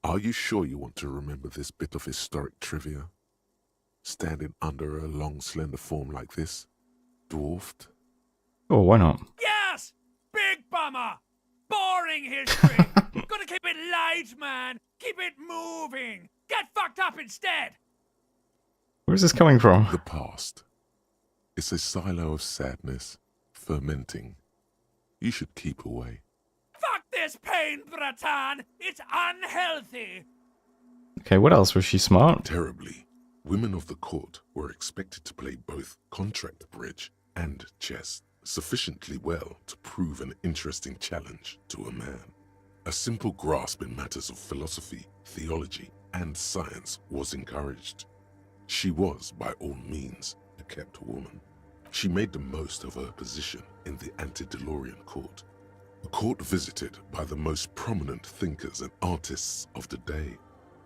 Are you sure you want to remember this bit of historic trivia? Standing under a long, slender form like this, dwarfed? Oh, why not? Yes! Big bummer! boring history. Gotta keep it light, man. Keep it moving. Get fucked up instead. Where's this coming from? The past. It's a silo of sadness, fermenting. You should keep away. Fuck this pain, Bratan. It's unhealthy. Okay, what else? Was she smart? Terribly, women of the court were expected to play both contract bridge and chess sufficiently well to prove an interesting challenge to a man. A simple grasp in matters of philosophy, theology, and science was encouraged. She was, by all means, a kept woman. She made the most of her position in the antediluvian court, a court visited by the most prominent thinkers and artists of the day.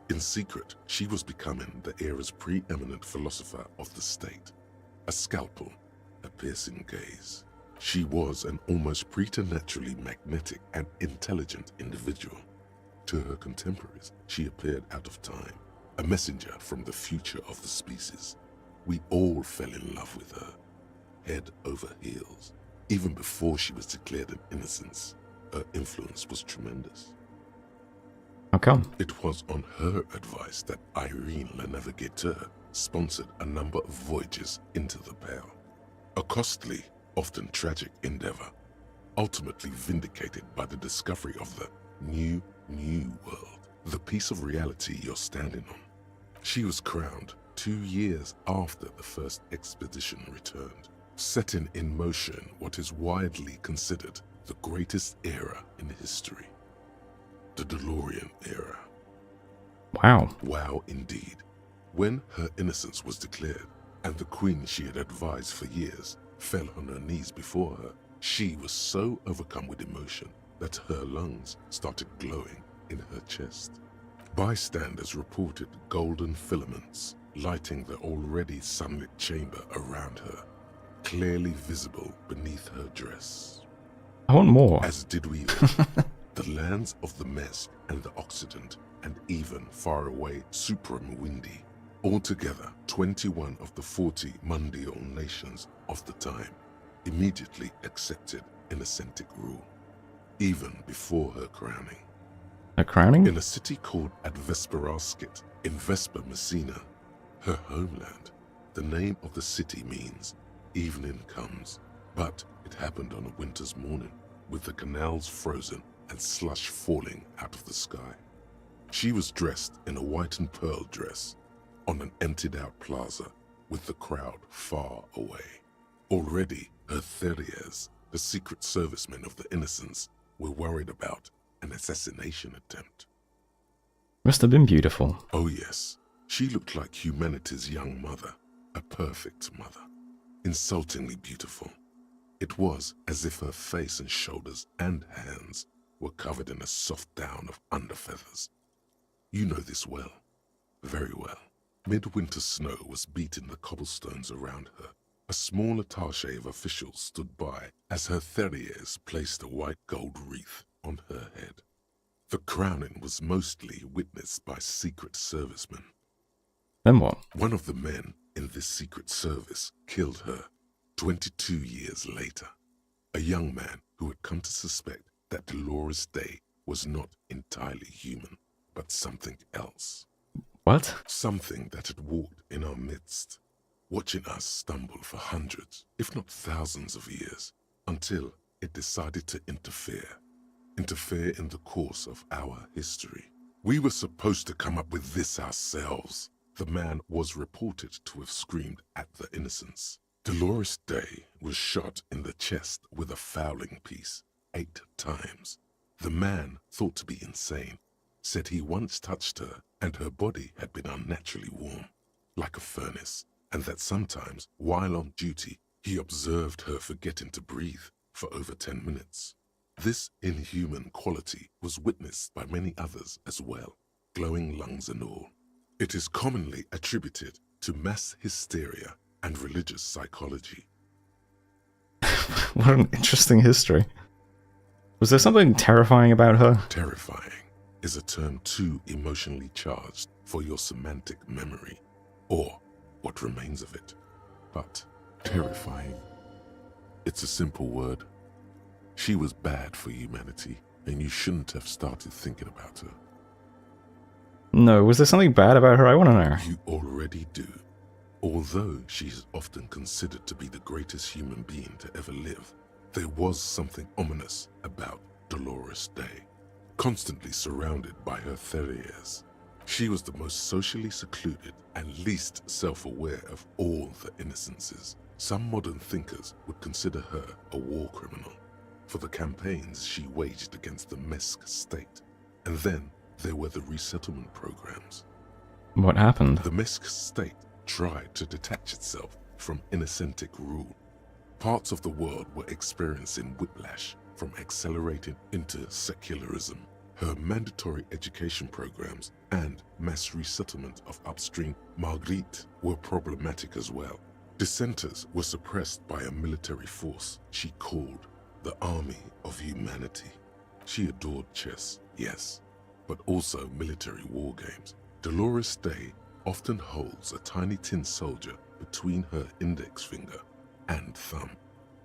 In secret, she was becoming the era's preeminent philosopher of the state. A scalpel, a piercing gaze. She was an almost preternaturally magnetic and intelligent individual. To her contemporaries, she appeared out of time, a messenger from the future of the species. We all fell in love with her, head over heels. Even before she was declared an innocence, her influence was tremendous. How come? It was on her advice that Irene Le Navigateur sponsored a number of voyages into the Pale. A costly, often tragic endeavor, ultimately vindicated by the discovery of the new world, the piece of reality you're standing on. She was crowned 2 years after the first expedition returned, setting in motion what is widely considered the greatest era in history. The DeLorean era. Wow. Wow indeed. When her innocence was declared, and the queen she had advised for years fell on her knees before her, she was so overcome with emotion that her lungs started glowing in her chest. Bystanders reported golden filaments lighting the already sunlit chamber around her, clearly visible beneath her dress. I want more. As did we all. The lands of the Mess and the Occident, and even far away Supreme Windy, altogether 21 of the 40 mundial nations of the time, immediately accepted Innocentic rule, even before her crowning. Her crowning? In a city called Advesperaskit, in Vesper Messina, her homeland, the name of the city means evening comes, but it happened on a winter's morning, with the canals frozen and slush falling out of the sky. She was dressed in a white and pearl dress on an emptied-out plaza with the crowd far away. Already, her Theriers, the secret servicemen of the Innocents, were worried about an assassination attempt. Must have been beautiful. Oh yes, she looked like humanity's young mother, a perfect mother, insultingly beautiful. It was as if her face and shoulders and hands were covered in a soft down of underfeathers. You know this well, very well. Midwinter snow was beating the cobblestones around her. A small attaché of officials stood by as her Theriers placed a white gold wreath on her head. The crowning was mostly witnessed by secret servicemen. Then what? One of the men in this secret service killed her 22 years later. A young man who had come to suspect that Dolores Day was not entirely human, but something else. What? Something that had walked in our midst, watching us stumble for hundreds, if not thousands of years, until it decided to interfere in the course of our history. We were supposed to come up with this ourselves. The man was reported to have screamed at the Innocents. Dolores Day was shot in the chest with a fowling piece 8 times. The man, thought to be insane, said he once touched her and her body had been unnaturally warm, like a furnace, and that sometimes, while on duty, he observed her forgetting to breathe for over 10 minutes. This inhuman quality was witnessed by many others as well, glowing lungs and all. It is commonly attributed to mass hysteria and religious psychology. What an interesting history. Was there something terrifying about her? Terrifying is a term too emotionally charged for your semantic memory, or what remains of it. But terrifying, it's a simple word. She was bad for humanity, and you shouldn't have started thinking about her. No, was there something bad about her? I want to know. You already do. Although she is often considered to be the greatest human being to ever live, there was something ominous about Dolores Day. Constantly surrounded by her terriers, she was the most socially secluded and least self-aware of all the innocences. Some modern thinkers would consider her a war criminal for the campaigns she waged against the Mesk state. And then there were the resettlement programs. What happened? The Mesk state tried to detach itself from innocentic rule. Parts of the world were experiencing whiplash from accelerating into secularism. Her mandatory education programs and mass resettlement of upstream Marguerite were problematic as well. Dissenters were suppressed by a military force she called the Army of Humanity. She adored chess, yes, but also military war games. Dolores Day often holds a tiny tin soldier between her index finger and thumb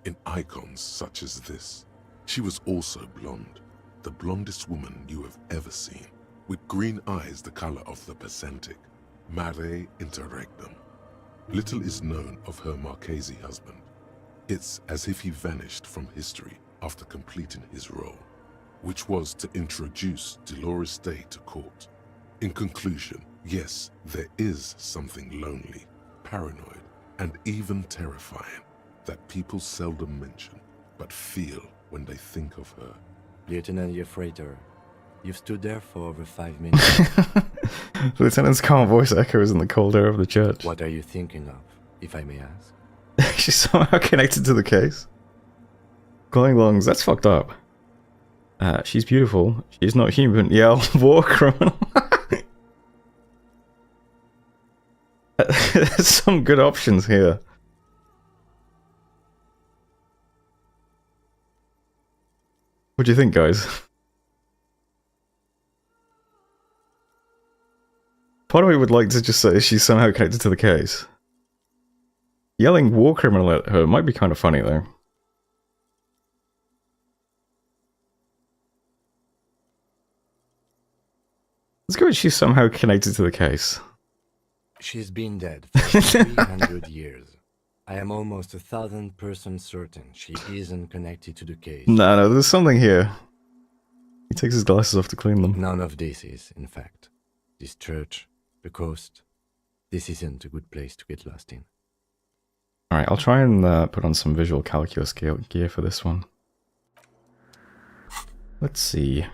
in icons such as this. She was also blonde, the blondest woman you have ever seen, with green eyes the color of the Pacific, mare interregnum. Little is known of her Marchese husband. It's as if he vanished from history after completing his role, which was to introduce Dolores Day to court. In conclusion, yes, there is something lonely, paranoid, and even terrifying that people seldom mention, but feel when they think of her. Lieutenant Yefrater, you've stood there for over 5 minutes. The lieutenant's calm voice echoes in the cold air of the church. What are you thinking of, if I may ask? She's somehow connected to the case. Glowing lungs, that's fucked up. She's beautiful. She's not human. Yeah, war criminal. There's some good options here. What do you think, guys? Part of me would like to just say she's somehow connected to the case. Yelling war criminal at her might be kind of funny, though. Let's go with she's somehow connected to the case. She's been dead for 300 years. I am almost 1,000% certain she isn't connected to the case. No, there's something here. He takes his glasses off to clean them. None of this is, in fact. This church, the coast, this isn't a good place to get lost in. Alright, I'll try and put on some visual calculus gear for this one. Let's see.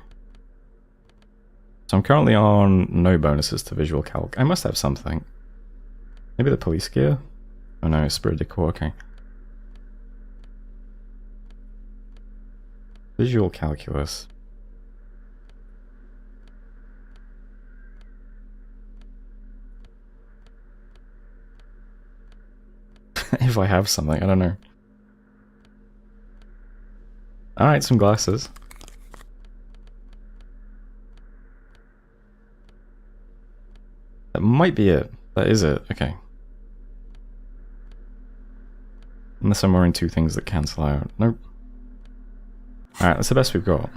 So I'm currently on no bonuses to visual calc. I must have something. Maybe the police gear? Oh no, spirit decor, okay. Visual calculus. If I have something, I don't know. Alright, some glasses. That might be it. That is it, okay. Unless I'm wearing two things that cancel out. Nope. Alright, that's the best we've got.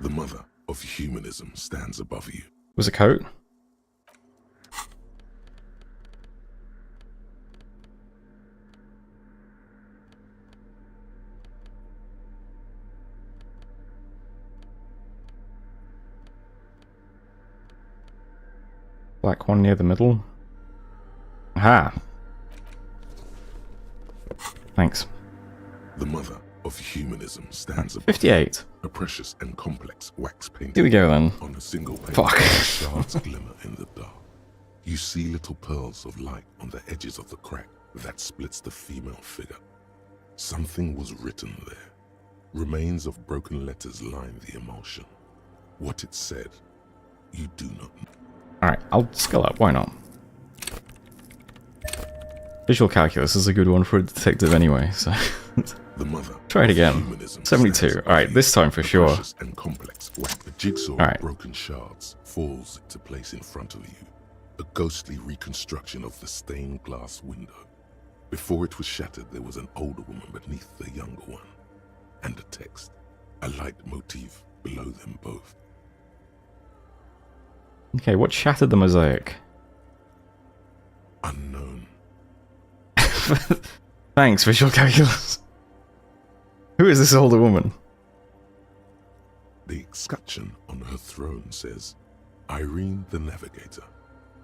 The mother of humanism stands above you. Was a coat? Black one near the middle. Aha! Thanks. The mother of humanism stands above 58. A precious and complex wax painting. Here we go then. On a single page. Fuck. Shards glimmer in the dark. You see little pearls of light on the edges of the crack that splits the female figure. Something was written there. Remains of broken letters line the emulsion. What it said, you do not know. Alright, I'll skill up, why not? Visual calculus is a good one for a detective anyway, so... The mother try it again. 72. Alright, this time for sure. And complex. The jigsaw of broken shards falls into place in front of you. A ghostly reconstruction of the stained glass window. Before it was shattered, there was an older woman beneath the younger one. And a text. A light motif below them both. Okay, what shattered the mosaic? Unknown. Thanks, visual calculus. Who is this older woman? The escutcheon on her throne says, Irene the Navigator.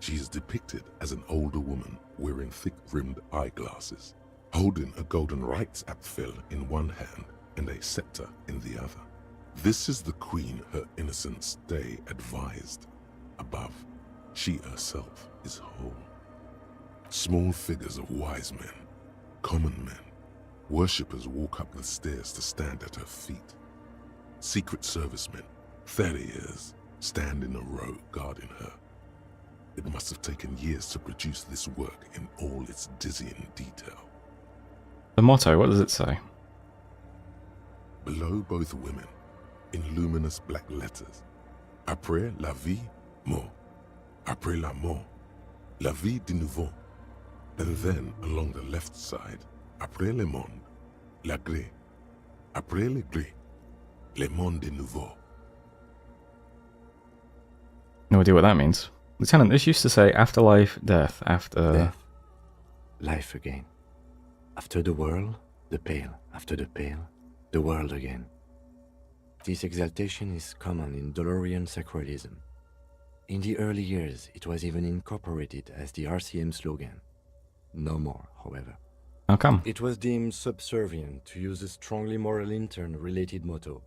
She is depicted as an older woman wearing thick-rimmed eyeglasses, holding a golden Reichsapfel in one hand and a scepter in the other. This is the queen her innocence day advised. Above, she herself is whole. Small figures of wise men, common men, worshippers walk up the stairs to stand at her feet. Secret servicemen, farriers, stand in a row guarding her. It must have taken years to produce this work in all its dizzying detail. The motto, what does it say? Below both women, in luminous black letters, Après la vie, mort. Après la mort, la vie de nouveau. And then, along the left side, Après le monde, la gré. Après le gré, le monde de nouveau. No idea what that means. Lieutenant, this used to say afterlife, death, after... Death, life again. After the world, the pale. After the pale, the world again. This exaltation is common in Dolorian sacralism. In the early years, it was even incorporated as the RCM slogan. No more, however. How come? It was deemed subservient to use a strongly moral intern-related motto.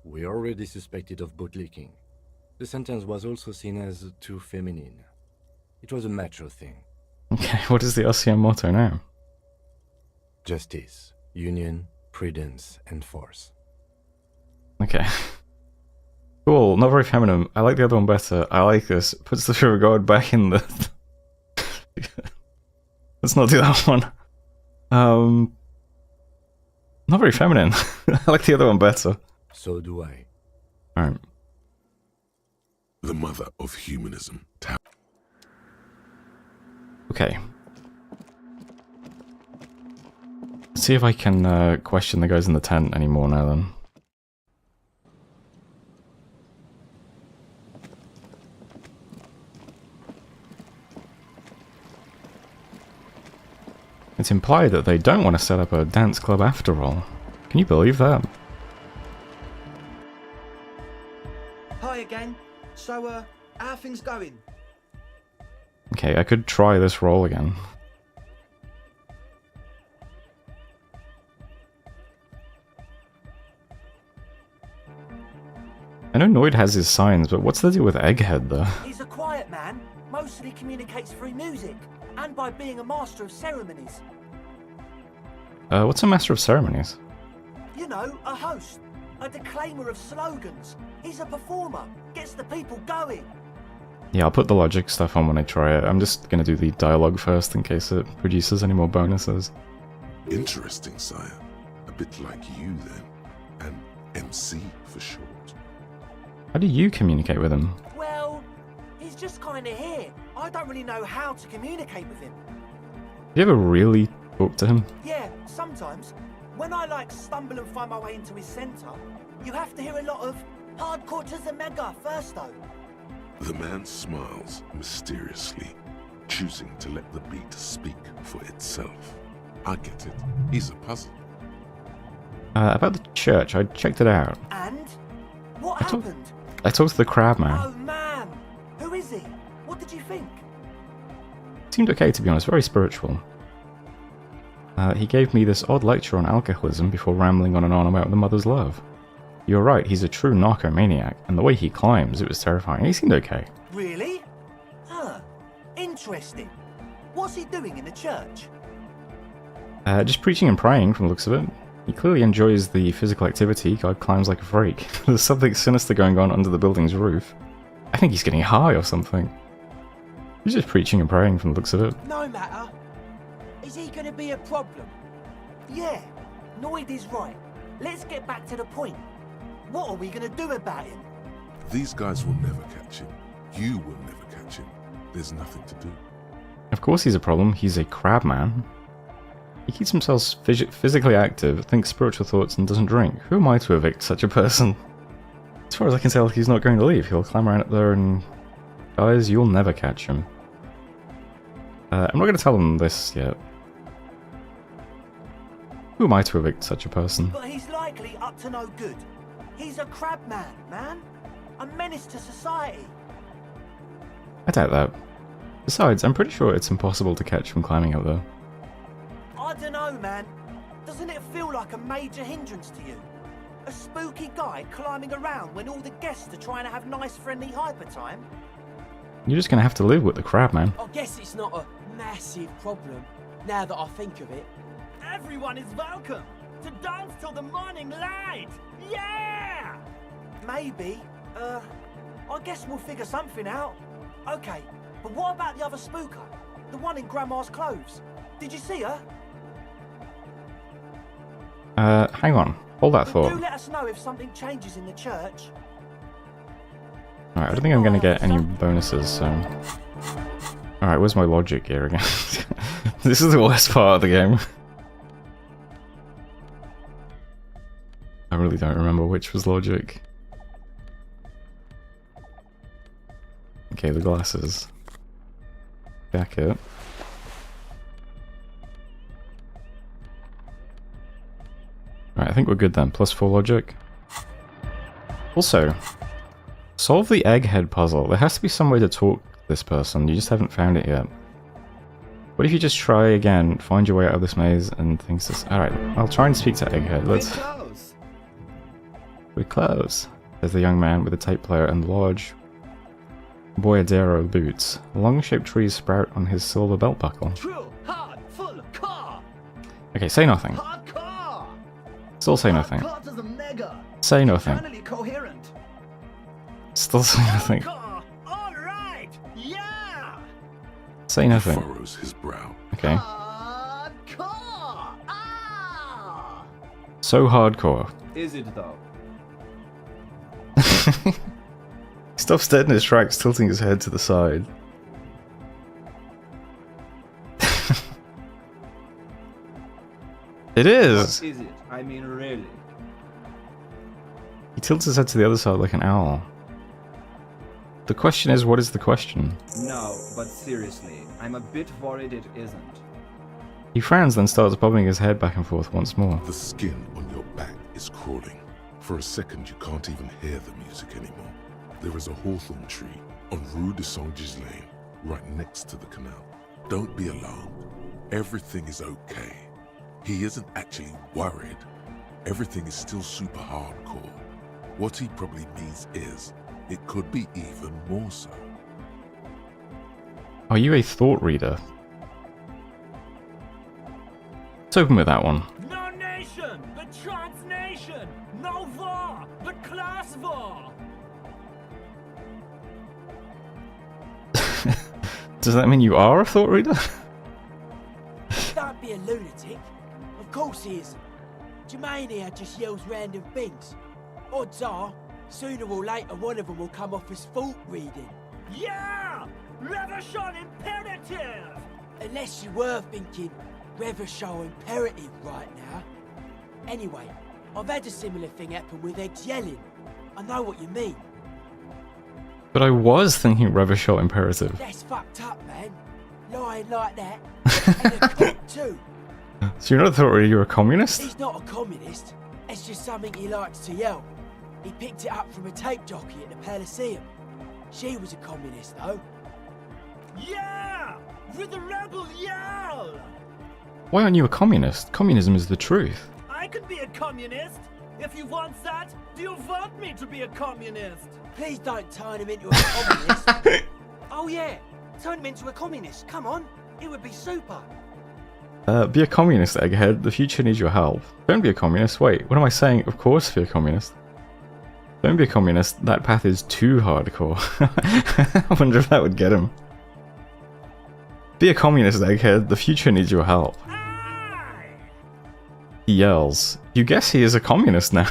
We already suspected of bootlicking. The sentence was also seen as too feminine. It was a macho thing. Okay, what is the RCM motto now? Justice, union, prudence, and force. Okay. Cool, not very feminine. I like the other one better. I like this. Puts the fear of God back in the... Let's not do that one. Not very feminine. I like the other one better. So do I. Alright. The mother of humanism. Okay. Let's see if I can question the guys in the tent anymore now then. It's implied that they don't want to set up a dance club after all. Can you believe that? Hi again. So, how are things going? Okay, I could try this roll again. I know Noid has his signs, but what's the deal with Egghead, though? He's a quiet man, mostly communicates through music, and by being a master of ceremonies. What's a Master of Ceremonies? You know, a host, a declaimer of slogans. He's a performer, gets the people going. Yeah, I'll put the logic stuff on when I try it. I'm just gonna do the dialogue first in case it produces any more bonuses. Interesting, sire. A bit like you, then. An MC for short. How do you communicate with him? Well, he's just kind of here. I don't really know how to communicate with him. Do you ever really talk to him? Yeah, sometimes. When I stumble and find my way into his centre, you have to hear a lot of hardcore to the mega first though. The man smiles mysteriously, choosing to let the beat speak for itself. I get it. He's a puzzle. About the church, I checked it out. And? What happened? I talked to the crab man. Oh man! Who is he? What did you think? Seemed okay, to be honest, very spiritual. He gave me this odd lecture on alcoholism before rambling on and on about the mother's love. You're right, he's a true narcomaniac, and the way he climbs, it was terrifying. He seemed okay. Really? Huh. Interesting. What's he doing in the church? Just preaching and praying, from the looks of it. He clearly enjoys the physical activity. God climbs like a freak. There's something sinister going on under the building's roof. I think he's getting high or something. He's just preaching and praying from the looks of it. No matter. Is he going to be a problem? Yeah, Noid is right. Let's get back to the point. What are we going to do about him? These guys will never catch him. You will never catch him. There's nothing to do. Of course he's a problem. He's a crab man. He keeps himself physically active, thinks spiritual thoughts, and doesn't drink. Who am I to evict such a person? As far as I can tell, he's not going to leave. He'll climb around up there and... Guys, you'll never catch him. I'm not going to tell them this yet. Who am I to evict such a person? But he's likely up to no good. He's a crab man. A menace to society. I doubt that. Besides, I'm pretty sure it's impossible to catch him climbing up there. I dunno, man. Doesn't it feel like a major hindrance to you? A spooky guy climbing around when all the guests are trying to have nice friendly hyper time? You're just going to have to live with the crab, man. I guess it's not a massive problem, now that I think of it. Everyone is welcome to dance till the morning light. Yeah! Maybe. I guess we'll figure something out. Okay, but what about the other spooker? The one in Grandma's clothes? Did you see her? Hang on. Hold that Do thought. let us know if something changes in the church. Alright, I don't think I'm going to get any bonuses, so... Alright, where's my logic here again? This is the worst part of the game. I really don't remember which was logic. Okay, the glasses. Jacket. Right, I think we're good then. +4 logic. Also, solve the egghead puzzle. There has to be some way to talk to this person. You just haven't found it yet. What if you just try again, find your way out of this maze, and things just... Alright, I'll try and speak to Egghead. Let's... We're close, says the young man with the tape player and large Boyadero boots. Long-shaped trees sprout on his silver belt buckle. True, hard, full car. Okay, say nothing. Hard car. Still say nothing. Car to the mega. Say nothing. Internally coherent. Still say nothing. Car. All right. Yeah. Say nothing. Furrows his brow. Okay. Hard car. Ah. So hardcore. Is it though? He stops dead in his tracks, tilting his head to the side. It is! What is it? I mean, really? He tilts his head to the other side like an owl. The question is, what is the question? No, but seriously, I'm a bit worried it isn't. He frowns, then starts bobbing his head back and forth once more. The skin on your back is crawling. For a second, you can't even hear the music anymore. There is a hawthorn tree on Rue de Saint-Gislain, right next to the canal. Don't be alarmed. Everything is okay. He isn't actually worried. Everything is still super hardcore. What he probably means is, it could be even more so. Are you a thought reader? Let's open with that one. No nation, but transnation. No war, but class war. Does that mean you are a thought reader? Don't be a lunatic. Of course he isn't. Jermaine here just yells random things. Odds are, sooner or later one of them will come off as thought reading. Yeah! Revolution imperative! Unless you were thinking Revolution imperative right now. Anyway, I've had a similar thing happen with eggs yelling. I know what you mean. But I was thinking Revolution imperative. That's fucked up, man. Lying like that. And a cock too. So you're not a thought reader, you're a communist? He's not a communist. It's just something he likes to yell. He picked it up from a tape jockey at the Palaceum. She was a communist, though. Yeah! With the rebel yell! Why aren't you a communist? Communism is the truth. I could be a communist. If you want that, do you want me to be a communist? Please don't turn him into a communist. Oh yeah, turn him into a communist. Come on, it would be super. Be a communist, Egghead. The future needs your help. Don't be a communist. Wait, what am I saying? Of course be a communist. Don't be a communist. That path is too hardcore. I wonder if that would get him. Be a communist, Egghead. The future needs your help. He yells. You guess he is a communist now.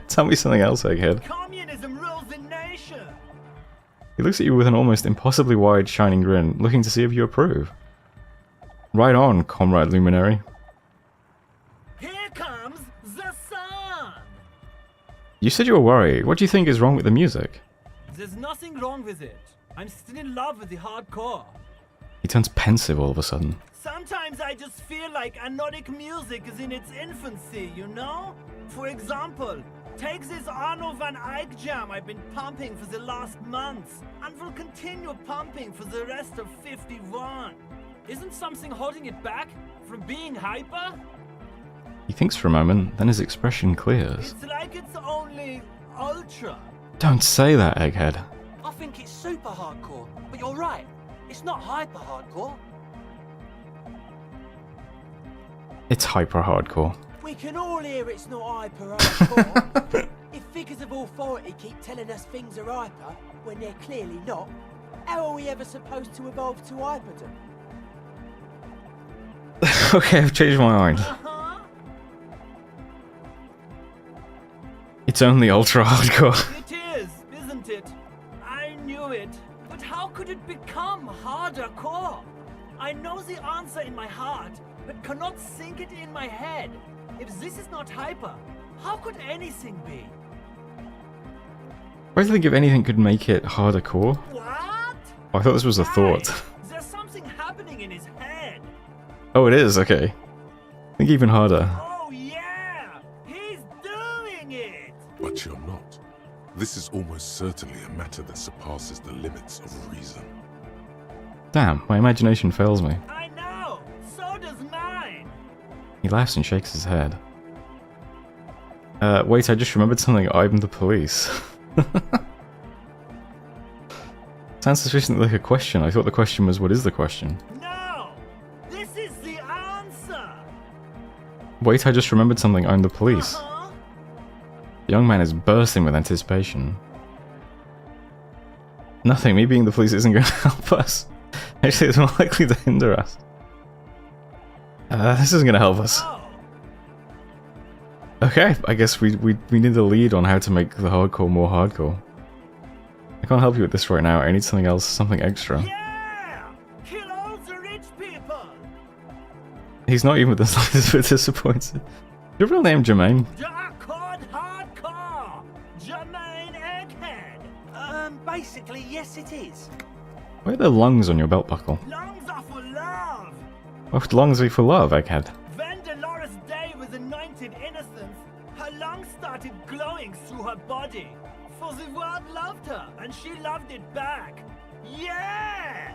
Tell me something else, Egghead. Communism rules the nation! He looks at you with an almost impossibly wide, shining grin, looking to see if you approve. Right on, Comrade Luminary. Here comes the sun! You said you were worried. What do you think is wrong with the music? There's nothing wrong with it. I'm still in love with the hardcore. He turns pensive all of a sudden. Sometimes I just feel like anodic music is in its infancy, you know? For example, take this Arno van Eyck jam I've been pumping for the last months, and will continue pumping for the rest of 51. Isn't something holding it back from being hyper? He thinks for a moment, then his expression clears. It's like it's only ultra. Don't say that, Egghead. I think it's super hardcore, but you're right. It's not hyper hardcore. It's hyper hardcore. We can all hear it's not hyper hardcore. If figures of authority keep telling us things are hyper when they're clearly not, how are we ever supposed to evolve to hyperdom? Okay, I've changed my mind. It's only ultra hardcore. It is, isn't it? I knew it. But how could it become harder core? I know the answer in my heart, but cannot think it in my head. If this is not hyper, how could anything be? I don't think if anything could make it harder core. What? Oh, I thought this was a thought. There's something happening in his head. Oh, it is? Okay. Think even harder. Oh yeah! He's doing it! But you're not. This is almost certainly a matter that surpasses the limits of reason. Damn, my imagination fails me. I know! So does mine! He laughs and shakes his head. Wait, I just remembered something. I'm the police. Sounds sufficiently like a question. I thought the question was, what is the question? No! This is the answer! Wait, I just remembered something. I'm the police. The young man is bursting with anticipation. Nothing. Me being the police isn't going to help us. Actually, it's more likely to hinder us. This isn't going to help us. Okay, I guess we need a lead on how to make the hardcore more hardcore. I can't help you with this right now. I need something else, something extra. Yeah! Kill all the rich people! He's not even the slightest bit disappointed. Your real name, Jermaine? Dark hardcore! Jermaine Egghead! Basically, yes it is. Why are there lungs on your belt buckle? Lungs are for love! What lungs are for love, Egghead? When Dolores Day was anointed innocence, her lungs started glowing through her body. For the world loved her, and she loved it back. Yeah!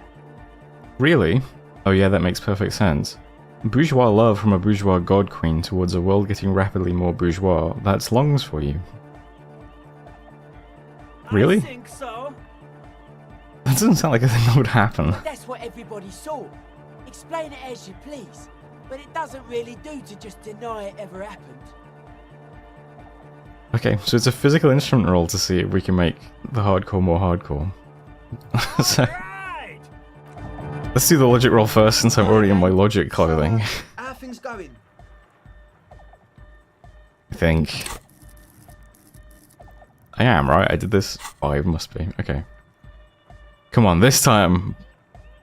Really? Oh yeah, that makes perfect sense. Bourgeois love from a bourgeois god queen towards a world getting rapidly more bourgeois. That's lungs for you. Really? I think so. That doesn't sound like a thing that would happen. That's what everybody saw. Explain it as you please, but it doesn't really do to just deny it ever happened. Okay, so it's a physical instrument roll to see if we can make the hardcore more hardcore. So, let's do the logic roll first since I'm already in my logic clothing. How are things going? I think. I am, right? I did this 5, must be. Okay. Come on, this time,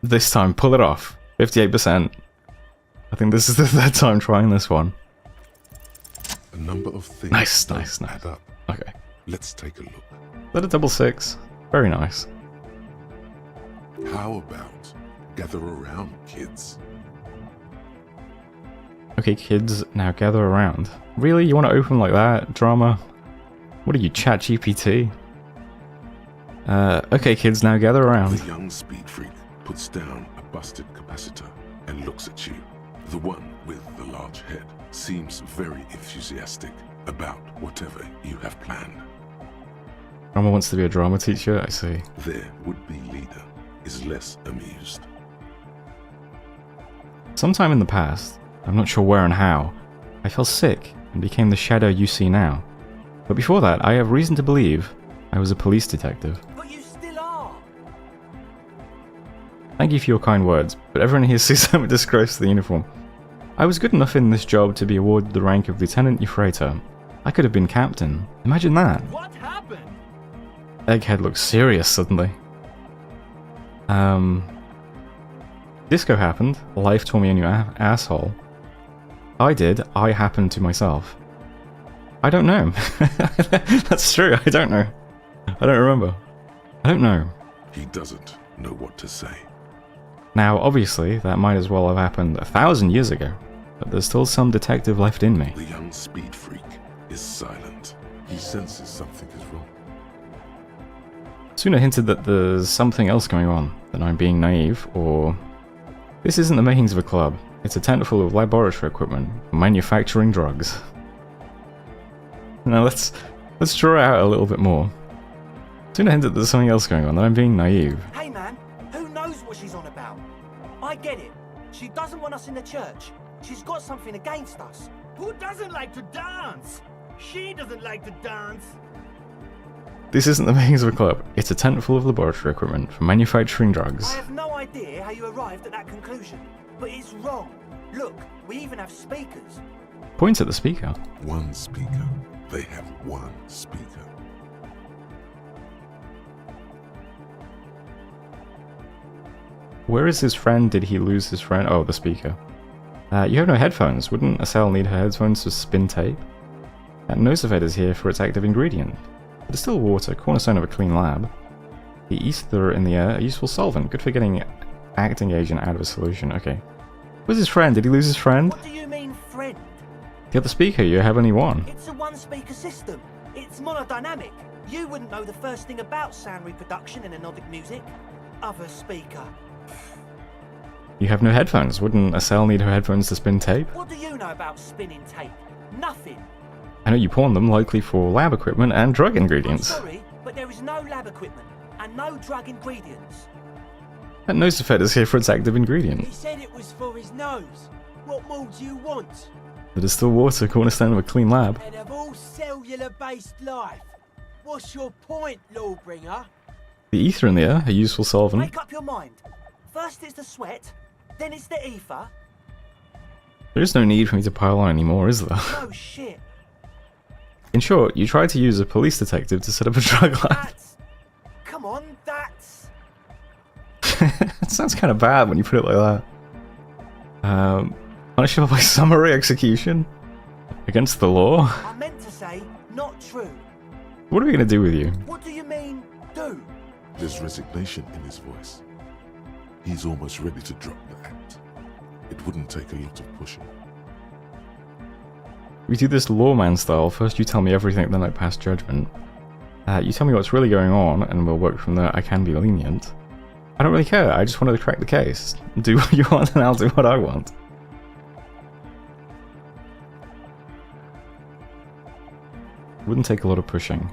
pull it off. 58%. I think this is the 3rd time trying this one. A number of things Nice. add up. Okay. Let's take a look. Let a double 6. Very nice. How about gather around, kids? Okay, kids, now gather around. Really? You want to open like that? Drama? What are you, ChatGPT? Okay, kids, now gather around. The young speed freak puts down a busted capacitor and looks at you. The one with the large head seems very enthusiastic about whatever you have planned. Drama wants to be a drama teacher, I see. Their would-be leader is less amused. Sometime in the past, I'm not sure where and how, I fell sick and became the shadow you see now. But before that, I have reason to believe I was a police detective. But you still are. Thank you for your kind words, but everyone here sees I'm a disgrace to the uniform. I was good enough in this job to be awarded the rank of Lieutenant Euphrator. I could have been captain. Imagine that. What happened? Egghead looks serious suddenly. Disco happened. Life tore me a new asshole. I happened to myself. I don't know. That's true, I don't know. I don't remember. I don't know. He doesn't know what to say. Now, obviously, that might as well have happened 1,000 years ago, but there's still some detective left in me. The young speed freak is silent. He senses something is wrong. Sooner hinted that there's something else going on, that I'm being naive, or... This isn't the makings of a club. It's a tent full of laboratory equipment for manufacturing drugs. Now let's draw it out a little bit more. Sooner hinted that there's something else going on, that I'm being naive. Hey man, who knows what she's on about? I get it. She doesn't want us in the church. She's got something against us. Who doesn't like to dance? She doesn't like to dance. This isn't the makings of a club. It's a tent full of laboratory equipment for manufacturing drugs. I have no idea how you arrived at that conclusion, but it's wrong. Look, we even have speakers. Points at the speaker. One speaker. They have one speaker. Where is his friend? Did he lose his friend? Oh, the speaker. You have no headphones. Wouldn't a cell need her headphones to spin tape? Nosivet is here for its active ingredient. Distilled water, cornerstone of a clean lab. The ether in the air, a useful solvent. Good for getting acting agent out of a solution. Okay. Where's his friend? Did he lose his friend? What do you mean, friend? Get the speaker, you have only one. It's a one-speaker system. It's monodynamic. You wouldn't know the first thing about sound reproduction in anodic music. Other speaker. You have no headphones. Wouldn't a cell need her headphones to spin tape? What do you know about spinning tape? Nothing. I know you pawn them, likely for lab equipment and drug ingredients. I'm sorry, but there is no lab equipment and no drug ingredients. That Nosifed is here for its active ingredient. He said it was for his nose. What more do you want? The distilled water, cornerstone of a clean lab. And of all cellular-based life, what's your point, Lawbringer? The ether in the air, a useful solvent. Make up your mind. First it's the sweat, then it's the ether. There is no need for me to pile on anymore, is there? No shit. In short, you tried to use a police detective to set up a drug lab. Come on, that's... It sounds kind of bad when you put it like that. Punishable by summary execution? Against the law? I meant to say, not true. What are we going to do with you? What do you mean, do? There's resignation in his voice. He's almost ready to drop the act. It wouldn't take a lot of pushing. We do this lawman style. First you tell me everything, then I pass judgment. You tell me what's really going on, and we'll work from there. I can be lenient. I don't really care. I just wanted to crack the case. Do what you want, and I'll do what I want. Wouldn't take a lot of pushing.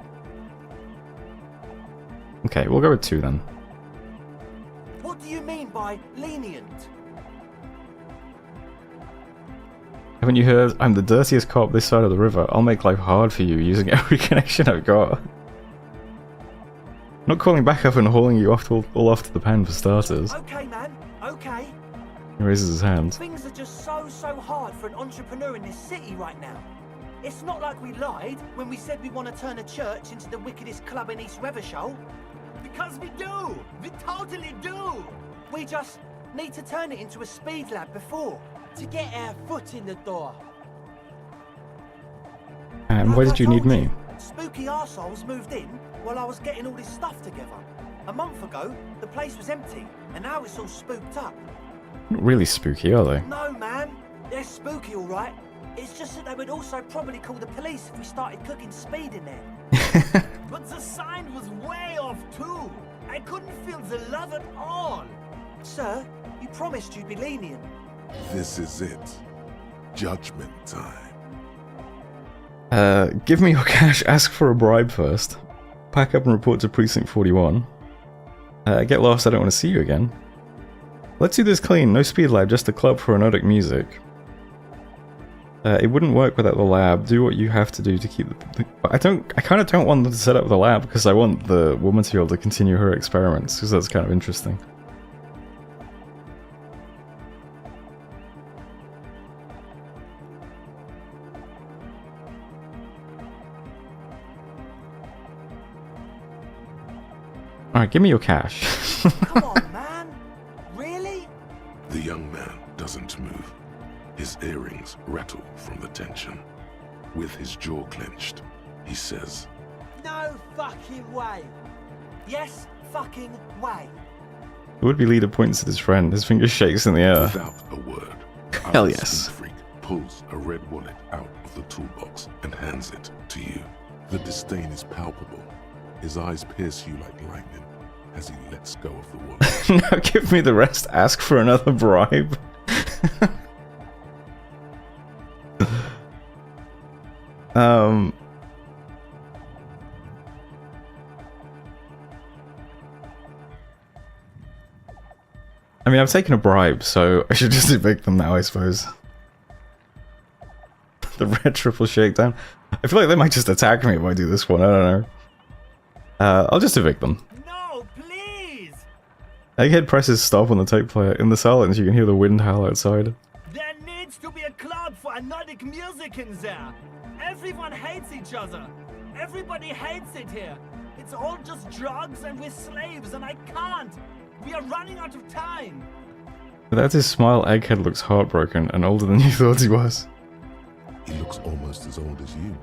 Okay, we'll go with 2 then. What do you mean by lenient? Haven't you heard? I'm the dirtiest cop this side of the river. I'll make life hard for you using every connection I've got. Not calling back up and hauling you off all off to the pen for starters. Okay, man. Okay. He raises his hand. Things are just so hard for an entrepreneur in this city right now. It's not like we lied when we said we want to turn a church into the wickedest club in East Revershoal. Because we do! We totally do! We just need to turn it into a speed lab before. To get our foot in the door. And why did you need me? Spooky arseholes moved in while I was getting all this stuff together. A month ago, the place was empty, and now it's all spooked up. Not really spooky, are they? No, man. They're spooky, all right. It's just that they would also probably call the police if we started cooking speed in there. But the sign was way off, too. I couldn't feel the love at all. Sir, you promised you'd be lenient. This is it. Judgment time. Give me your cash, ask for a bribe first. Pack up and report to Precinct 41. Get lost, I don't want to see you again. Let's do this clean, no speed lab, just a club for anodic music. It wouldn't work without the lab. Do what you have to do to keep the... I kind of don't want them to set up the lab because I want the woman to be able to continue her experiments, because that's kind of interesting. Alright, give me your cash. Come on, man. Really? The young man doesn't move. His earrings rattle from the tension. With his jaw clenched, he says, No fucking way. Yes, fucking way. The would-be leader points at his friend. His finger shakes in the air. Without a word, Hell our yes. speed freak pulls a red wallet out of the toolbox and hands it to you. The disdain is palpable. His eyes pierce you like lightning as he lets go of the wallet. Now give me the rest. Ask for another bribe. I mean, I've taken a bribe, so I should just evict them now, I suppose. The red triple shakedown. I feel like they might just attack me if I do this one, I don't know. I'll just evict them. No, please! Egghead presses stop on the tape player. In the silence, you can hear the wind howl outside. There needs to be a club for Nordic music in there. Everyone hates each other. Everybody hates it here. It's all just drugs and we're slaves and I can't. We are running out of time. Without his smile, Egghead looks heartbroken and older than you thought he was. He looks almost as old as you.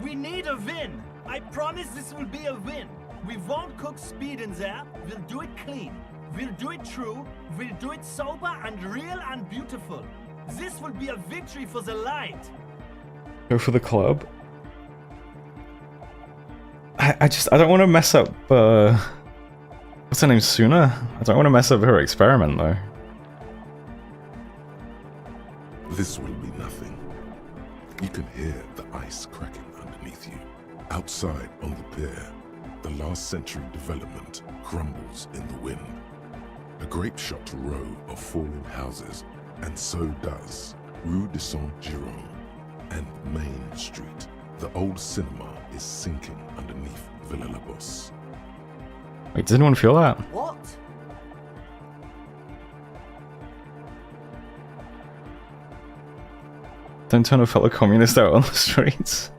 We need a win. I promise this will be a win. We won't cook speed in there. We'll do it clean. We'll do it true. We'll do it sober and real and beautiful. This will be a victory for the light. Go for the club. I don't want to mess up, what's her name, Suna? I don't want to mess up her experiment, though. This will be nothing. You can hear the ice cracking underneath you. Outside on the pier, the last century development crumbles in the wind. A grape-shot row of falling houses, and so does Rue de Saint-Giron and Main Street. The old cinema is sinking underneath Villa La Bosse. Wait, does anyone feel that? What? Don't turn a fellow communist out on the streets.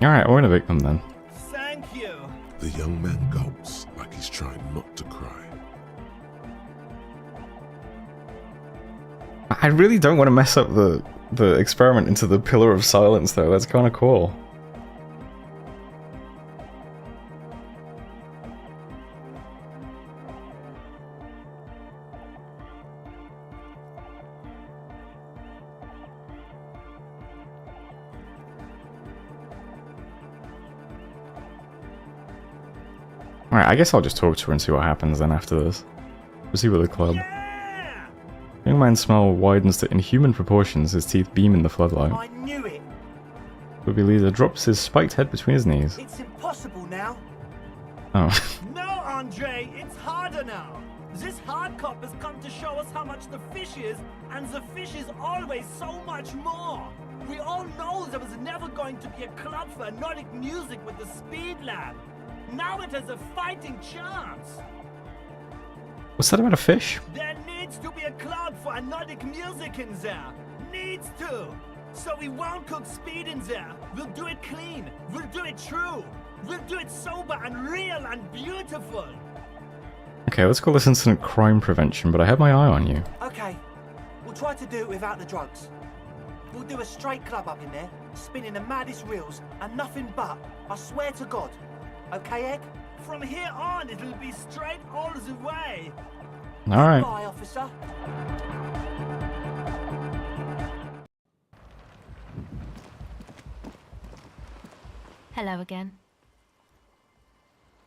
Alright, I won't evict them then. Thank you. The young man gulps like he's trying not to cry. I really don't want to mess up the experiment into the Pillar of Silence, though. That's kind of cool. Alright, I guess I'll just talk to her and see what happens then after this. We'll see with the club. Young man's smile widens to inhuman proportions, his teeth beam in the floodlight. I knew it. Would-be leader drops his spiked head between his knees. It's impossible now. Oh. No, Andre, it's harder now. This hard cop has come to show us how much the fish is, and the fish is always so much more. We all know there was never going to be a club for Nordic music with the Speed Lab. Now it has a fighting chance. What's that about a fish? There needs to be a club for Nordic music in there. Needs to. So we won't cook speed in there. We'll do it clean. We'll do it true. We'll do it sober and real and beautiful. Okay, let's call this incident crime prevention, but I have my eye on you. Okay, we'll try to do it without the drugs. We'll do a straight club up in there, spinning the maddest reels and nothing but, I swear to God. Okay, Egg? From here on, it'll be straight all the way. Alright. Bye, officer. Hello again.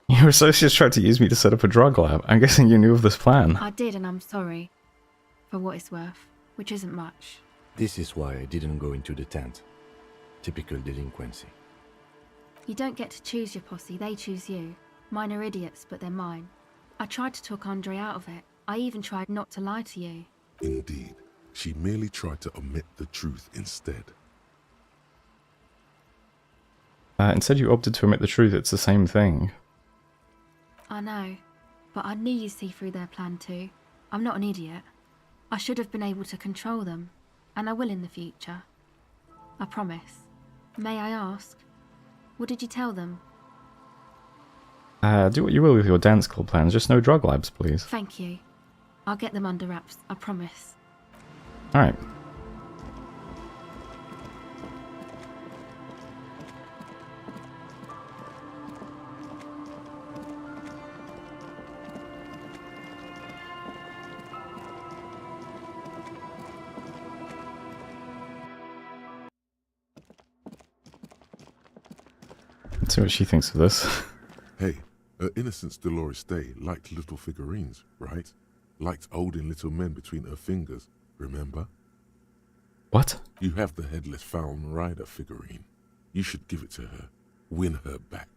Your associates tried to use me to set up a drug lab. I'm guessing you knew of this plan. I did, and I'm sorry. For what it's worth, which isn't much. This is why I didn't go into the tent. Typical delinquency. You don't get to choose your posse, they choose you. Mine are idiots, but they're mine. I tried to talk Andre out of it. I even tried not to lie to you. Indeed, she merely tried to omit the truth instead. Instead you opted to omit the truth. It's the same thing. I know, but I knew you'd see through their plan too. I'm not an idiot. I should have been able to control them, and I will in the future. I promise. May I ask? What did you tell them? Do what you will with your dance club plans, just no drug labs, please. Thank you. I'll get them under wraps, I promise. Alright. Let's see what she thinks of this. Hey, her Innocence Dolores Day liked little figurines, right? Liked holding little men between her fingers, remember? What? You have the Headless Falcon Rider figurine. You should give it to her. Win her back.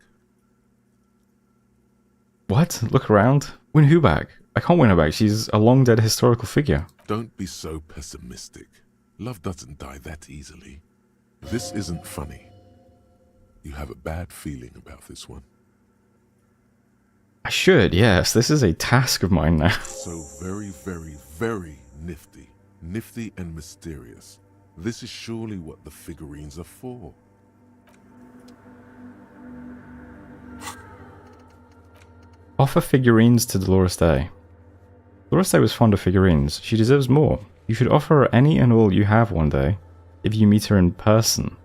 What? Look around. Win who back? I can't win her back. She's a long dead historical figure. Don't be so pessimistic. Love doesn't die that easily. This isn't funny. You have a bad feeling about this one. I should, yes. This is a task of mine now. So very, very, very nifty. Nifty and mysterious. This is surely what the figurines are for. Offer figurines to Dolores Day. Dolores Day was fond of figurines. She deserves more. You should offer her any and all you have one day, if you meet her in person.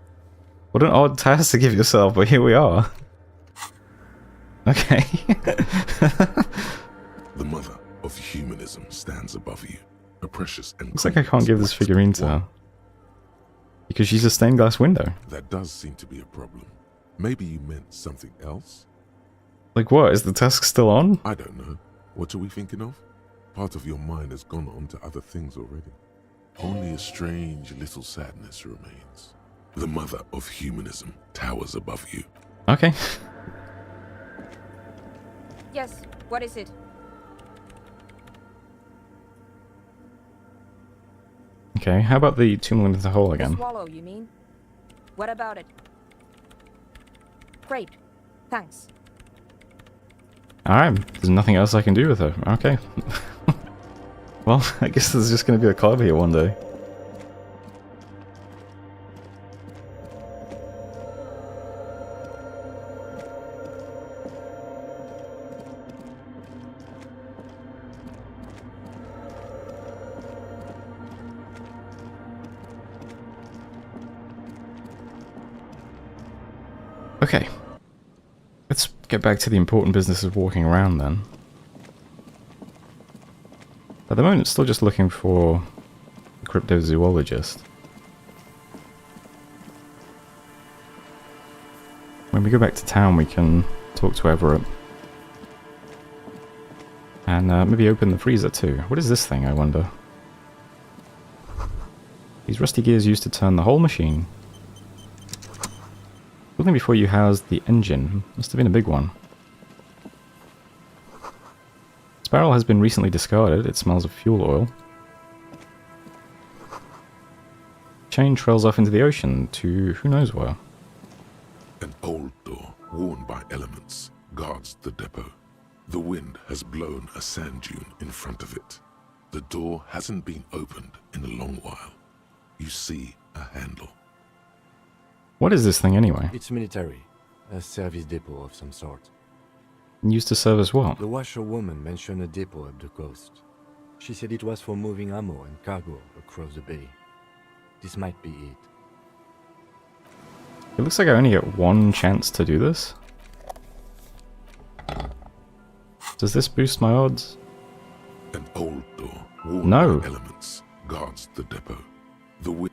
What an odd task to give yourself, but here we are. Okay. The mother of humanism stands above you. A precious and Looks like I can't give this figurine to her. Because she's a stained glass window. That does seem to be a problem. Maybe you meant something else? Like what? Is the task still on? I don't know. What are we thinking of? Part of your mind has gone on to other things already. Only a strange little sadness remains. The mother of humanism towers above you. Okay. Yes, what is it? Okay, how about the 2 million in the hole The again? swallow, you mean? What about it? Great, thanks. Alright, there's nothing else I can do with her. Okay. Well, I guess there's just going to be a club here one day. Okay. Let's get back to the important business of walking around then. At the moment, still just looking for a cryptozoologist. When we go back to town, we can talk to Everett. And maybe open the freezer too. What is this thing, I wonder? These rusty gears used to turn the whole machine. Building before you housed the engine. Must have been a big one. This barrel has been recently discarded. It smells of fuel oil. Chain trails off into the ocean to who knows where. An old door, worn by elements, guards the depot. The wind has blown a sand dune in front of it. The door hasn't been opened in a long while. You see a handle. What is this thing anyway? It's military. A service depot of some sort. Used to serve as what? The washerwoman mentioned a depot up the coast. She said it was for moving ammo and cargo across the bay. This might be it. It looks like I only get one chance to do this. Does this boost my odds? An old door, worn No. by elements, guards the depot. The wind.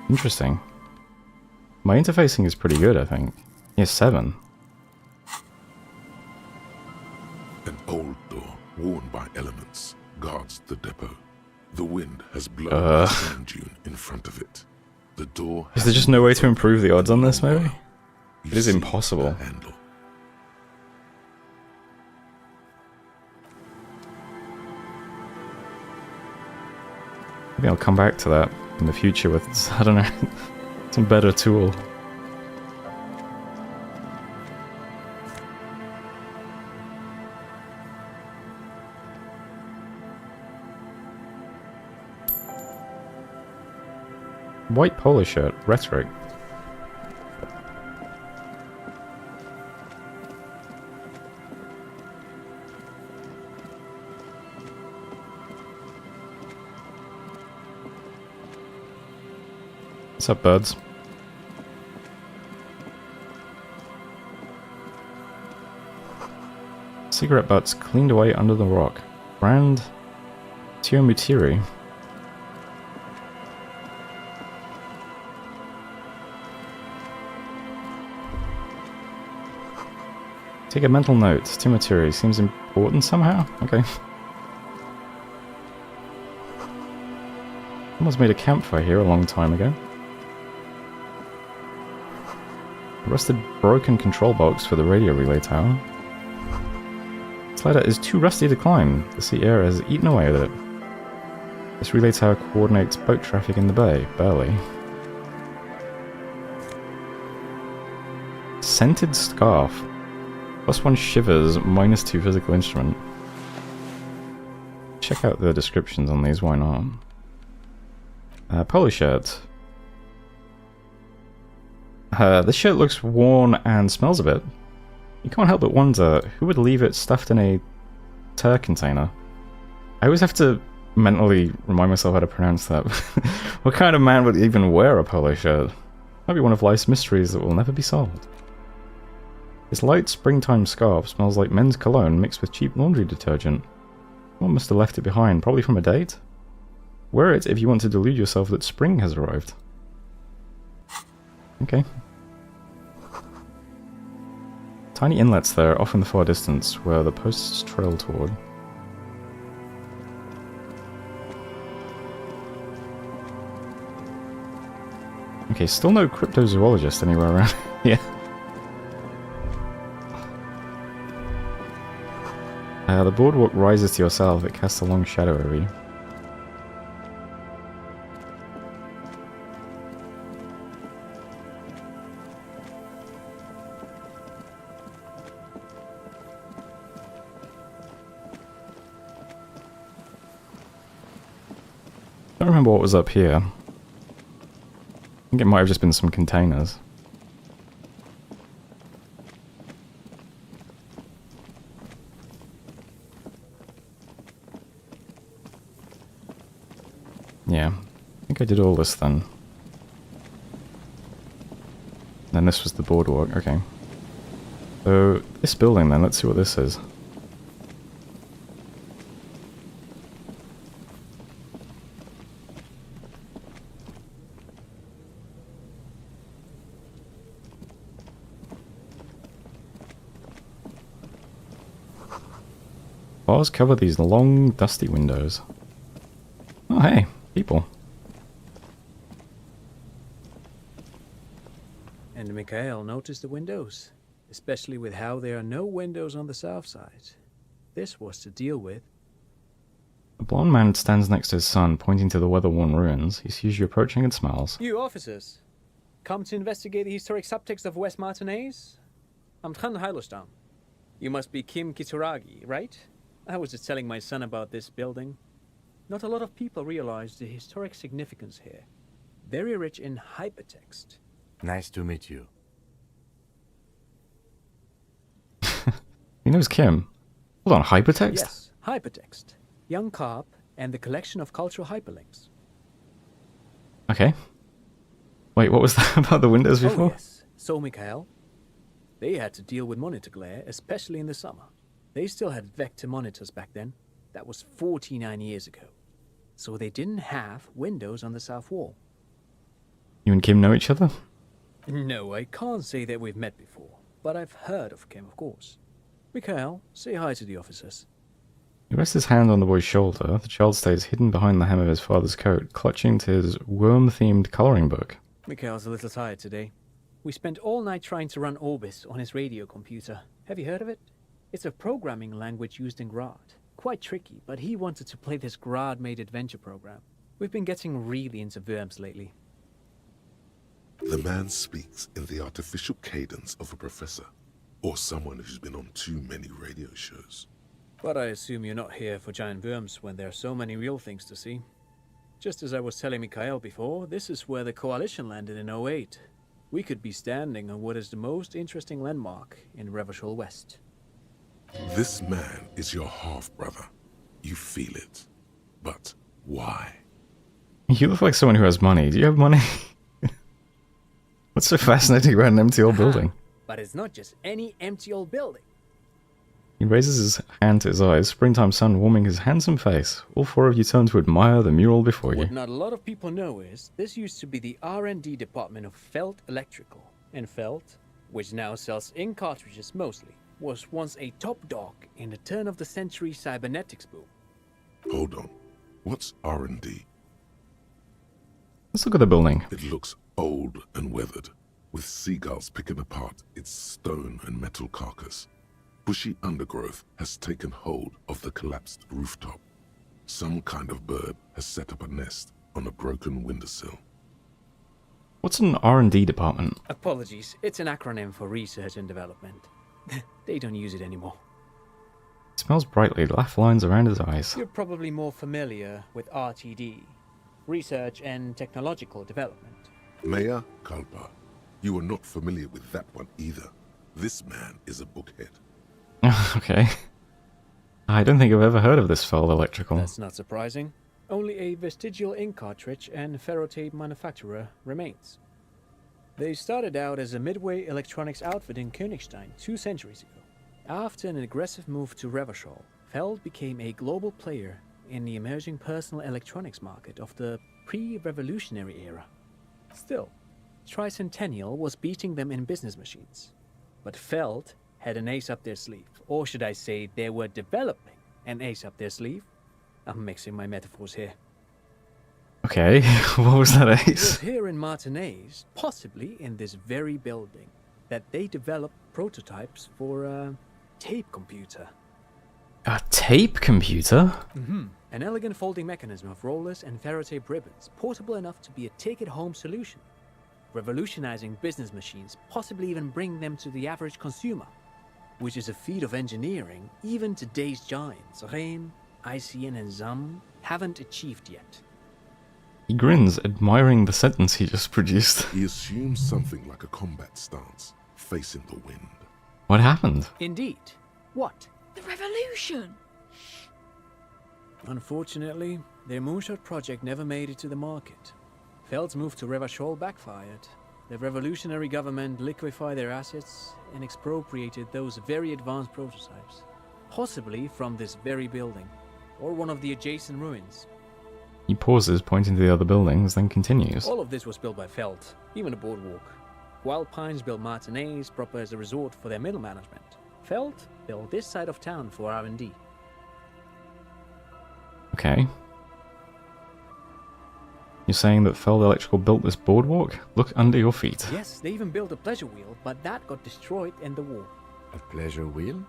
Interesting. My interfacing is pretty good, I think. Yeah, 7. An old door, worn by elements, guards the depot. The wind has blown a sand dune in front of it. The door. Is there just no way to improve the odds on this, maybe? It is impossible. Handle. Maybe I'll come back to that in the future with, I don't know, some better tool. White polo shirt, rhetoric. What's up, birds? Cigarette butts cleaned away under the rock. Brand Tiomutiri. Take a mental note. Tiomutiri seems important somehow? Okay. Someone's made a campfire here a long time ago. A rusted, broken control box for the radio relay tower. This ladder is too rusty to climb. The sea air has eaten away at it. This relay tower coordinates boat traffic in the bay. Barely. Scented scarf. +1 shivers, -2 physical instrument. Check out the descriptions on these, why not? Polo shirt. This shirt looks worn and smells a bit. You can't help but wonder, who would leave it stuffed in a tur container? I always have to mentally remind myself how to pronounce that. What kind of man would even wear a polo shirt? Might be one of life's mysteries that will never be solved. This light springtime scarf smells like men's cologne mixed with cheap laundry detergent. Someone must have left it behind, probably from a date. Wear it if you want to delude yourself that spring has arrived. Okay. Tiny inlets there, off in the far distance, where the posts trail toward. Okay, still no cryptozoologist anywhere around here. The boardwalk rises to your south, it casts a long shadow over you. I don't remember what was up here. I think it might have just been some containers. Yeah, I think I did all this then. Then this was the boardwalk, okay. So, this building then, let's see what this is. Bars cover these long, dusty windows. Oh hey, people. And Mikhail noticed the windows, especially with how there are no windows on the south side. This was to deal with. A blonde man stands next to his son, pointing to the weather-worn ruins. He sees you approaching and smiles. You officers, come to investigate the historic subtext of West Martinez? I'm Tran Heilostam. You must be Kim Kituragi, right? I was just telling my son about this building. Not a lot of people realize the historic significance here. Very rich in hypertext. Nice to meet you. He knows Kim. Hold on, hypertext? Yes, hypertext. Young Carp and the collection of cultural hyperlinks. Okay. Wait, what was that about the windows before? Oh yes, so Mikhail. They had to deal with monitor glare, especially in the summer. They still had vector monitors back then. That was 49 years ago. So they didn't have windows on the south wall. You and Kim know each other? No, I can't say that we've met before, but I've heard of Kim, of course. Mikhail, say hi to the officers. He rests his hand on the boy's shoulder. The child stays hidden behind the hem of his father's coat, clutching to his worm-themed coloring book. Mikhail's a little tired today. We spent all night trying to run Orbis on his radio computer. Have you heard of it? It's a programming language used in Grad. Quite tricky, but he wanted to play this Grad-made adventure program. We've been getting really into Worms lately. The man speaks in the artificial cadence of a professor, or someone who's been on too many radio shows. But I assume you're not here for giant worms when there are so many real things to see. Just as I was telling Mikhail before, this is where the Coalition landed in 08. We could be standing on what is the most interesting landmark in Revachol West. This man is your half-brother. You feel it. But why? You look like someone who has money. Do you have money? What's so fascinating about an empty old building? But it's not just any empty old building. He raises his hand to his eyes, springtime sun warming his handsome face. All four of you turn to admire the mural before you. What not a lot of people know is, this used to be the R&D department of Felt Electrical. And Felt, which now sells ink cartridges mostly, was once a top dog in the turn-of-the-century cybernetics boom. Hold on. What's R&D? Let's look at the building. It looks old and weathered, with seagulls picking apart its stone and metal carcass. Bushy undergrowth has taken hold of the collapsed rooftop. Some kind of bird has set up a nest on a broken windowsill. What's an R&D department? Apologies, it's an acronym for research and development. They don't use it anymore. He smells brightly, laugh lines around his eyes. You're probably more familiar with RTD, Research and Technological Development. Mea culpa. You are not familiar with that one either. This man is a bookhead. Okay. I don't think I've ever heard of this Feld Electrical. That's not surprising. Only a vestigial ink cartridge and ferrotape manufacturer remains. They started out as a midway electronics outfit in Königstein 2 centuries ago. After an aggressive move to Revachol, Feld became a global player in the emerging personal electronics market of the pre-revolutionary era. Still, Tricentennial was beating them in business machines. But Feld had an ace up their sleeve, or should I say they were developing an ace up their sleeve. I'm mixing my metaphors here. Okay, what was that It was ace? here in Martinez, possibly in this very building, that they developed prototypes for a tape computer. A tape computer? An elegant folding mechanism of rollers and ferrotape ribbons, portable enough to be a take-it-home solution, revolutionizing business machines, possibly even bringing them to the average consumer, which is a feat of engineering even today's giants, Rehm, ICN and ZAM, haven't achieved yet. He grins, admiring the sentence he just produced. He assumes something like a combat stance, facing the wind. What happened? Indeed. What? The revolution! Unfortunately, their moonshot project never made it to the market. Feld's move to Revachol backfired. The revolutionary government liquefied their assets and expropriated those very advanced prototypes, possibly from this very building, or one of the adjacent ruins. He pauses, pointing to the other buildings, then continues. All of this was built by Feld, even the boardwalk. Wild Pines built Martinez proper as a resort for their middle management. Feld built this side of town for R&D. Okay. You're saying that Feld Electrical built this boardwalk? Look under your feet. Yes, they even built a pleasure wheel, but that got destroyed in the war. A pleasure wheel?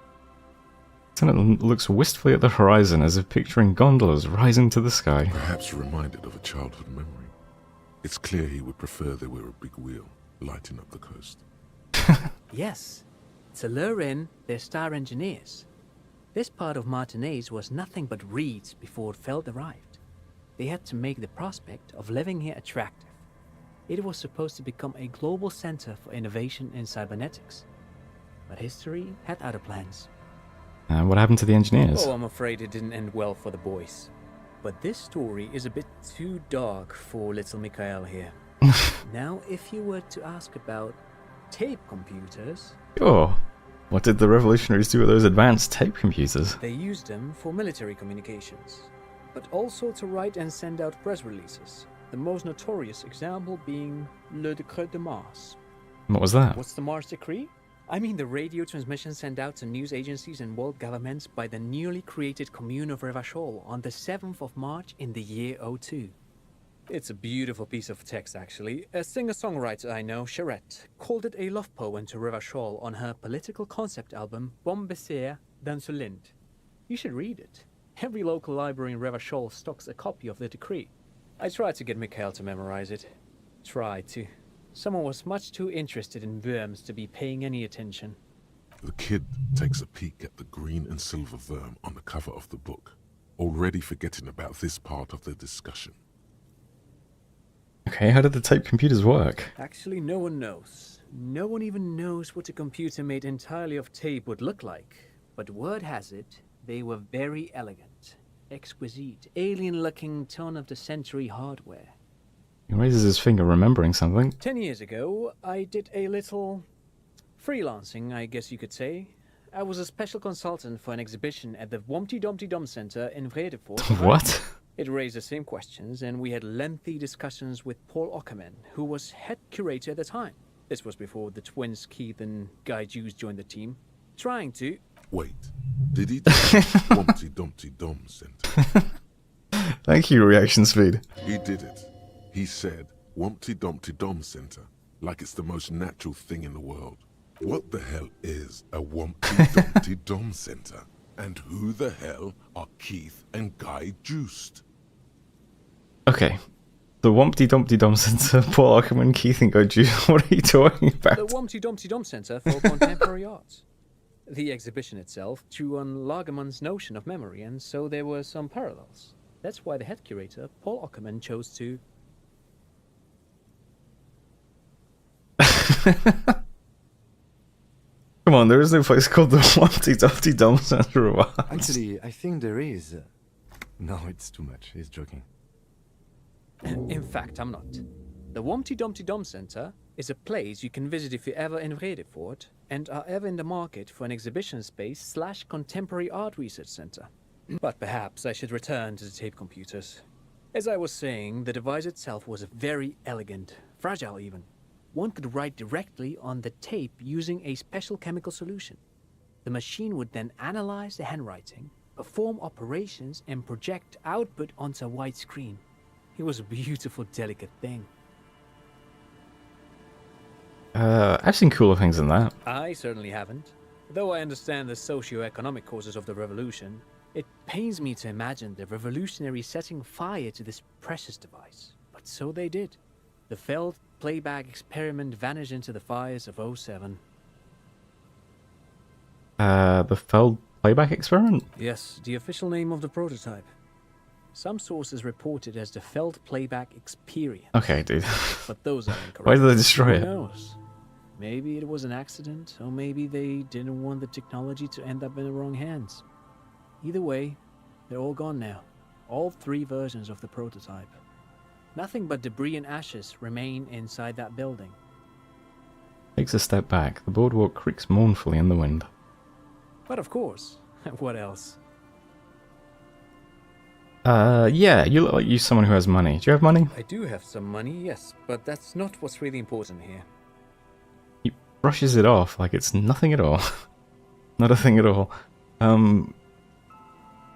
Lieutenant looks wistfully at the horizon as if picturing gondolas rising to the sky. Perhaps reminded of a childhood memory. It's clear he would prefer there were a big wheel lighting up the coast. Yes, to lure in their star engineers. This part of Martinez was nothing but reeds before Feld arrived. They had to make the prospect of living here attractive. It was supposed to become a global center for innovation in cybernetics. But history had other plans. What happened to the engineers? Oh, I'm afraid it didn't end well for the boys. But this story is a bit too dark for little Mikhail here. Now, if you were to ask about tape computers... Sure. What did the revolutionaries do with those advanced tape computers? They used them for military communications, but also to write and send out press releases. The most notorious example being Le Décret de Mars. What was that? What's the Mars Decree? I mean the radio transmission sent out to news agencies and world governments by the newly created commune of Revachol on the 7th of March in the year 02. It's a beautiful piece of text, actually. A singer-songwriter I know, Charette, called it a love poem to Revachol on her political concept album Bon Baiser dans ce Lind. You should read it. Every local library in Revachol stocks a copy of the decree. I tried to get Mikhail to memorize it. Tried to. Someone was much too interested in worms to be paying any attention. The kid takes a peek at the green and silver worm on the cover of the book, already forgetting about this part of the discussion. Okay, how did the tape computers work? Actually, no one knows. No one even knows what a computer made entirely of tape would look like. But word has it, they were very elegant, exquisite, alien-looking turn-of-the-century hardware. He raises his finger, remembering something. 10 years ago, I did a little freelancing, I guess you could say. I was a special consultant for an exhibition at the Wompty Dumpty Dum Center in Vredefort. What? It raised the same questions, and we had lengthy discussions with Paul Ockerman, who was head curator at the time. This was before the twins Keith and Guy Juice joined the team, trying to... Wait, did he say Wompty Dumpty Dum Center? Thank you, reaction speed. He did it. He said Wompty Dumpty Dum Center, like it's the most natural thing in the world. What the hell is a Wompty Dumpty Dum Center? And who the hell are Keith and Guy Juiced? Okay. The Wompty Dumpty Dum Center, Paul Ackerman, Keith and Guy Juice. What are you talking about? The Wompty Dumpty Dum Center for Contemporary Art. The exhibition itself drew on Lagerman's notion of memory, and so there were some parallels. That's why the head curator, Paul Ockerman, chose to... Come on, there is no place called the Wompty Dumpty Dum Center of Art. Actually, I think there is. No, it's too much. He's joking. In fact, I'm not. The Wompty Dumpty Dum Center is a place you can visit if you're ever in Vredefort and are ever in the market for an exhibition space / contemporary art research center. But perhaps I should return to the tape computers. As I was saying, the device itself was very elegant, fragile even. One could write directly on the tape using a special chemical solution. The machine would then analyze the handwriting, perform operations, and project output onto a white screen. It was a beautiful, delicate thing. I've seen cooler things than that. I certainly haven't. Though I understand the socio-economic causes of the revolution, it pains me to imagine the revolutionaries setting fire to this precious device. But so they did. The failed playback experiment vanished into the fires of 07. The failed playback experiment? Yes, the official name of the prototype. Some sources report it as the failed playback experience. Okay, dude. But those are incorrect. Why did they destroy it? Who knows? Maybe it was an accident, or maybe they didn't want the technology to end up in the wrong hands. Either way, they're all gone now. All 3 versions of the prototype. Nothing but debris and ashes remain inside that building. Takes a step back. The boardwalk creaks mournfully in the wind. But of course, what else? Yeah, you look like you're someone who has money. Do you have money? I do have some money, yes, but that's not what's really important here. He brushes it off like it's nothing at all. Not a thing at all.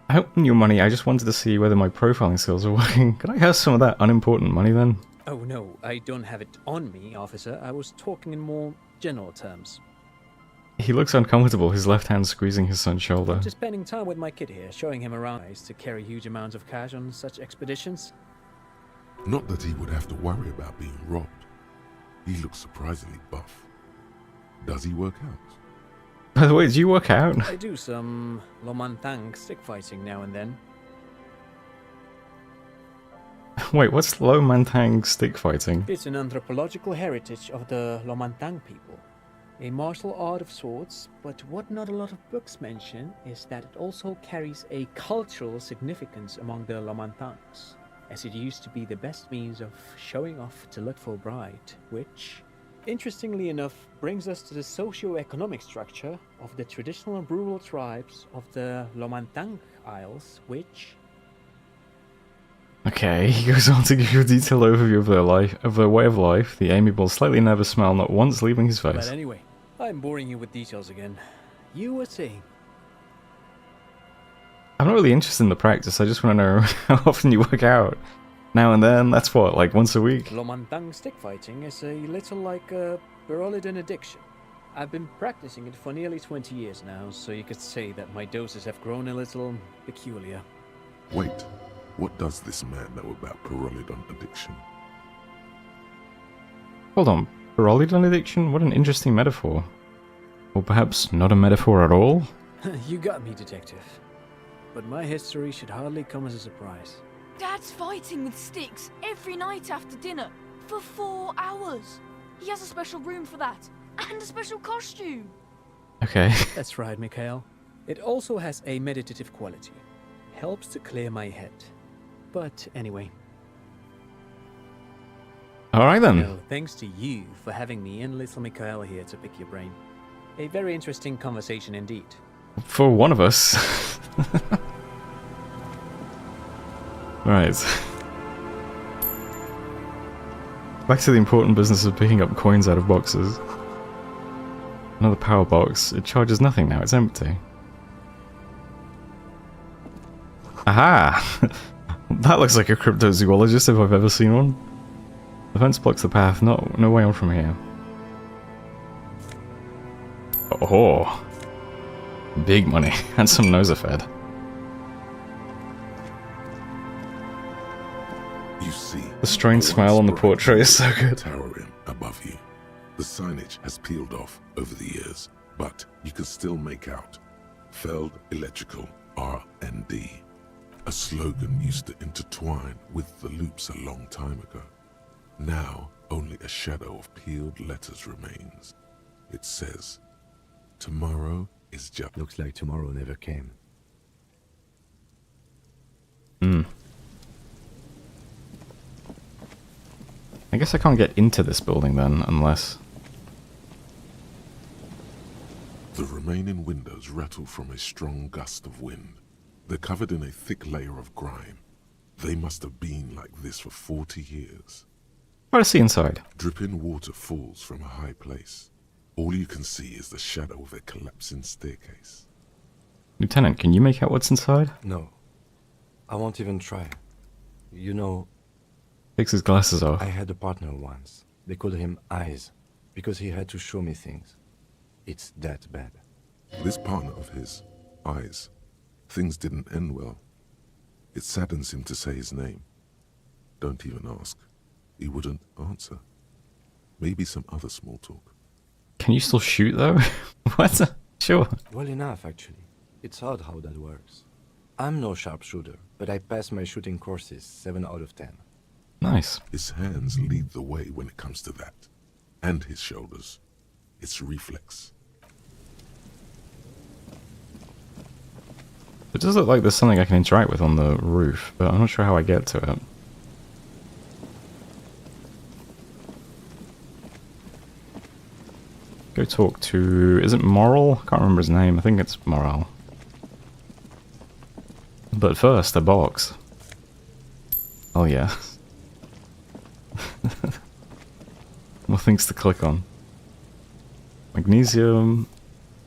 I hope your money, I just wanted to see whether my profiling skills are working. Could I have some of that unimportant money then? Oh no, I don't have it on me, officer. I was talking in more general terms. He looks uncomfortable, his left hand squeezing his son's shoulder. I'm just spending time with my kid here, showing him around to carry huge amounts of cash on such expeditions. Not that he would have to worry about being robbed. He looks surprisingly buff. Does he work out? By the way, do you work out? I do some Lomantang stick fighting now and then. Wait, what's Lomantang stick fighting? It's an anthropological heritage of the Lomantang people. A martial art of sorts, but what not a lot of books mention is that it also carries a cultural significance among the Lomantangs, as it used to be the best means of showing off to look for a bride, which, interestingly enough, brings us to the socio-economic structure of the traditional rural tribes of the Lomantang Isles, which... Okay, he goes on to give you a detailed overview of their life, of their way of life, the amiable, slightly nervous smile not once leaving his face. But anyway, I'm boring you with details again. You were saying... I'm not really interested in the practice, I just want to know how often you work out. Now and then, that's what, like once a week? Lomantang stick fighting is a little like a Berolidin addiction. I've been practicing it for nearly 20 years now, so you could say that my doses have grown a little peculiar. Wait, what does this man know about Berolidin addiction? Hold on, Berolidin addiction? What an interesting metaphor. Or perhaps not a metaphor at all? You got me, detective. But my history should hardly come as a surprise. Dad's fighting with sticks every night after dinner for 4 hours. He has a special room for that, and a special costume. Okay. That's right, Mikhail. It also has a meditative quality. Helps to clear my head. But anyway. Alright then. No, thanks to you for having me and little Mikhail here to pick your brain. A very interesting conversation indeed. For one of us. Right. Back to the important business of picking up coins out of boxes. Another power box. It charges nothing now, it's empty. Aha! That looks like a cryptozoologist if I've ever seen one. The fence blocks the path, no way on from here. Oh. Big money, and some nosafed. You see, The strange smile on the portrait is so good. Towering above you. The signage has peeled off over the years, but you can still make out Feld Electrical R&D. A slogan used to intertwine with the loops a long time ago. Now, only a shadow of peeled letters remains. It says, tomorrow is just... Looks like tomorrow never came. I guess I can't get into this building then, unless... The remaining windows rattle from a strong gust of wind. They're covered in a thick layer of grime. They must have been like this for 40 years. What do I see inside? Dripping water falls from a high place. All you can see is the shadow of a collapsing staircase. Lieutenant, can you make out what's inside? No. I won't even try. You know... Takes his glasses off. I had a partner once. They called him Eyes, because he had to show me things. It's that bad. This partner of his, Eyes, things didn't end well. It saddens him to say his name. Don't even ask. He wouldn't answer. Maybe some other small talk. Can you still shoot though? What? Sure. Well enough, actually. It's odd how that works. I'm no sharpshooter, but I pass my shooting courses 7 out of 10. Nice. His hands lead the way when it comes to that. And his shoulders. It's reflex. It does look like there's something I can interact with on the roof, but I'm not sure how I get to it. Go talk to... is it Moral? I can't remember his name. I think it's Moral. But first, a box. Oh yeah. More things to click on. Magnesium.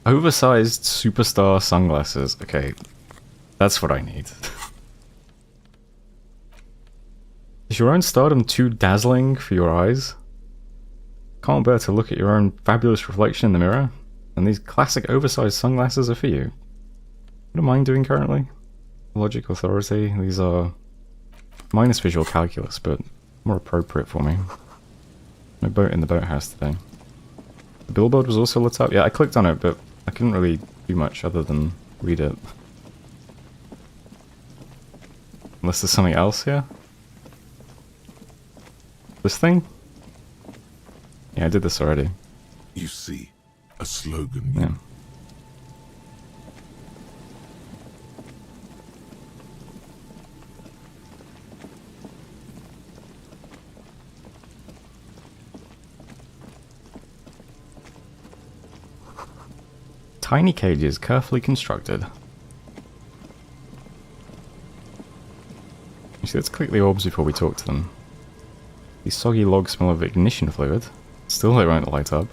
Oversized superstar sunglasses. Okay. That's what I need. Is your own stardom too dazzling for your eyes? Can't bear to look at your own fabulous reflection in the mirror? And these classic oversized sunglasses are for you. What am I doing currently? Logic, authority. These are minus visual calculus, but more appropriate for me. No boat in the boathouse today. The billboard was also lit up. Yeah, I clicked on it, but I couldn't really do much other than read it. Unless there's something else here? This thing? Yeah, I did this already. You see, a slogan. Yeah. Tiny cages, carefully constructed. Actually, let's click the orbs before we talk to them. These soggy logs smell of ignition fluid. Still they won't light up.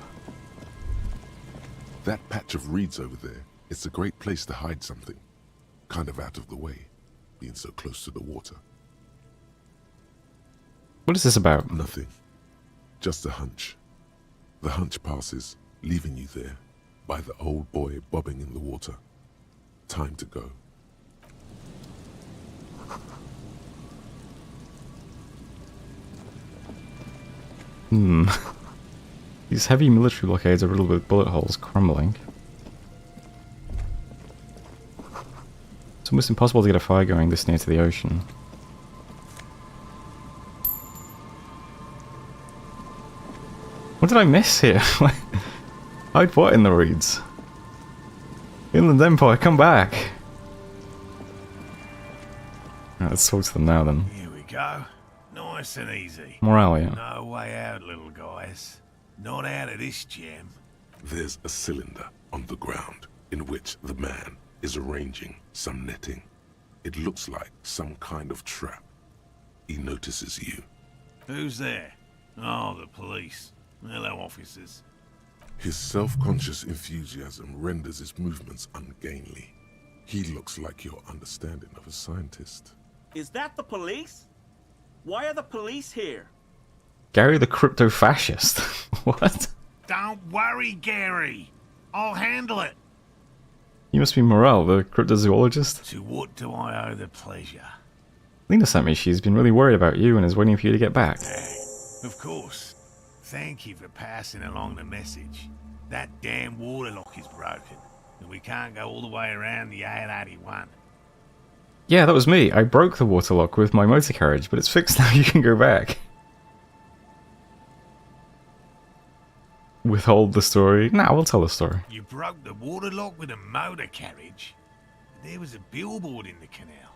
That patch of reeds over there, it's a great place to hide something. Kind of out of the way, being so close to the water. What is this about? Nothing. Just a hunch. The hunch passes, leaving you there, by the old boy bobbing in the water. Time to go. These heavy military blockades are riddled with bullet holes crumbling. It's almost impossible to get a fire going this near to the ocean. What did I miss here? Hide what in the reeds? Inland Empire, come back! Right, let's talk to them now then. Here we go. Nice Nice and easy. Morale, yeah. No way out, little guys. Not out of this jam. There's a cylinder on the ground in which the man is arranging some netting. It looks like some kind of trap. He notices you. Who's there? Oh, the police. Hello, officers. His self-conscious enthusiasm renders his movements ungainly. He looks like your understanding of a scientist. Is that the police? Why are the police here? Gary the crypto-fascist. What? Don't worry, Gary. I'll handle it. You must be Morel, the cryptozoologist. To what do I owe the pleasure? Lena sent me. She's been really worried about you and is waiting for you to get back. Of course. Thank you for passing along the message. That damn water lock is broken, and we can't go all the way around the 881. Yeah, that was me. I broke the water lock with my motor carriage, but it's fixed now. You can go back. Withhold the story? Nah, we'll tell the story. You broke the water lock with a motor carriage? There was a billboard in the canal.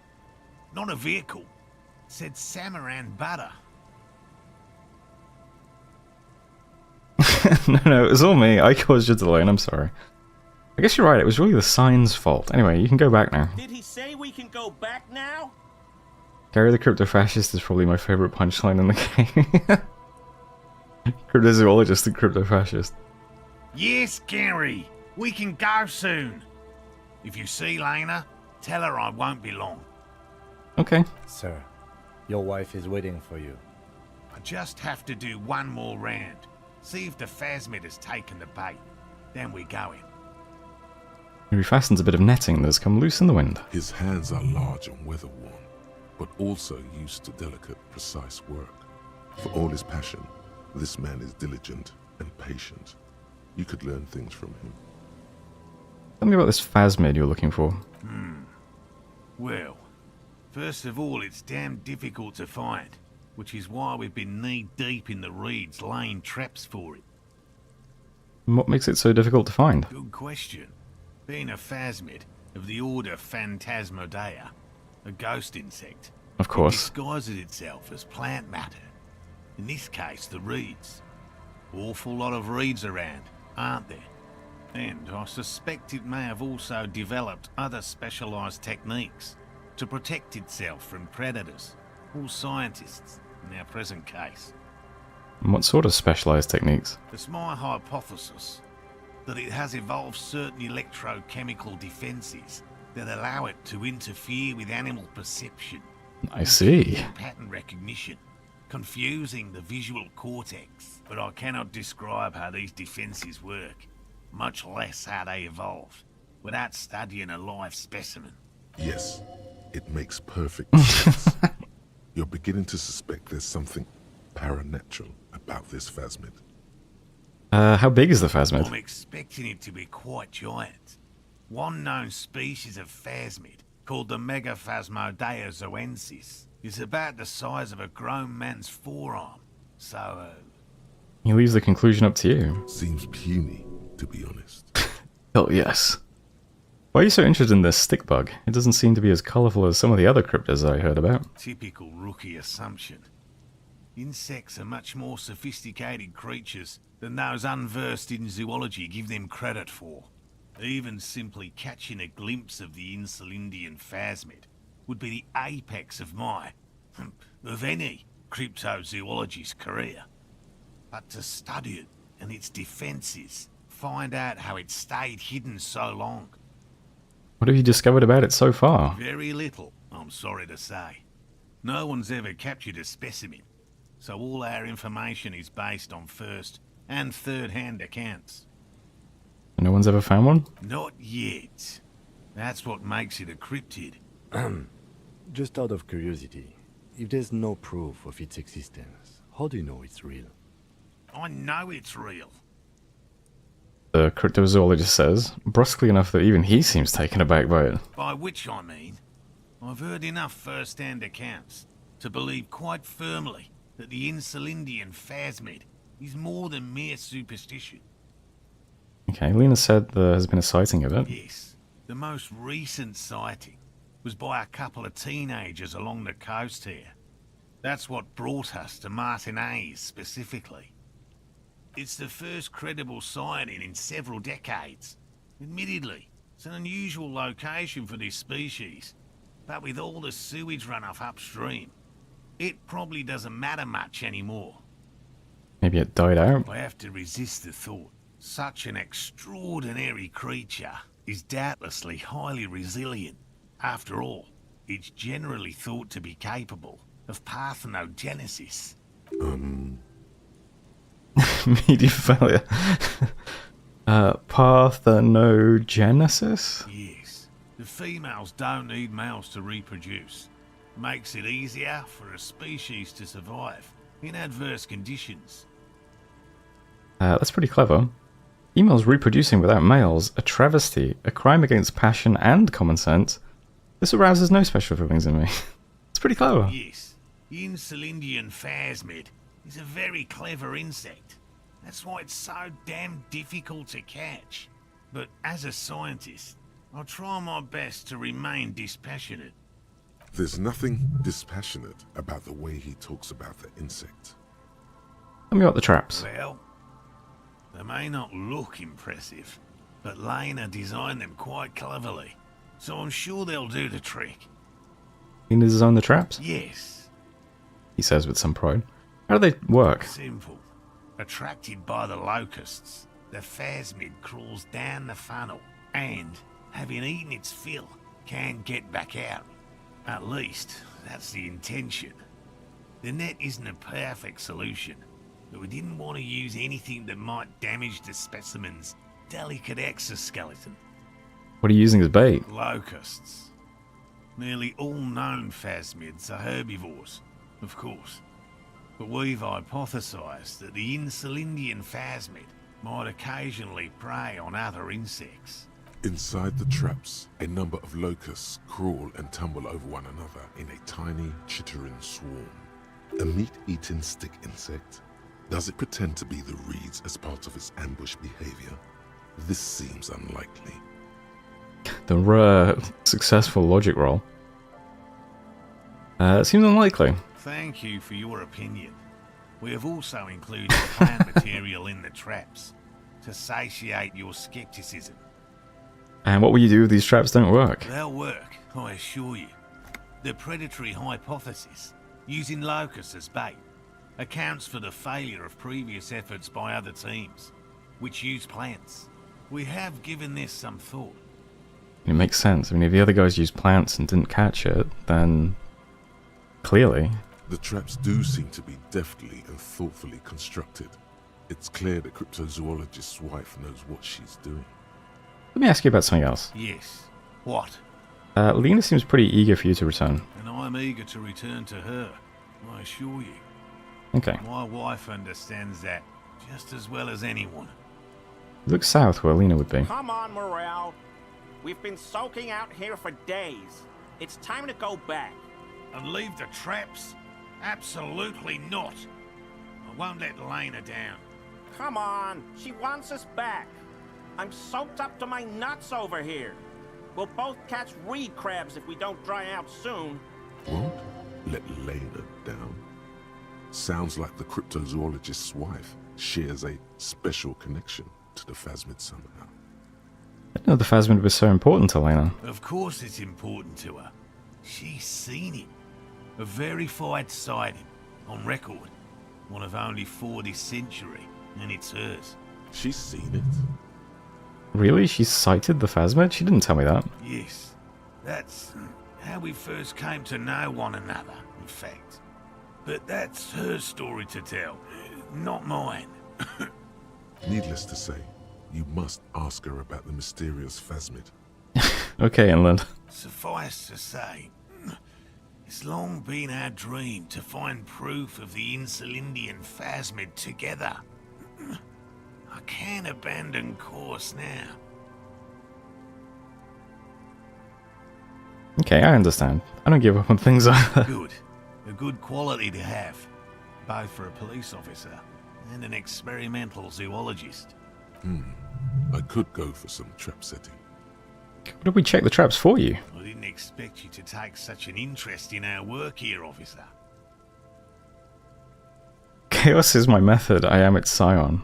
Not a vehicle. It said Samaran Butter. No, it was all me. I caused your delay, and I'm sorry. I guess you're right. It was really the sign's fault. Anyway, you can go back now. Did he say we can go back now? Gary the crypto-fascist is probably my favorite punchline in the game. Cryptozoologist and crypto-fascist. Yes, Gary. We can go soon. If you see Lena, tell her I won't be long. Okay. Sir, your wife is waiting for you. I just have to do one more round. See if the phasmid has taken the bait. Then we go in. He refastens a bit of netting that has come loose in the wind. His hands are large and weather-worn, but also used to delicate, precise work. For all his passion, this man is diligent and patient. You could learn things from him. Tell me about this phasmid you're looking for. Well, first of all, it's damn difficult to find, which is why we've been knee-deep in the reeds laying traps for it. And what makes it so difficult to find? Good question. Being a phasmid of the order Phantasmodea, a ghost insect, Of course. it disguises itself as plant matter. In this case, the reeds. Awful lot of reeds around, aren't there? And I suspect it may have also developed other specialised techniques to protect itself from predators, or scientists in our present case. And what sort of specialised techniques? It's my hypothesis that it has evolved certain electrochemical defences that allow it to interfere with animal perception. I see. And pattern recognition, confusing the visual cortex. But I cannot describe how these defences work, much less how they evolved, without studying a live specimen. Yes, it makes perfect sense. You're beginning to suspect there's something paranatural about this phasmid. How big is the phasmid? I'm expecting it to be quite giant. One known species of phasmid, called the Megaphasmodea zoensis, is about the size of a grown man's forearm. So, He leaves the conclusion up to you. Seems puny, to be honest. Oh, yes. Why are you so interested in this stick bug? It doesn't seem to be as colourful as some of the other cryptids I heard about. typical rookie assumption. Insects are much more sophisticated creatures than those unversed in zoology give them credit for. Even simply catching a glimpse of the Insulindian phasmid would be the apex of of any cryptozoologist's career. But to study it and its defences, find out how it stayed hidden so long. What have you discovered about it so far? Very little, I'm sorry to say. No one's ever captured a specimen, so all our information is based on first and third-hand accounts. No one's ever found one? Not yet. That's what makes it a cryptid. Just out of curiosity, if there's no proof of its existence, how do you know it's real? I know it's real. The cryptozoologist says, brusquely enough that even he seems taken aback by it. By which I mean, I've heard enough first-hand accounts to believe quite firmly that the Insulindian phasmid is more than mere superstition. Okay, Lena said there has been a sighting of it. Yes, the most recent sighting was by a couple of teenagers along the coast here. That's what brought us to Martinez specifically. It's the first credible sighting in several decades. Admittedly, it's an unusual location for this species, but with all the sewage runoff upstream, it probably doesn't matter much anymore. Maybe it died out. I have to resist the thought. Such an extraordinary creature is doubtlessly highly resilient. After all, it's generally thought to be capable of parthenogenesis. Media failure. Parthenogenesis? Yes. The females don't need males to reproduce. Makes it easier for a species to survive in adverse conditions. That's pretty clever. Females reproducing without males, a travesty, a crime against passion and common sense. This arouses no special feelings in me. It's pretty clever. Yes. Insulindian phasmid is a very clever insect. That's why it's so damn difficult to catch. But as a scientist, I'll try my best to remain dispassionate. There's nothing dispassionate about the way he talks about the insect. Tell me about the traps. Well, they may not look impressive, but Lena designed them quite cleverly, so I'm sure they'll do the trick. You design the traps? Yes. He says with some pride. How do they work? Simple. Attracted by the locusts, the phasmid crawls down the funnel and, having eaten its fill, can get back out. At least, that's the intention. The net isn't a perfect solution, but we didn't want to use anything that might damage the specimen's delicate exoskeleton. What are you using as bait? Locusts. Nearly all known phasmids are herbivores, of course. But we've hypothesized that the Insulindian phasmid might occasionally prey on other insects. Inside the traps, a number of locusts crawl and tumble over one another in a tiny, chittering swarm. A meat-eating stick insect? Does it pretend to be the reeds as part of its ambush behavior? This seems unlikely. The rare, successful logic roll. Seems unlikely. Thank you for your opinion. We have also included plant material in the traps to satiate your skepticism. And what will you do if these traps don't work? They'll work, I assure you. The predatory hypothesis, using locusts as bait, accounts for the failure of previous efforts by other teams, which use plants. We have given this some thought. It makes sense. I mean, if the other guys used plants and didn't catch it, then clearly. The traps do seem to be deftly and thoughtfully constructed. It's clear the cryptozoologist's wife knows what she's doing. Let me ask you about something else. Yes. What? Lena seems pretty eager for you to return. And I'm eager to return to her, I assure you. Okay. My wife understands that just as well as anyone. Look south where Lena would be. Come on, Morel. We've been soaking out here for days. It's time to go back. And leave the traps? Absolutely not. I won't let Lena down. Come on, she wants us back. I'm soaked up to my nuts over here. We'll both catch reed crabs if we don't dry out soon. Won't let Lena down? Sounds like the cryptozoologist's wife shares a special connection to the phasmid somehow. I didn't know the phasmid was so important to Lena. Of course it's important to her. She's seen it. A verified sighting, on record. One of only 4 this century, and it's hers. She's seen it? Really? She sighted the phasmid? She didn't tell me that. Yes. That's how we first came to know one another, in fact. But that's her story to tell, not mine. Needless to say, you must ask her about the mysterious phasmid. Okay, Inland. Suffice to say, it's long been our dream to find proof of the Insulindian phasmid together. I can't abandon course now. Okay, I understand. I don't give up on things either. Good. A good quality to have, both for a police officer and an experimental zoologist. I could go for some trap setting. What did we check the traps for you? I didn't expect you to take such an interest in our work here, officer. Chaos is my method. I am its scion.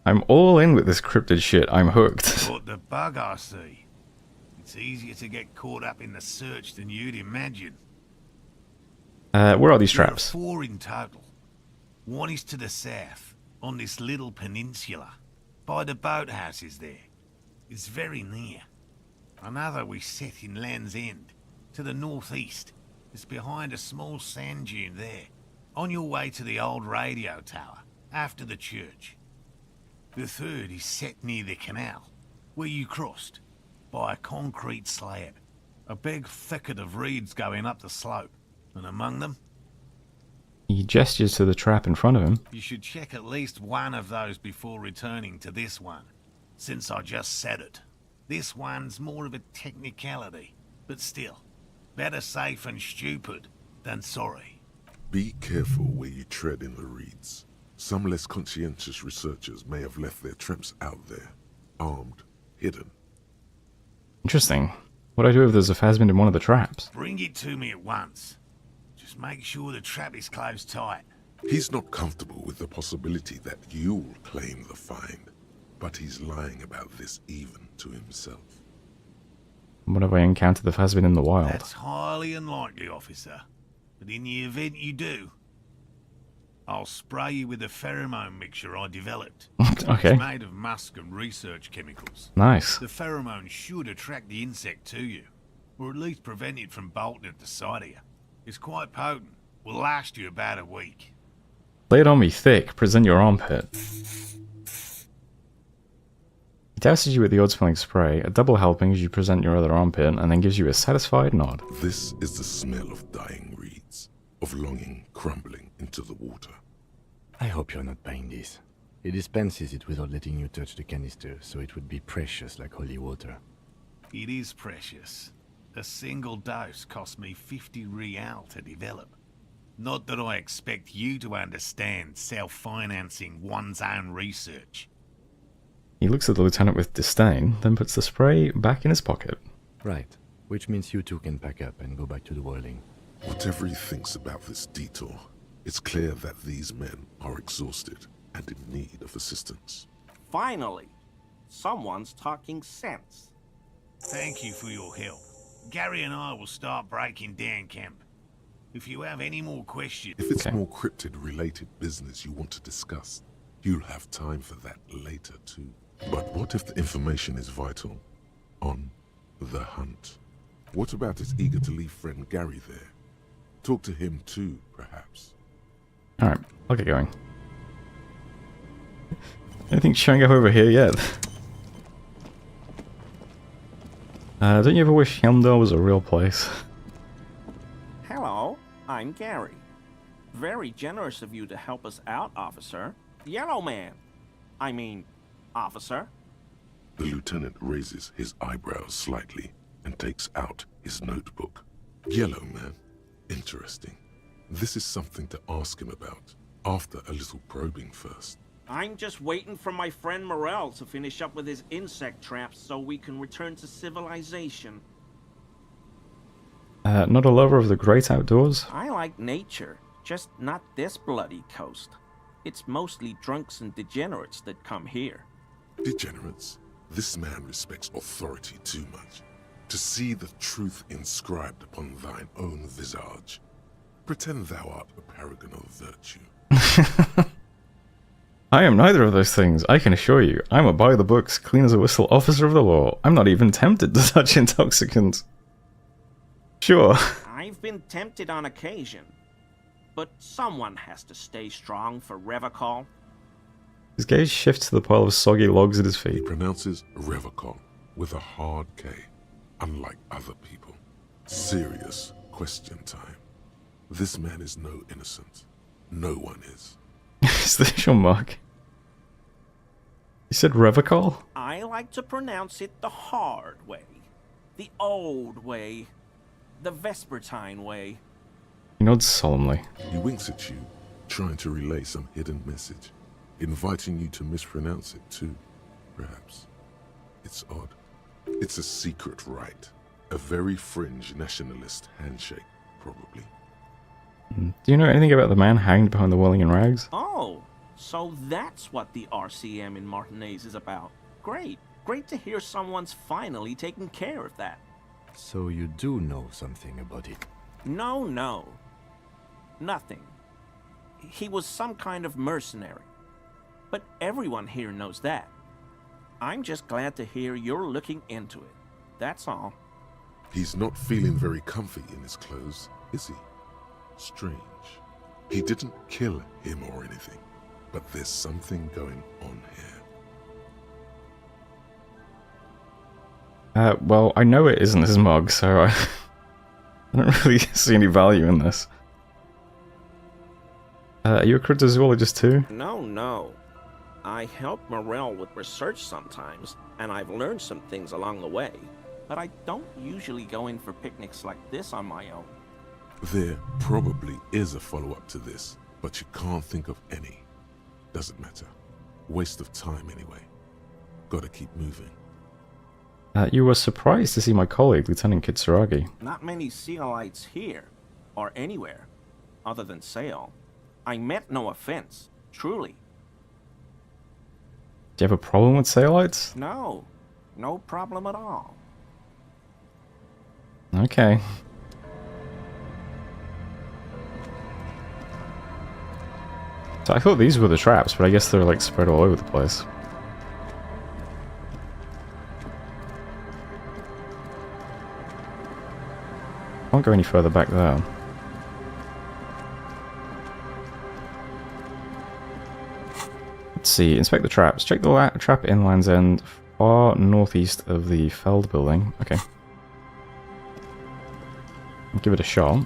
I'm all in with this cryptid shit. I'm hooked. But the bug I see. It's easier to get caught up in the search than you'd imagine. Where are these There are traps? 4 in total. One is to the south, on this little peninsula, by the boathouses there. It's very near. Another we set in Land's End, to the northeast. It's behind a small sand dune there, on your way to the old radio tower, after the church. The third is set near the canal, where you crossed, by a concrete slab. A big thicket of reeds going up the slope, and among them... He gestures to the trap in front of him. You should check at least one of those before returning to this one, since I just said it. This one's more of a technicality, but still, better safe and stupid than sorry. Be careful where you tread in the reeds. Some less conscientious researchers may have left their traps out there, armed, hidden. Interesting. What do I do if there's a phasmid in one of the traps? Bring it to me at once. Just make sure the trap is closed tight. He's not comfortable with the possibility that you'll claim the find, but he's lying about this even to himself. What if I encounter the phasmid in the wild? That's highly unlikely, officer. But in the event you do, I'll spray you with a pheromone mixture I developed. Okay. It's made of musk and research chemicals. Nice. The pheromone should attract the insect to you, or at least prevent it from bolting at the sight of you. It's quite potent. Will last you about a week. Lay it on me thick. Present your armpit. He douses you with the odd-smelling spray, a double helping as you present your other armpit, and then gives you a satisfied nod. This is the smell of dying reeds, of longing crumbling into the water. I hope you're not buying this. He dispenses it without letting you touch the canister, so it would be precious like holy water. It is precious. A single dose cost me 50 real to develop. Not that I expect you to understand self-financing one's own research. He looks at the lieutenant with disdain, then puts the spray back in his pocket. Right. Which means you two can pack up and go back to the whirling. Whatever he thinks about this detour, it's clear that these men are exhausted and in need of assistance. Finally, someone's talking sense. Thank you for your help. Gary and I will start breaking down camp. If you have any more questions... If it's more cryptid-related business you want to discuss, you'll have time for that later too. But what if the information is vital? On the hunt. What about his eager-to-leave friend Gary there? Talk to him too, perhaps. Alright, I'll get going. Anything showing up over here yet? Don't you ever wish Helmdall was a real place? Hello, I'm Gary. Very generous of you to help us out, officer. Yellow man. I mean, officer. The lieutenant raises his eyebrows slightly and takes out his notebook. Yellow man. Interesting. This is something to ask him about, after a little probing first. I'm just waiting for my friend Morel to finish up with his insect traps so we can return to civilization. Not a lover of the great outdoors? I like nature, just not this bloody coast. It's mostly drunks and degenerates that come here. Degenerates? This man respects authority too much. To see the truth inscribed upon thine own visage. Pretend thou art a paragon of virtue. I am neither of those things, I can assure you. I'm a by-the-books, clean-as-a-whistle officer of the law. I'm not even tempted to touch intoxicants. Sure. I've been tempted on occasion. But someone has to stay strong for Revocol. His gaze shifts to the pile of soggy logs at his feet. He pronounces Revocol with a hard K, unlike other people. Serious question time. This man is no innocent. No one is. Is this your mark? You said Revocol? I like to pronounce it the hard way. The old way. The Vespertine way. He nods solemnly. He winks at you, trying to relay some hidden message, inviting you to mispronounce it too, perhaps. It's odd. It's a secret rite. A very fringe nationalist handshake, probably. Do you know anything about the man hanged behind the whirling in rags? Oh, so that's what the RCM in Martinez is about. Great. Great to hear someone's finally taking care of that. So you do know something about it? No. Nothing. He was some kind of mercenary. But everyone here knows that. I'm just glad to hear you're looking into it. That's all. He's not feeling very comfy in his clothes, is he? Strange. He didn't kill him or anything, but there's something going on here. Well, I know it isn't his mug, so I don't really see any value in this. Are you a cryptozoologist too? No. I help Morel with research sometimes, and I've learned some things along the way. But I don't usually go in for picnics like this on my own. There probably is a follow-up to this, but you can't think of any. Doesn't matter. Waste of time anyway. Gotta keep moving. You were surprised to see my colleague, Lieutenant Kitsuragi. Not many Sealites here, or anywhere, other than Sail. I meant no offense, truly. Do you have a problem with Sailites? No problem at all. Okay. So I thought these were the traps, but I guess they're like spread all over the place. Can't go any further back there. Let's see, inspect the traps. Check the trap in Land's End, far northeast of the Feld building. Okay. I'll give it a shot.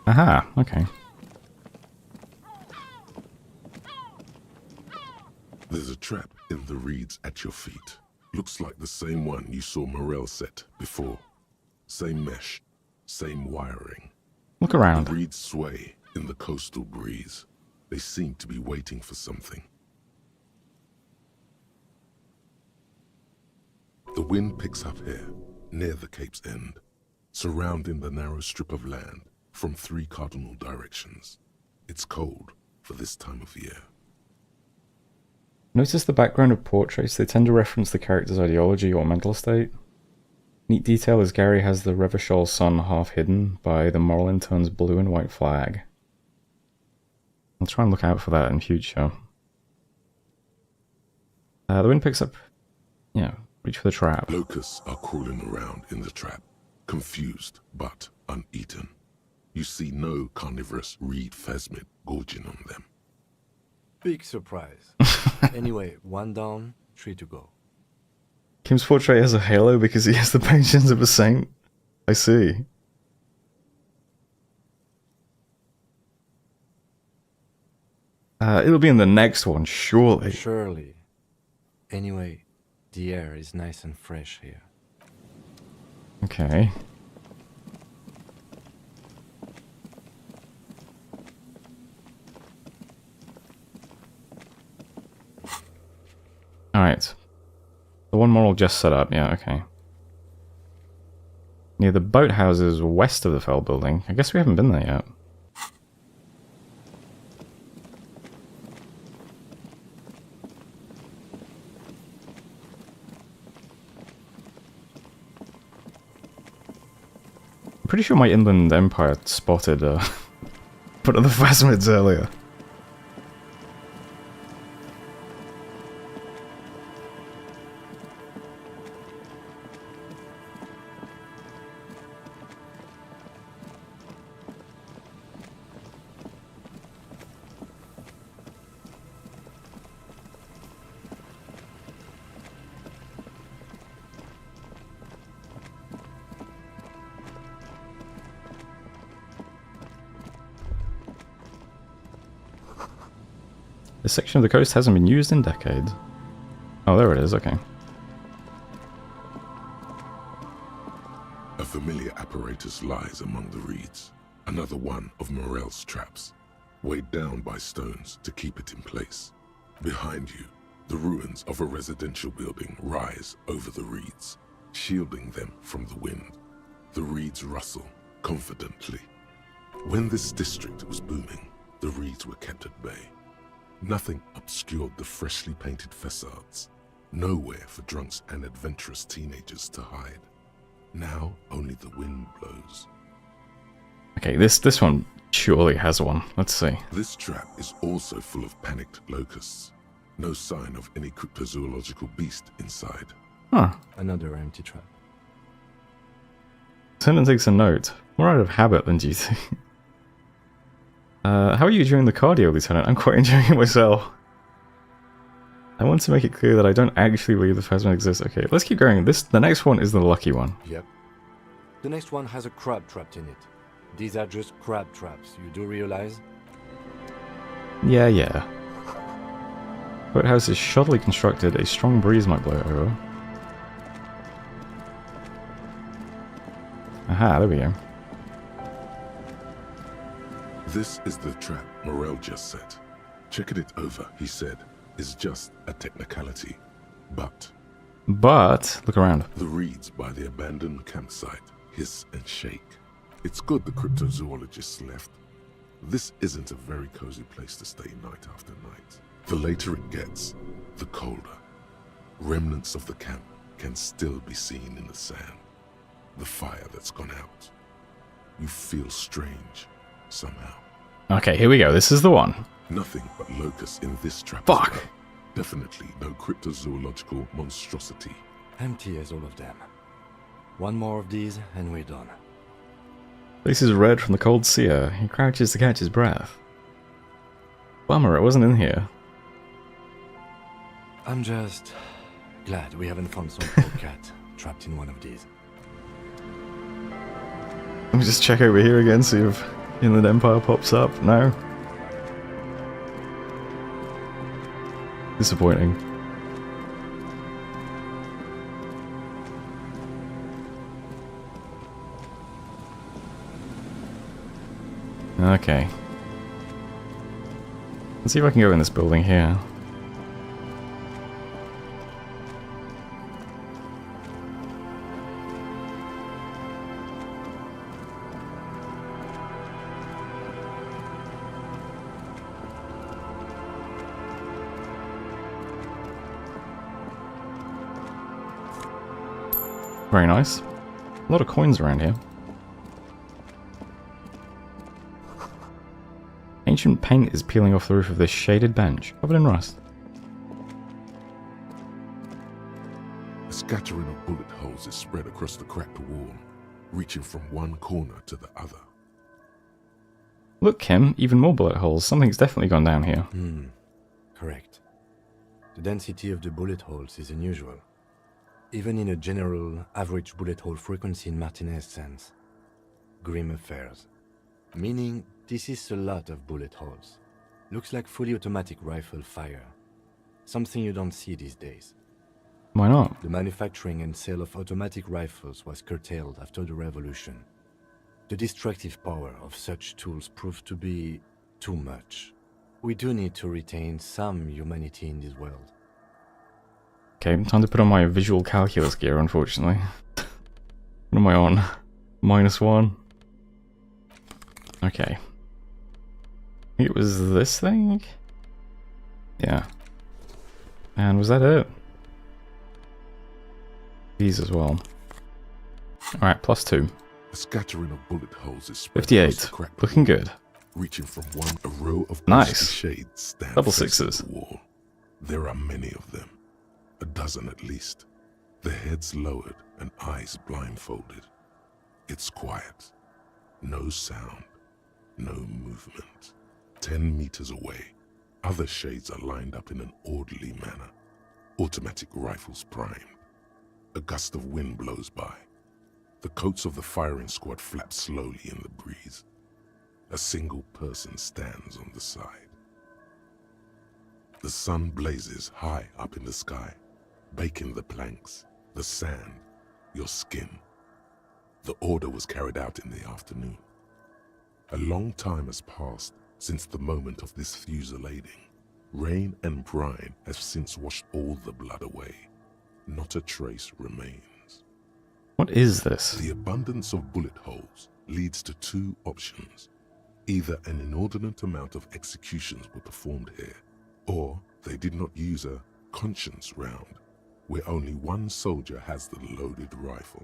Aha, okay. There's a trap in the reeds at your feet. Looks like the same one you saw Morel set before. Same mesh, same wiring. Look around. The reeds sway in the coastal breeze. They seem to be waiting for something. The wind picks up here, near the Cape's end, surrounding the narrow strip of land from 3 cardinal directions. It's cold for this time of year. Notice the background of portraits. They tend to reference the character's ideology or mental state. Neat detail is Gary has the Revachol sun half hidden by the moral intern's blue and white flag. I'll try and look out for that in future. The wind picks up... Yeah, reach for the trap. Locusts are crawling around in the trap, confused but uneaten. You see no carnivorous reed phasmid gorging on them. Big surprise. Anyway, 1 down, 3 to go. Kim's portrait has a halo because he has the patience of a saint. I see. It'll be in the next one, surely. Surely. Anyway, the air is nice and fresh here. Okay. Alright. The one Moral just set up, yeah, okay. Near the boathouses west of the Fell building. I guess we haven't been there yet. I'm pretty sure my Inland Empire spotted one of the Phasmids earlier. This section of the coast hasn't been used in decades. Oh, there it is, okay. A familiar apparatus lies among the reeds. Another one of Morel's traps, weighed down by stones to keep it in place. Behind you, the ruins of a residential building rise over the reeds, shielding them from the wind. The reeds rustle confidently. When this district was booming, the reeds were kept at bay. Nothing obscured the freshly painted facades. Nowhere for drunks and adventurous teenagers to hide. Now only the wind blows. Okay, this one surely has one. Let's see. This trap is also full of panicked locusts. No sign of any cryptozoological beast inside. Huh. Another empty trap. Lieutenant takes a note. More out of habit than duty. How are you during the cardio, Lieutenant? I'm quite enjoying it myself. I want to make it clear that I don't actually believe the phasma exists. Okay, let's keep going. The next one is the lucky one. Yep. The next one has a crab trapped in it. These are just crab traps, you do realize? Yeah. Boathouse is shoddily constructed. A strong breeze might blow it over. Aha, there we go. This is the trap Morel just set. Checking it over, he said, is just a technicality. But, look around. The reeds by the abandoned campsite hiss and shake. It's good the cryptozoologists left. This isn't a very cozy place to stay night after night. The later it gets, the colder. Remnants of the camp can still be seen in the sand. The fire that's gone out. You feel strange, somehow. Okay, here we go. This is the one. Nothing but locusts in this trap. Fuck! Well. Definitely no cryptozoological monstrosity. Empty as all of them. One more of these and we're done. Face is red from the cold sear. He crouches to catch his breath. Bummer, it wasn't in here. I'm just glad we haven't found some poor cat trapped in one of these. Let me just check over here again, see if Inland Empire pops up. No. Disappointing. Okay. Let's see if I can go in this building here. Very nice. A lot of coins around here. Ancient paint is peeling off the roof of this shaded bench, covered in rust. A scattering of bullet holes is spread across the cracked wall, reaching from one corner to the other. Look, Kim, even more bullet holes. Something's definitely gone down here. Correct. The density of the bullet holes is unusual. Even in a general average bullet hole frequency in Martinez sense. Grim affairs. Meaning, this is a lot of bullet holes. Looks like fully automatic rifle fire. Something you don't see these days. Why not? The manufacturing and sale of automatic rifles was curtailed after the revolution. The destructive power of such tools proved to be too much. We do need to retain some humanity in this world. Okay, time to put on my visual calculus gear, unfortunately. What am I on? -1. Okay. I think it was this thing? Yeah. And was that it? These as well. Alright, +2. A scattering of bullet holes is spread 58. Looking good. Reaching from one, a row of Nice. shades stand Double facing sixes. the wall. There are many of them. A dozen at least. Their heads lowered and eyes blindfolded. It's quiet. No sound. No movement. 10 meters away, other shades are lined up in an orderly manner. Automatic rifles primed. A gust of wind blows by. The coats of the firing squad flap slowly in the breeze. A single person stands on the side. The sun blazes high up in the sky, baking the planks, the sand, your skin. The order was carried out in the afternoon. A long time has passed since the moment of this fusillading. Rain and brine have since washed all the blood away. Not a trace remains. What is this? The abundance of bullet holes leads to two options. Either an inordinate amount of executions were performed here, or they did not use a conscience round, where only one soldier has the loaded rifle.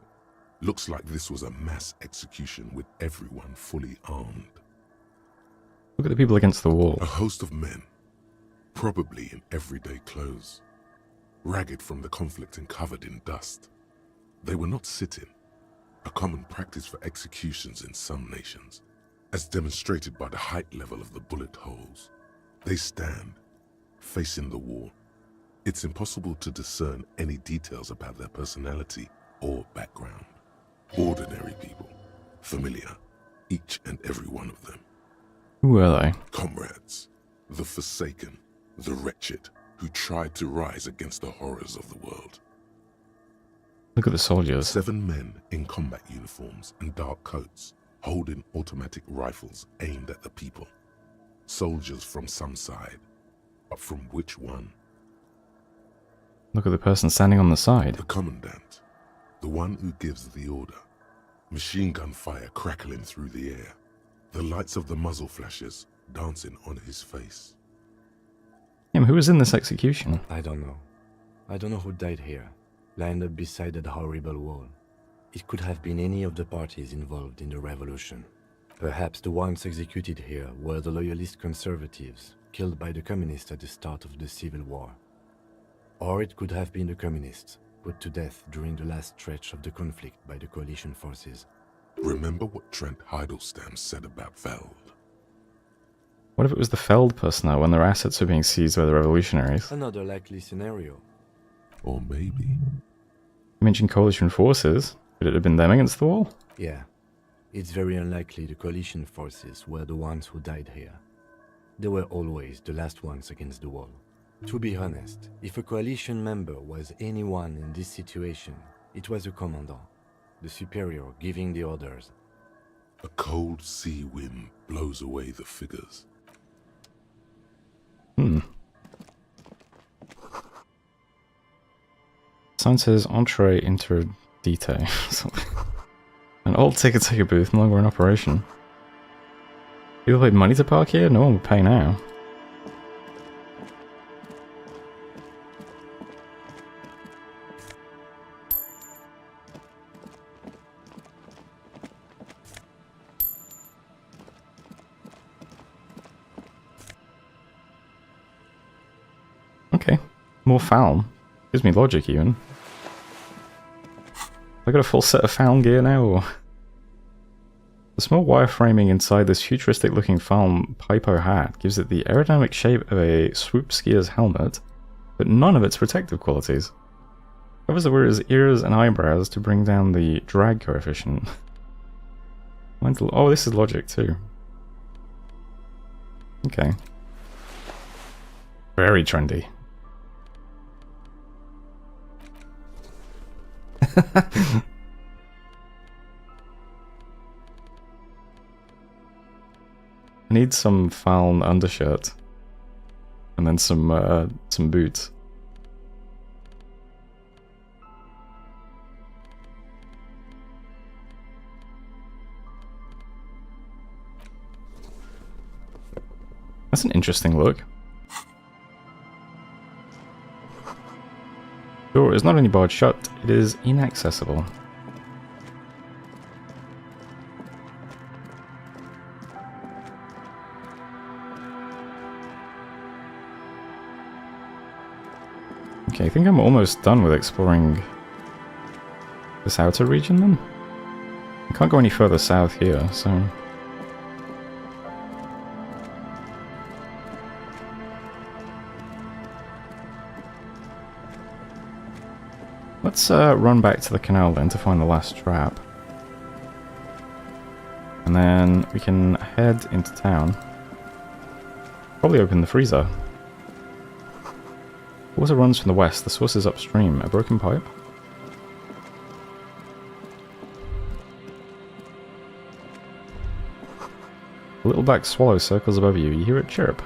Looks like this was a mass execution with everyone fully armed. Look at the people against the wall. A host of men, probably in everyday clothes, ragged from the conflict and covered in dust. They were not sitting, a common practice for executions in some nations, as demonstrated by the height level of the bullet holes. They stand, facing the wall. It's impossible to discern any details about their personality or background. Ordinary people, familiar, each and every one of them. Who are they? Comrades, the forsaken, the wretched, who tried to rise against the horrors of the world. Look at the soldiers. 7 men in combat uniforms and dark coats, holding automatic rifles aimed at the people. Soldiers from some side, but from which one? Look at the person standing on the side. The commandant, the one who gives the order. Machine gun fire crackling through the air. The lights of the muzzle flashes dancing on his face. Who was in this execution? I don't know. I don't know who died here, lined up beside that horrible wall. It could have been any of the parties involved in the revolution. Perhaps the ones executed here were the loyalist conservatives, killed by the communists at the start of the Civil War. Or it could have been the communists, put to death during the last stretch of the conflict by the coalition forces. Remember what Trent Heidelstein said about Veld? What if it was the Feld personnel when their assets were being seized by the revolutionaries? Another likely scenario. Or maybe... You mentioned coalition forces. Could it have been them against the wall? Yeah. It's very unlikely the coalition forces were the ones who died here. They were always the last ones against the wall. To be honest, if a coalition member was anyone in this situation, it was the commandant, the superior giving the orders. A cold sea wind blows away the figures. Sign says entree interdite. An old ticket booth, no longer in operation. People paid money to park here? No one would pay now. Okay, more Falm. Gives me logic even. Have I got a full set of Falm gear now, or...? The small wireframing inside this futuristic looking Falm Pipo hat gives it the aerodynamic shape of a swoop skier's helmet, but none of its protective qualities. Covers the wearer's ears and eyebrows to bring down the drag coefficient. Oh, this is logic too. Okay. Very trendy. I need some Falm undershirt. And then some boots. That's an interesting look. Door is not only barred shut, it is inaccessible. Okay, I think I'm almost done with exploring this outer region then. I can't go any further south here, so... Let's run back to the canal then to find the last trap. And then we can head into town. Probably open the freezer. Water runs from the west. The source is upstream. A broken pipe? A little black swallow circles above you. You hear it chirp.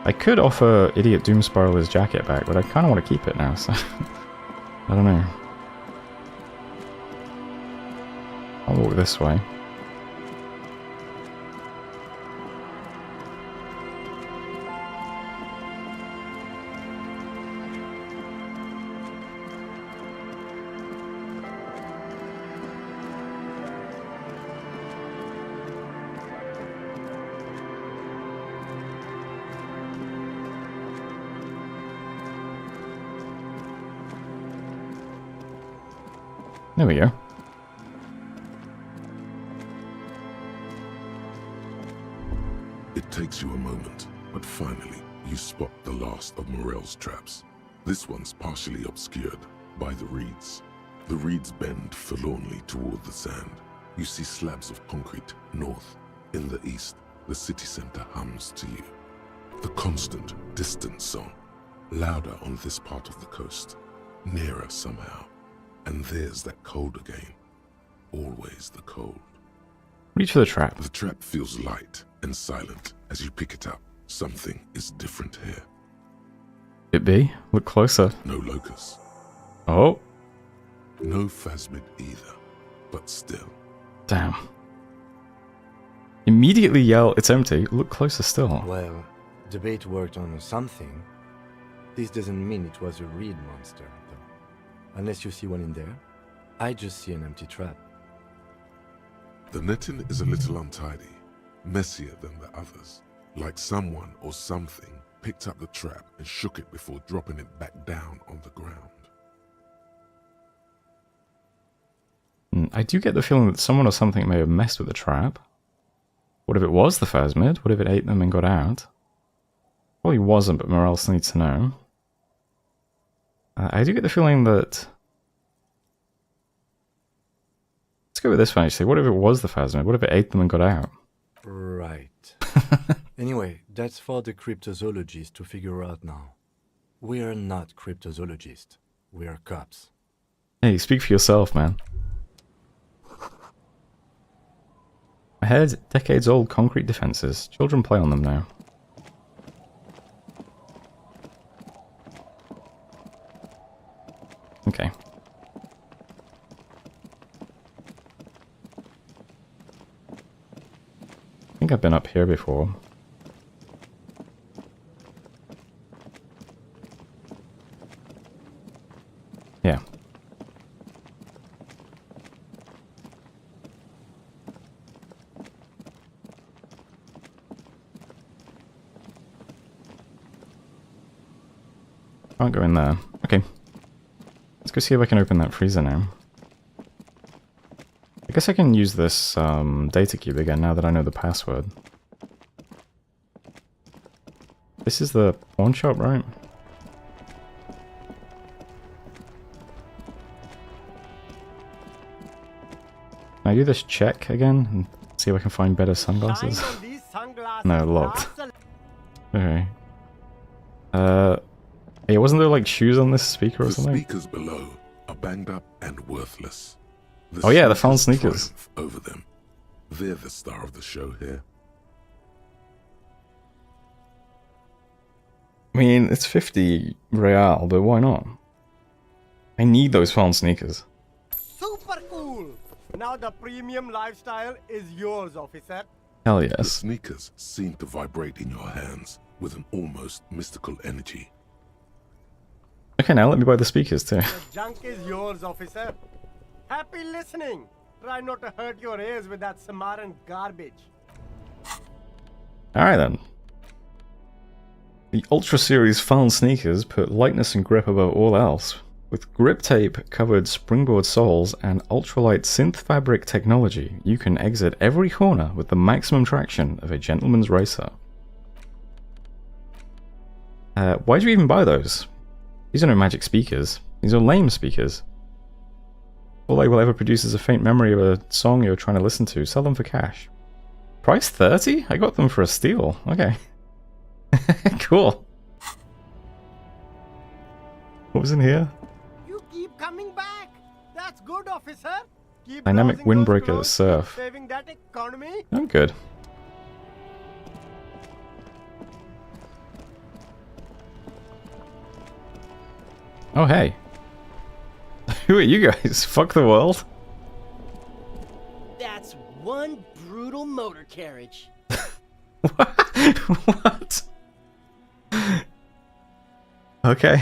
I could offer Idiot Doomspiral his jacket back, but I kind of want to keep it now, so... I don't know. I'll walk this way. There we go. It takes you a moment, but finally you spot the last of Morel's traps. This one's partially obscured by the reeds. The reeds bend forlornly toward the sand. You see slabs of concrete north. In the east, the city center hums to you. The constant, distant song, louder on this part of the coast, nearer somehow. And there's that cold again. Always the cold. Reach for the trap. The trap feels light and silent as you pick it up. Something is different here. It be? Look closer. No locust. Oh. No phasmid either. But still. Damn. Immediately yell, it's empty. Look closer still. Well, the bait worked on something. This doesn't mean it was a reed monster. Unless you see one in there. I just see an empty trap. The netting is a little untidy, messier than the others. Like someone or something picked up the trap and shook it before dropping it back down on the ground. I do get the feeling that someone or something may have messed with the trap. What if it was the phasmid? What if it ate them and got out? Probably wasn't, but Morel still needs to know. I do get the feeling that... Let's go with this one, actually. What if it was the phasmid? What if it ate them and got out? Right. Anyway, that's for the cryptozoologists to figure out now. We're not cryptozoologists. We're cops. Hey, speak for yourself, man. Ahead, decades-old concrete defenses. Children play on them now. Okay. I think I've been up here before. Yeah. Can't go in there. Okay. Let's go see if I can open that freezer now. I guess I can use this data cube again now that I know the password. This is the pawn shop, right? Can I do this check again and see if I can find better sunglasses? No, locked. Okay. Yeah, wasn't there like shoes on this speaker or something? The speakers below are banged up and worthless. Oh yeah, the found sneakers. Over them. They're the star of the show here. I mean, it's 50 real, but why not? I need those found sneakers. Super cool! Now the premium lifestyle is yours, officer. Hell yes. The sneakers seem to vibrate in your hands with an almost mystical energy. Okay, now let me buy the speakers too. The junk is yours, officer. Happy listening. Try not to hurt your ears with that Samaran garbage. Alright then. The Ultra Series found sneakers put lightness and grip above all else. With grip tape covered springboard soles and ultralight synth fabric technology, you can exit every corner with the maximum traction of a gentleman's racer. Why'd you even buy those? These are no magic speakers. These are lame speakers. All they will ever produce is a faint memory of a song you're trying to listen to. Sell them for cash. Price 30? I got them for a steal. Okay. Cool. What was in here? You keep coming back. That's good, officer. Keep Dynamic browsing those windbreaker clothes, surf. saving that economy. I'm good. Oh, hey. Who are you guys? Fuck the world? That's one brutal motor carriage. What? Okay.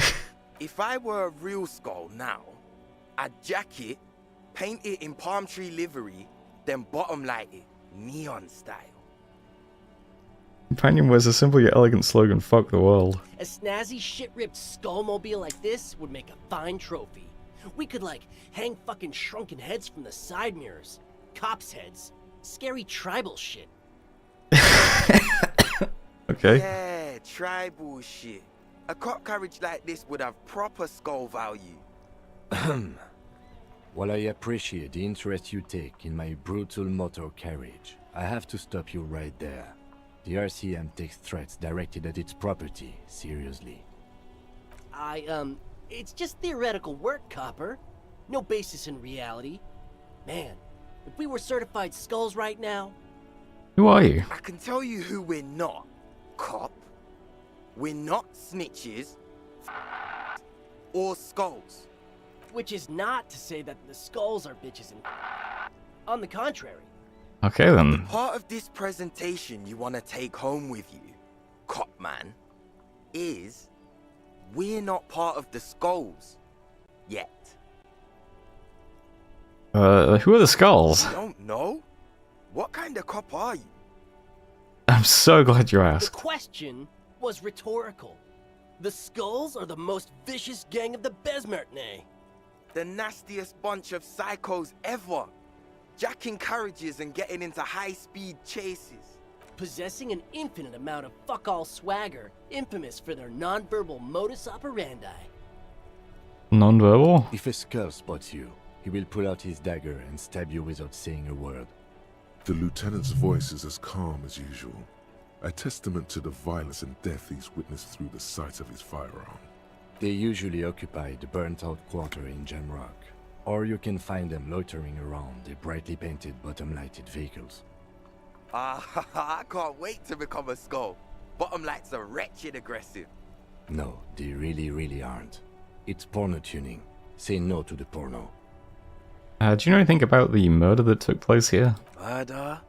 If I were a real skull now, I'd jack it, paint it in palm tree livery, then bottom light it, neon style. Companion wears a simple yet elegant slogan, fuck the world. A snazzy shit-ripped skullmobile like this would make a fine trophy. We could, like, hang fucking shrunken heads from the side mirrors. Cops' heads. Scary tribal shit. Okay. Yeah, tribal shit. A cop carriage like this would have proper skull value. While I appreciate the interest you take in my brutal motor carriage, I have to stop you right there. The RCM takes threats directed at its property seriously. It's just theoretical work, Copper. No basis in reality. Man, if we were certified skulls right now... Who are you? I can tell you who we're not, cop. We're not snitches or skulls. Which is not to say that the skulls are bitches and... On the contrary. Okay then. Part of this presentation you want to take home with you, cop man, is we're not part of the skulls yet. Who are the skulls? You don't know? What kind of cop are you? I'm so glad you The asked. question was rhetorical. The skulls are the most vicious gang of the Besmertne. The nastiest bunch of psychos ever. Jacking carriages and getting into high-speed chases. Possessing an infinite amount of fuck-all swagger, infamous for their non-verbal modus operandi. Non-verbal? If a skull spots you, he will pull out his dagger and stab you without saying a word. The lieutenant's voice is as calm as usual, a testament to the violence and death he's witnessed through the sight of his firearm. They usually occupy the burnt-out quarter in Jamrock, or you can find them loitering around the brightly painted bottom-lighted vehicles. I can't wait to become a skull. Bottom lights are wretched aggressive. No, they really aren't. It's porno tuning. Say no to the porno. Do you know anything about the murder that took place here? Murder?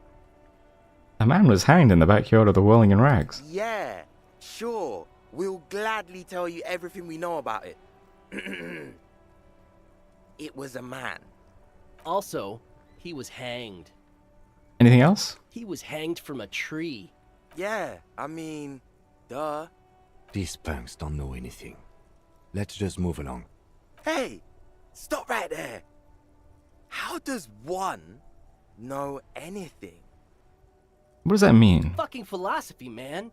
A man was hanged in the backyard of the Whirling in Rags. Yeah, sure. We'll gladly tell you everything we know about it. It was a man. Also, he was hanged. Anything else? He was hanged from a tree. Yeah, I mean, duh. These punks don't know anything. Let's just move along. Hey, stop right there. How does one know anything? What does that mean? Fucking philosophy, man.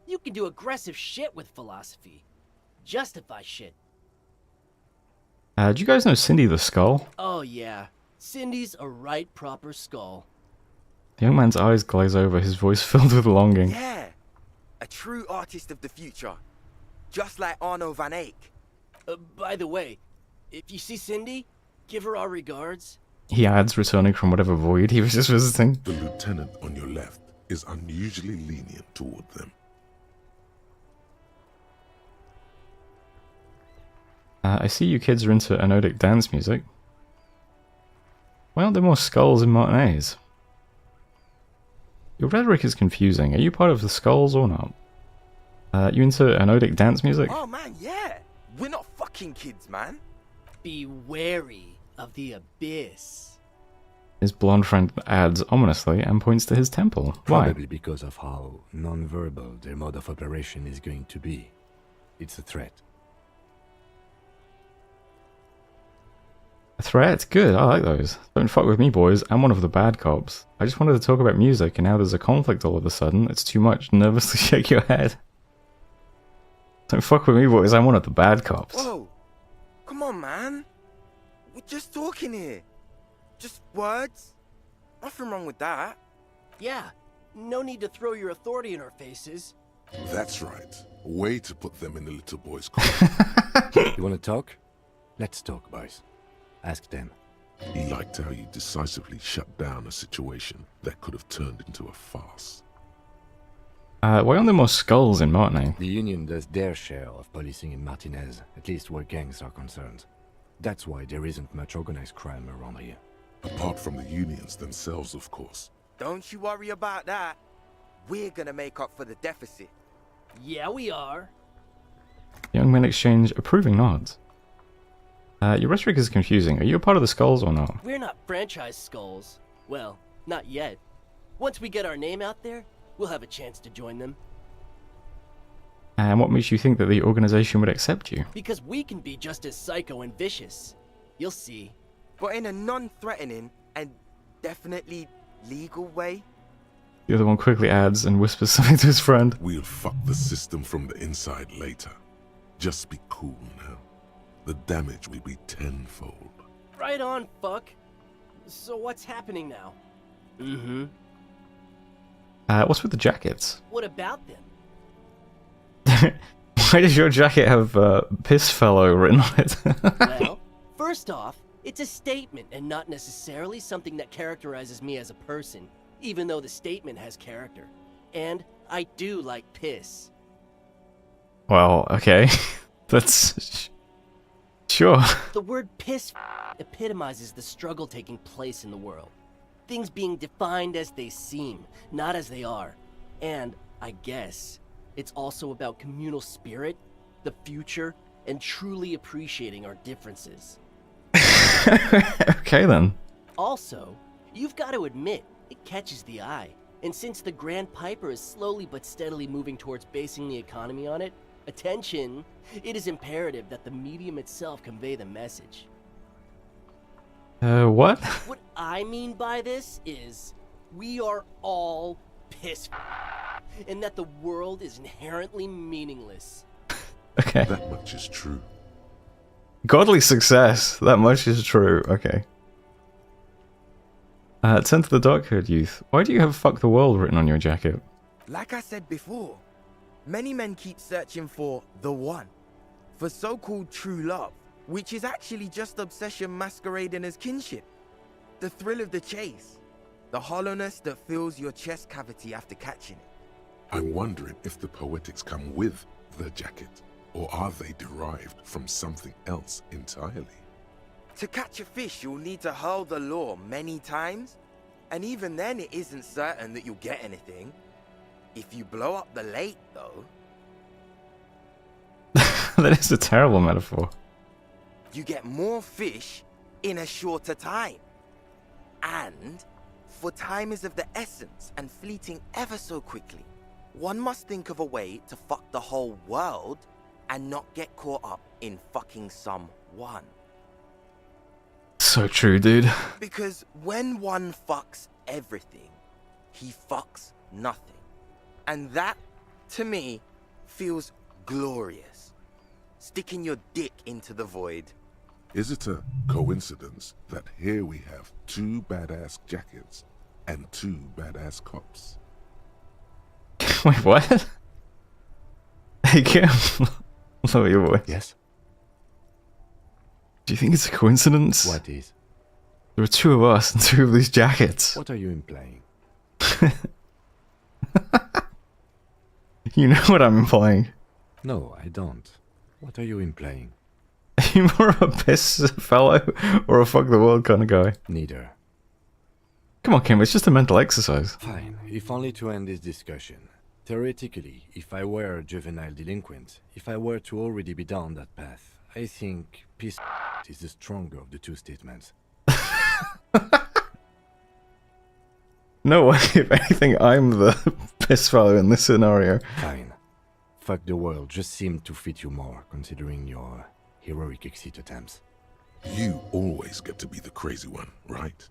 You can do aggressive shit with philosophy. Justify shit. Do you guys know Cindy the Skull? Oh yeah, Cindy's a right proper skull. The young man's eyes glaze over, his voice filled with longing. Yeah, a true artist of the future. Just like Arno van Eyck. By the way, if you see Cindy, give her our regards. He adds, returning from whatever void he was just visiting. The lieutenant on your left is unusually lenient toward them. I see you kids are into anodic dance music. Why aren't there more skulls in Martinez? Your rhetoric is confusing. Are you part of the skulls or not? You into anodic dance music? Oh man, yeah. We're not fucking kids, man. Be wary of the abyss. His blonde friend adds ominously and points to his temple. Why? Probably because of how non-verbal their mode of operation is going to be. It's a threat. A threat? Good, I like those. Don't fuck with me, boys. I'm one of the bad cops. I just wanted to talk about music, and now there's a conflict all of a sudden. It's too much. Nervously shake your head. Don't fuck with me, boys. I'm one of the bad cops. Whoa! Come on, man. We're just talking here. Just words. Nothing wrong with that. Yeah, no need to throw your authority in our faces. That's right. Way to put them in the little boy's corner. You want to talk? Let's talk, boys. Ask them. He liked how you decisively shut down a situation that could have turned into a farce. Why aren't there more skulls in Martinez? The Union does their share of policing in Martinez, at least where gangs are concerned. That's why there isn't much organized crime around here. Apart from the unions themselves, of course. Don't you worry about that. We're gonna make up for the deficit. Yeah, we are. Young men exchange approving nods. Your rhetoric is confusing. Are you a part of the Skulls or not? We're not franchise skulls. Well, not yet. Once we get our name out there, we'll have a chance to join them. And what makes you think that the organization would accept you? Because we can be just as psycho and vicious. You'll see. But in a non-threatening and definitely legal way. The other one quickly adds and whispers something to his friend. We'll fuck the system from the inside later. Just be cool now. The damage will be tenfold. Right on, fuck. So what's happening now? Mm-hmm. What's with the jackets? What about them? Why does your jacket have Piss Fellow written on it? Well, first off, it's a statement and not necessarily something that characterizes me as a person, even though the statement has character. And I do like piss. Well, okay. That's... Sure. The word piss epitomizes the struggle taking place in the world. Things being defined as they seem, not as they are. And, I guess, it's also about communal spirit, the future, and truly appreciating our differences. Okay then. Also, you've got to admit, it catches the eye. And since the Grand Piper is slowly but steadily moving towards basing the economy on it, attention, it is imperative that the medium itself convey the message. What? What I mean by this is, we are all piss and that the world is inherently meaningless. Okay. That much is true. Godly success. That much is true. Okay. Turn to the Dark-Haired Youth. Why do you have "fuck the world" written on your jacket? Like I said before, many men keep searching for the one, for so-called true love, which is actually just obsession masquerading as kinship. The thrill of the chase, the hollowness that fills your chest cavity after catching it. I'm wondering if the poetics come with the jacket, or are they derived from something else entirely? To catch a fish, you'll need to hurl the lure many times, and even then it isn't certain that you'll get anything. If you blow up the lake, though... That is a terrible metaphor. You get more fish in a shorter time. And, for time is of the essence and fleeting ever so quickly, one must think of a way to fuck the whole world and not get caught up in fucking someone. So true, dude. Because when one fucks everything, he fucks nothing. And that, to me, feels glorious. Sticking your dick into the void. Is it a coincidence that here we have two badass jackets and two badass cops? Wait, what? Hey, Kim. Lower your voice. Yes? Do you think it's a coincidence? What is? There are two of us and two of these jackets. What are you implying? You know what I'm implying. No, I don't. What are you implying? Are you more of a piss fellow or a fuck the world kind of guy? Neither. Come on, Kim, it's just a mental exercise. Fine, if only to end this discussion. Theoretically, if I were a juvenile delinquent, if I were to already be down that path, I think piss is the stronger of the two statements. No way, if anything, I'm the piss fellow in this scenario. Fine. Fuck the world just seemed to fit you more, considering your heroic exit attempts. You always get to be the crazy one, right?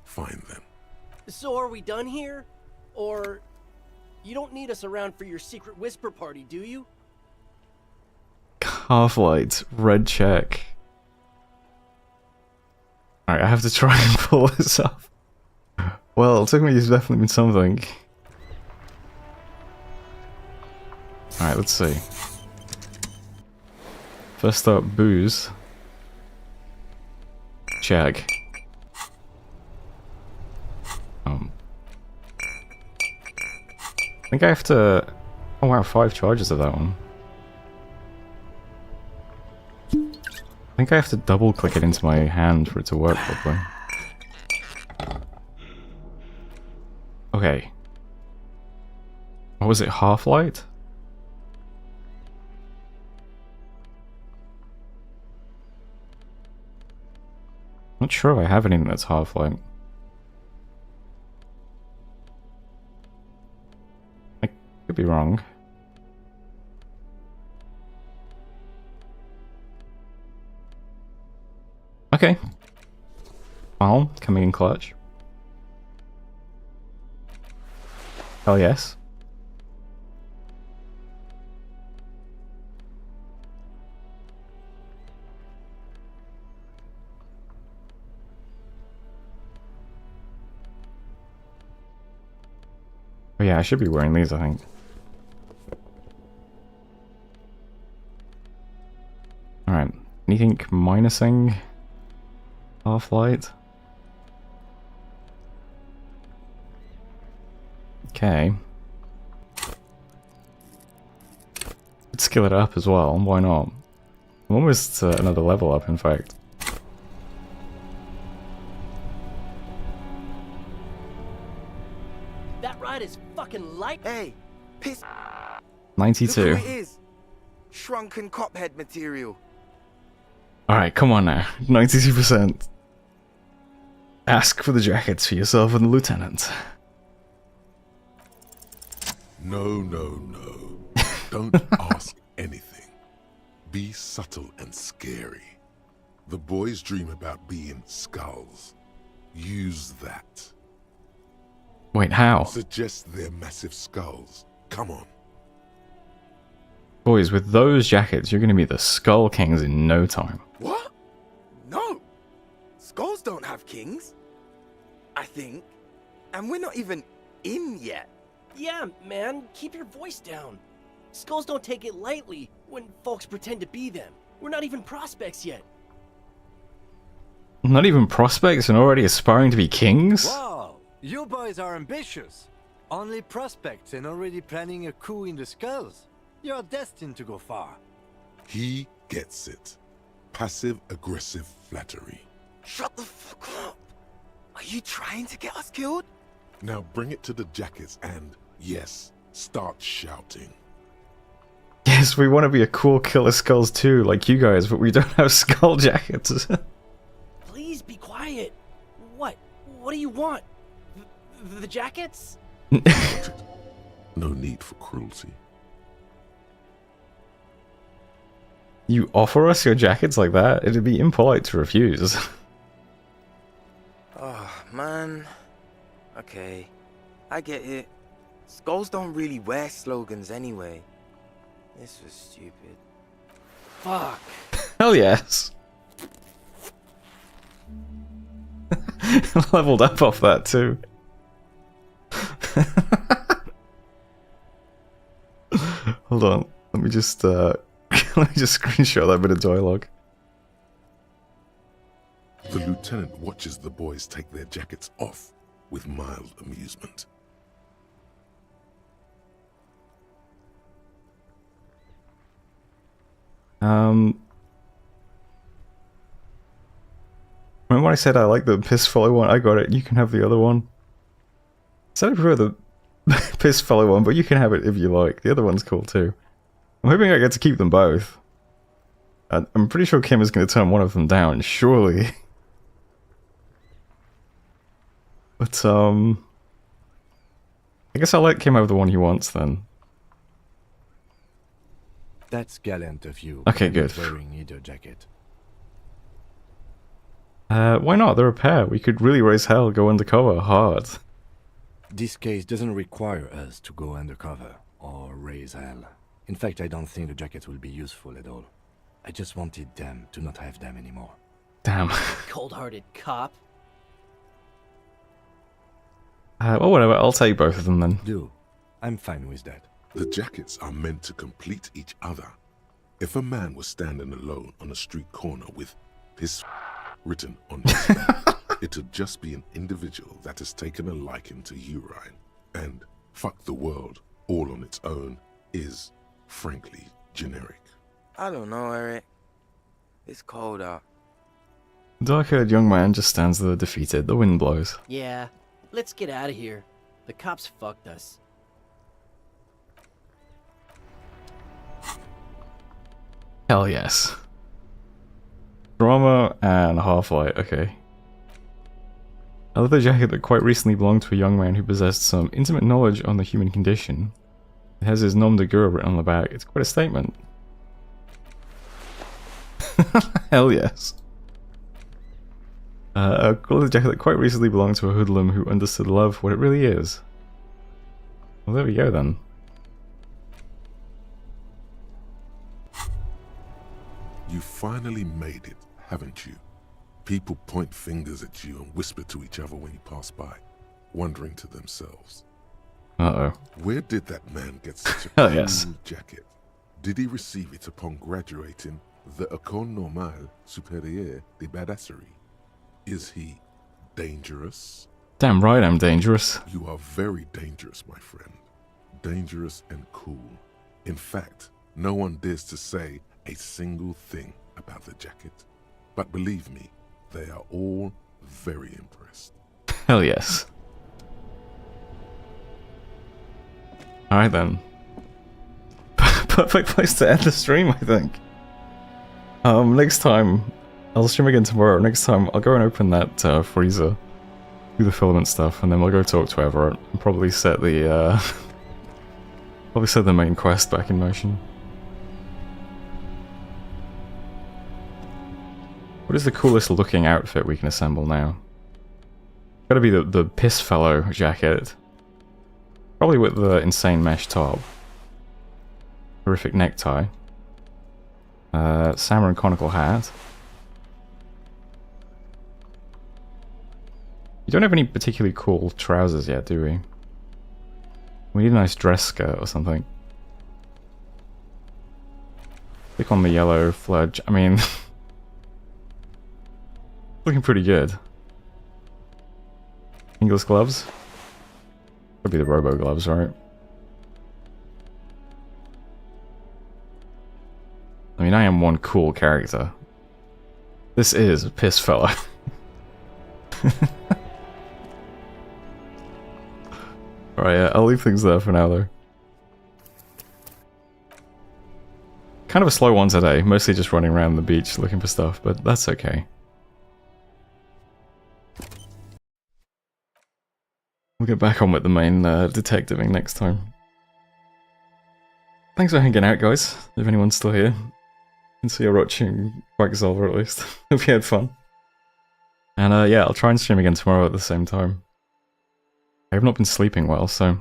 Fine then. So are we done here? Or... you don't need us around for your secret whisper party, do you? Half-light, red check. Alright, I have to try and pull this off. Well, it took me, it's definitely been something. Alright, let's see. First up, booze. Check. I think I have to... Oh wow, 5 charges of that one. I think I have to double click it into my hand for it to work properly. Okay. What was it, half-light? Not sure if I have anything that's half-light. I could be wrong. Okay. Well, coming in clutch. Hell yes. Oh yeah, I should be wearing these, I think. Alright. Anything minusing half-light? Okay. Let's skill it up as well, why not? I'm almost another level up, in fact. That ride is fucking light. Hey, piss. 92. Look who it is. Shrunken cophead material. Alright, come on now. 92%. Ask for the jackets for yourself and the lieutenant. No, no, no. Don't ask anything. Be subtle and scary. The boys dream about being skulls. Use that. Wait, how? Suggest they're massive skulls. Come on. Boys, with those jackets, you're gonna be the Skull Kings in no time. What? No. Skulls don't have kings. I think. And we're not even in yet. Yeah, man, keep your voice down. Skulls don't take it lightly when folks pretend to be them. We're not even prospects yet. Not even prospects and already aspiring to be kings? Wow, you boys are ambitious. Only prospects and already planning a coup in the skulls. You're destined to go far. He gets it. Passive-aggressive flattery. Shut the fuck up. Are you trying to get us killed? Now bring it to the jackets and, yes, start shouting. Yes, we want to be a cool killer skulls too, like you guys, but we don't have skull jackets. Please be quiet. What? What do you want? The jackets? No need for cruelty. You offer us your jackets like that? It'd be impolite to refuse. Oh, man. Okay. I get it. Skulls don't really wear slogans anyway. This was stupid. Fuck. Hell yes. Leveled up off that too. Hold on. Let me just screenshot that bit of dialogue. The lieutenant watches the boys take their jackets off with mild amusement. Remember when I said I like the piss follow one? I got it. You can have the other one. So I prefer the piss follow one, but you can have it if you like. The other one's cool too. I'm hoping I get to keep them both. I'm pretty sure Kim is going to turn one of them down, surely. But, I guess I'll let Kim have the one he wants then. That's gallant of you. Okay, I'm good. not wearing either jacket. Why not? They're a pair. We could really raise hell, go undercover, hard. This case doesn't require us to go undercover or raise hell. In fact, I don't think the jacket will be useful at all. I just wanted them to not have them anymore. Damn. Cold-hearted cop. Well, whatever. I'll take both of them then. Do. I'm fine with that. The jackets are meant to complete each other. If a man was standing alone on a street corner with his written on his back, it'd just be an individual that has taken a liking to urine. And fuck the world all on its own is, frankly, generic. I don't know, Eric. It's cold out. The dark-haired young man just stands there defeated. The wind blows. Yeah, let's get out of here. The cops fucked us. Hell yes. Drama and Half-Light, okay. A leather jacket that quite recently belonged to a young man who possessed some intimate knowledge on the human condition. It has his nom de guerre written on the back. It's quite a statement. Hell yes. A leather jacket that quite recently belonged to a hoodlum who understood love what it really is. Well, there we go then. You finally made it, haven't you? People point fingers at you and whisper to each other when you pass by, wondering to themselves. Uh-oh. Where did that man get such a Hell cool yes. jacket? Did he receive it upon graduating the École Normale Supérieure de Badasserie? Is he dangerous? Damn right I'm dangerous. You are very dangerous, my friend. Dangerous and cool. In fact, no one dares to say a single thing about the jacket. But believe me, they are all very impressed. Hell yes. Alright then. Perfect place to end the stream, I think. Next time, I'll stream again tomorrow. Next time, I'll go and open that freezer, do the filament stuff, and then we'll go talk to Everett and probably set the main quest back in motion. What is the coolest looking outfit we can assemble now? Gotta be the piss fellow jacket. Probably with the insane mesh top. Horrific necktie. Samurai conical hat. You don't have any particularly cool trousers yet, do we? We need a nice dress skirt or something. Click on the yellow fledge. I mean... looking pretty good. English gloves? Could be the Robo gloves, right? I mean, I am one cool character. This is a piss fella. Alright, yeah, I'll leave things there for now, though. Kind of a slow one today, mostly just running around the beach looking for stuff, but that's okay. We'll get back on with the main detectiving next time. Thanks for hanging out, guys, if anyone's still here. I can see you're watching Quacksalver at least. Hope you had fun. And yeah, I'll try and stream again tomorrow at the same time. I have not been sleeping well, so...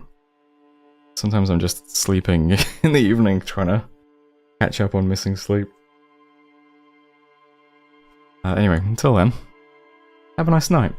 sometimes I'm just sleeping in the evening, trying to catch up on missing sleep. Anyway, until then, have a nice night.